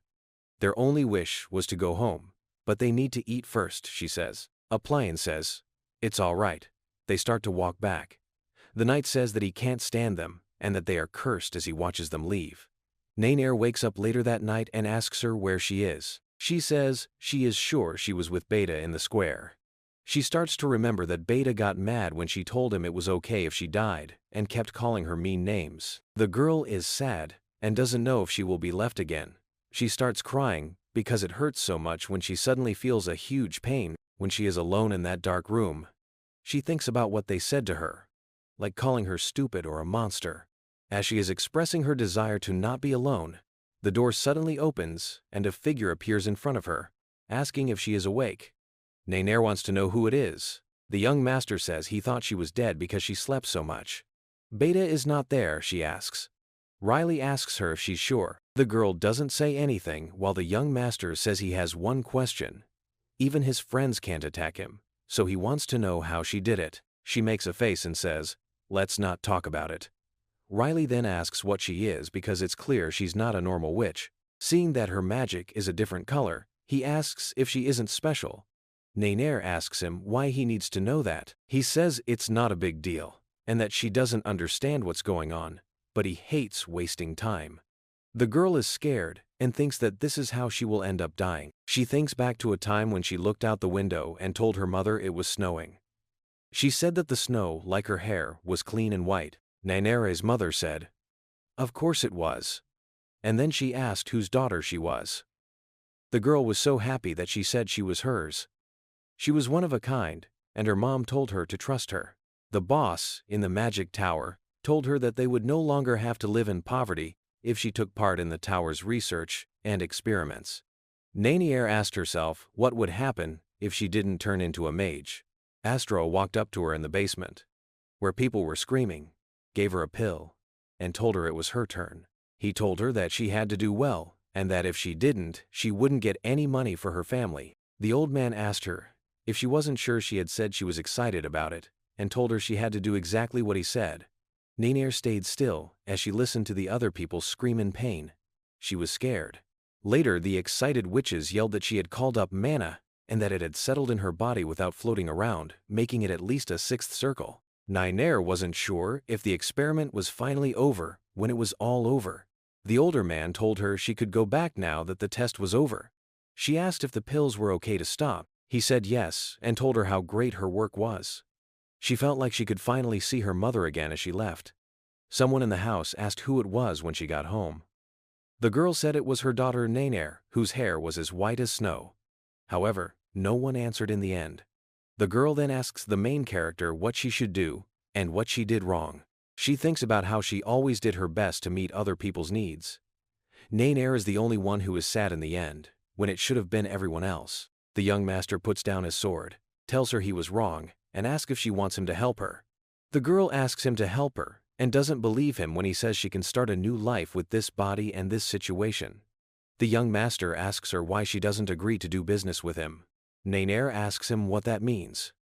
Their only wish was to go home, but they need to eat first, she says. Aplian says, "It's all right." They start to walk back. The knight says that he can't stand them and that they are cursed as he watches them leave. Nainair wakes up later that night and asks her where she is. She says she is sure she was with Beta in the square. She starts to remember that Beta got mad when she told him it was okay if she died and kept calling her mean names. The girl is sad and doesn't know if she will be left again. She starts crying because it hurts so much when she suddenly feels a huge pain when she is alone in that dark room. She thinks about what they said to her, like calling her stupid or a monster. As she is expressing her desire to not be alone, the door suddenly opens and a figure appears in front of her, asking if she is awake. Nainair wants to know who it is. The young master says he thought she was dead because she slept so much. Beta is not there, she asks. Riley asks her if she's sure. The girl doesn't say anything while the young master says he has one question. Even his friends can't attack him, so he wants to know how she did it. She makes a face and says, "Let's not talk about it." Riley then asks what she is because it's clear she's not a normal witch. Seeing that her magic is a different color, he asks if she isn't special. Nainair asks him why he needs to know that. He says it's not a big deal, and that she doesn't understand what's going on, but he hates wasting time. The girl is scared and thinks that this is how she will end up dying. She thinks back to a time when she looked out the window and told her mother it was snowing. She said that the snow, like her hair, was clean and white. Nainair's mother said, "Of course it was." And then she asked whose daughter she was. The girl was so happy that she said she was hers. She was one of a kind, and her mom told her to trust her. The boss, in the magic tower, told her that they would no longer have to live in poverty if she took part in the tower's research and experiments. Nainair asked herself what would happen if she didn't turn into a mage. Astro walked up to her in the basement, where people were screaming, gave her a pill, and told her it was her turn. He told her that she had to do well, and that if she didn't, she wouldn't get any money for her family. The old man asked her if she wasn't sure she had said she was excited about it, and told her she had to do exactly what he said. Nainair stayed still as she listened to the other people scream in pain. She was scared. Later, the excited witches yelled that she had called up mana, and that it had settled in her body without floating around, making it at least a sixth circle. Nainair wasn't sure if the experiment was finally over when it was all over. The older man told her she could go back now that the test was over. She asked if the pills were okay to stop. He said yes and told her how great her work was. She felt like she could finally see her mother again as she left. Someone in the house asked who it was when she got home. The girl said it was her daughter Nainair, whose hair was as white as snow. However, no one answered in the end. The girl then asks the main character what she should do and what she did wrong. She thinks about how she always did her best to meet other people's needs. Nainair is the only one who is sad in the end, when it should have been everyone else. The young master puts down his sword, tells her he was wrong, and asks if she wants him to help her. The girl asks him to help her, and doesn't believe him when he says she can start a new life with this body and this situation. The young master asks her why she doesn't agree to do business with him. Nainair asks him what that means.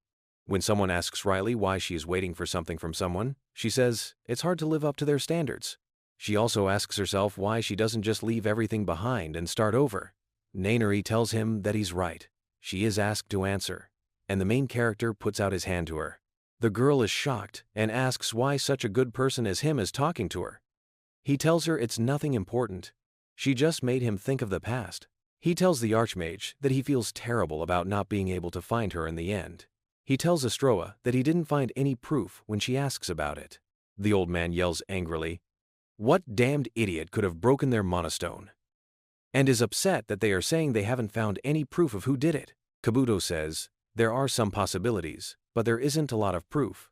When someone asks Riley why she is waiting for something from someone, she says it's hard to live up to their standards. She also asks herself why she doesn't just leave everything behind and start over. Nainair tells him that he's right. She is asked to answer, and the main character puts out his hand to her. The girl is shocked and asks why such a good person as him is talking to her. He tells her it's nothing important. She just made him think of the past. He tells the Archmage that he feels terrible about not being able to find her in the end. He tells Astroa that he didn't find any proof when she asks about it. The old man yells angrily, "What damned idiot could have broken their monostone?" and is upset that they are saying they haven't found any proof of who did it. Kabuto says, "There are some possibilities, but there isn't a lot of proof."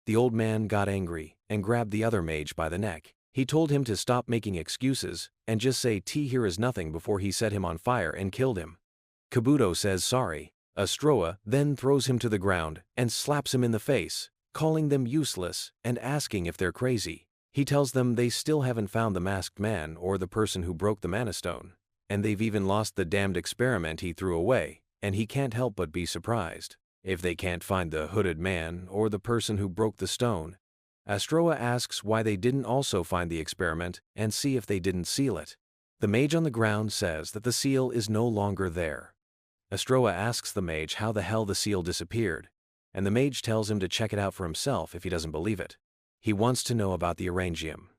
The old man got angry and grabbed the other mage by the neck. He told him to stop making excuses and just say "T here is nothing" before he set him on fire and killed him. Kabuto says sorry. Astroa then throws him to the ground and slaps him in the face, calling them useless and asking if they're crazy. He tells them they still haven't found the masked man or the person who broke the mana stone, and they've even lost the damned experiment he threw away, and he can't help but be surprised if they can't find the hooded man or the person who broke the stone. Astroa asks why they didn't also find the experiment and see if they didn't seal it. The mage on the ground says that the seal is no longer there. Astroa asks the mage how the hell the seal disappeared, and the mage tells him to check it out for himself if he doesn't believe it. He wants to know about the Erangium.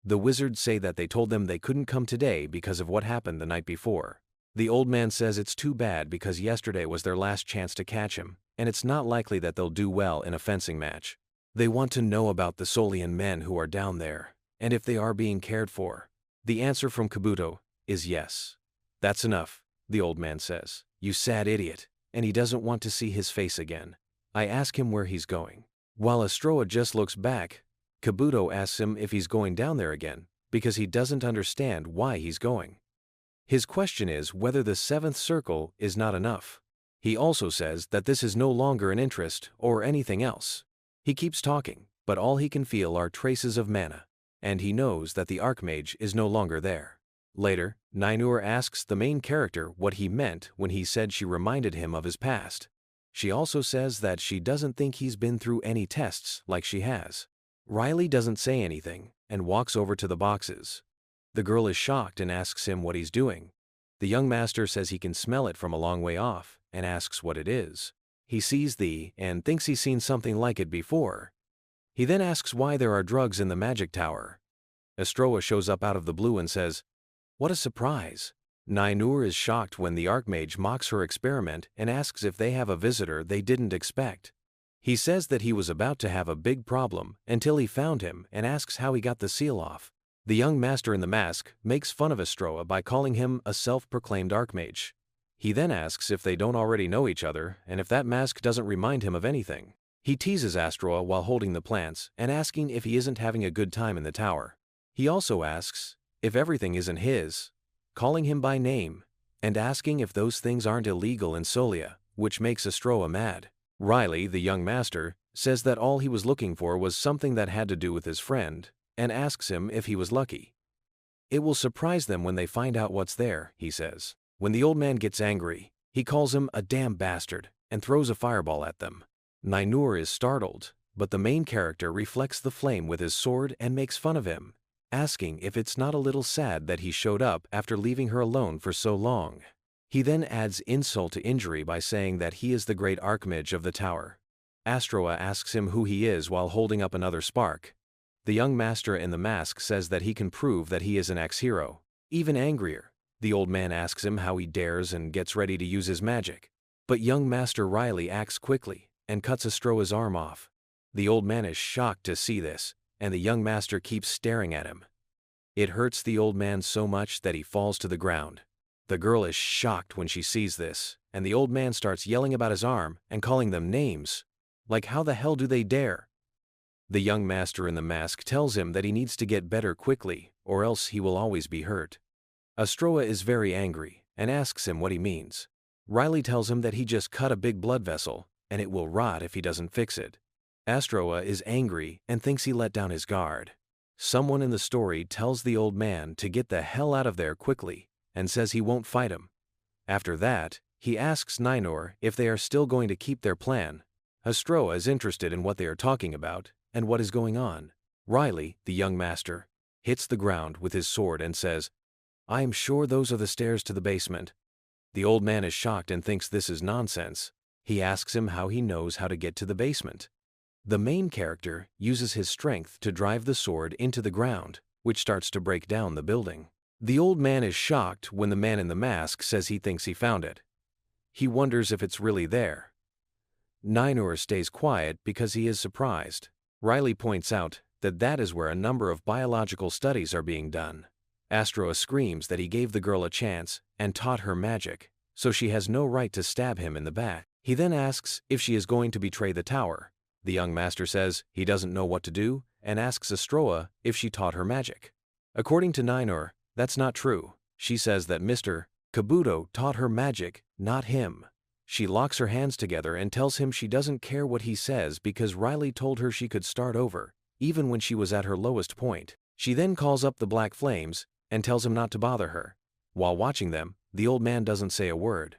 The wizards say that they told them they couldn't come today because of what happened the night before. The old man says it's too bad because yesterday was their last chance to catch him, and it's not likely that they'll do well in a fencing match. They want to know about the Solian men who are down there, and if they are being cared for. The answer from Kabuto is yes. "That's enough," the old man says. "You sad idiot," and he doesn't want to see his face again. I ask him where he's going. While Astroa just looks back, Kabuto asks him if he's going down there again, because he doesn't understand why he's going. His question is whether the seventh circle is not enough. He also says that this is no longer an interest or anything else. He keeps talking, but all he can feel are traces of mana, and he knows that the Archmage is no longer there. Later, Nainur asks the main character what he meant when he said she reminded him of his past. She also says that she doesn't think he's been through any tests like she has. Riley doesn't say anything and walks over to the boxes. The girl is shocked and asks him what he's doing. The young master says he can smell it from a long way off and asks what it is. He sees and thinks he's seen something like it before. He then asks why there are drugs in the magic tower. Astroa shows up out of the blue and says, "What a surprise." Nainur is shocked when the Archmage mocks her experiment and asks if they have a visitor they didn't expect. He says that he was about to have a big problem until he found him and asks how he got the seal off. The young master in the mask makes fun of Astroa by calling him a self-proclaimed Archmage. He then asks if they don't already know each other and if that mask doesn't remind him of anything. He teases Astroa while holding the plants and asking if he isn't having a good time in the tower. He also asks if everything isn't his, calling him by name, and asking if those things aren't illegal in Solia, which makes Astroa mad. Riley, the young master, says that all he was looking for was something that had to do with his friend, and asks him if he was lucky. It will surprise them when they find out what's there, he says. When the old man gets angry, he calls him a damn bastard and throws a fireball at them. Nainur is startled, but the main character reflects the flame with his sword and makes fun of him, asking if it's not a little sad that he showed up after leaving her alone for so long. He then adds insult to injury by saying that he is the great Archmage of the tower. Astroa asks him who he is while holding up another spark. The young master in the mask says that he can prove that he is an ex-hero. Even angrier, the old man asks him how he dares and gets ready to use his magic. But young Master Riley acts quickly and cuts Astroa's arm off. The old man is shocked to see this, and the young master keeps staring at him. It hurts the old man so much that he falls to the ground. The girl is shocked when she sees this, and the old man starts yelling about his arm and calling them names. Like, how the hell do they dare? The young master in the mask tells him that he needs to get better quickly, or else he will always be hurt. Astroa is very angry and asks him what he means. Riley tells him that he just cut a big blood vessel, and it will rot if he doesn't fix it. Astroa is angry and thinks he let down his guard. Someone in the story tells the old man to get the hell out of there quickly, and says he won't fight him. After that, he asks Nainur if they are still going to keep their plan. Astroa is interested in what they are talking about and what is going on. Riley, the young master, hits the ground with his sword and says, "I am sure those are the stairs to the basement." The old man is shocked and thinks this is nonsense. He asks him how he knows how to get to the basement. The main character uses his strength to drive the sword into the ground, which starts to break down the building. The old man is shocked when the man in the mask says he thinks he found it. He wonders if it's really there. Nainur stays quiet because he is surprised. Riley points out that that is where a number of biological studies are being done. Astroa screams that he gave the girl a chance and taught her magic, so she has no right to stab him in the back. He then asks if she is going to betray the tower. The young master says he doesn't know what to do and asks Astroa if she taught her magic. According to Nainur, that's not true. She says that Mr. Kabuto taught her magic, not him. She locks her hands together and tells him she doesn't care what he says because Riley told her she could start over, even when she was at her lowest point. She then calls up the black flames and tells him not to bother her. While watching them, the old man doesn't say a word.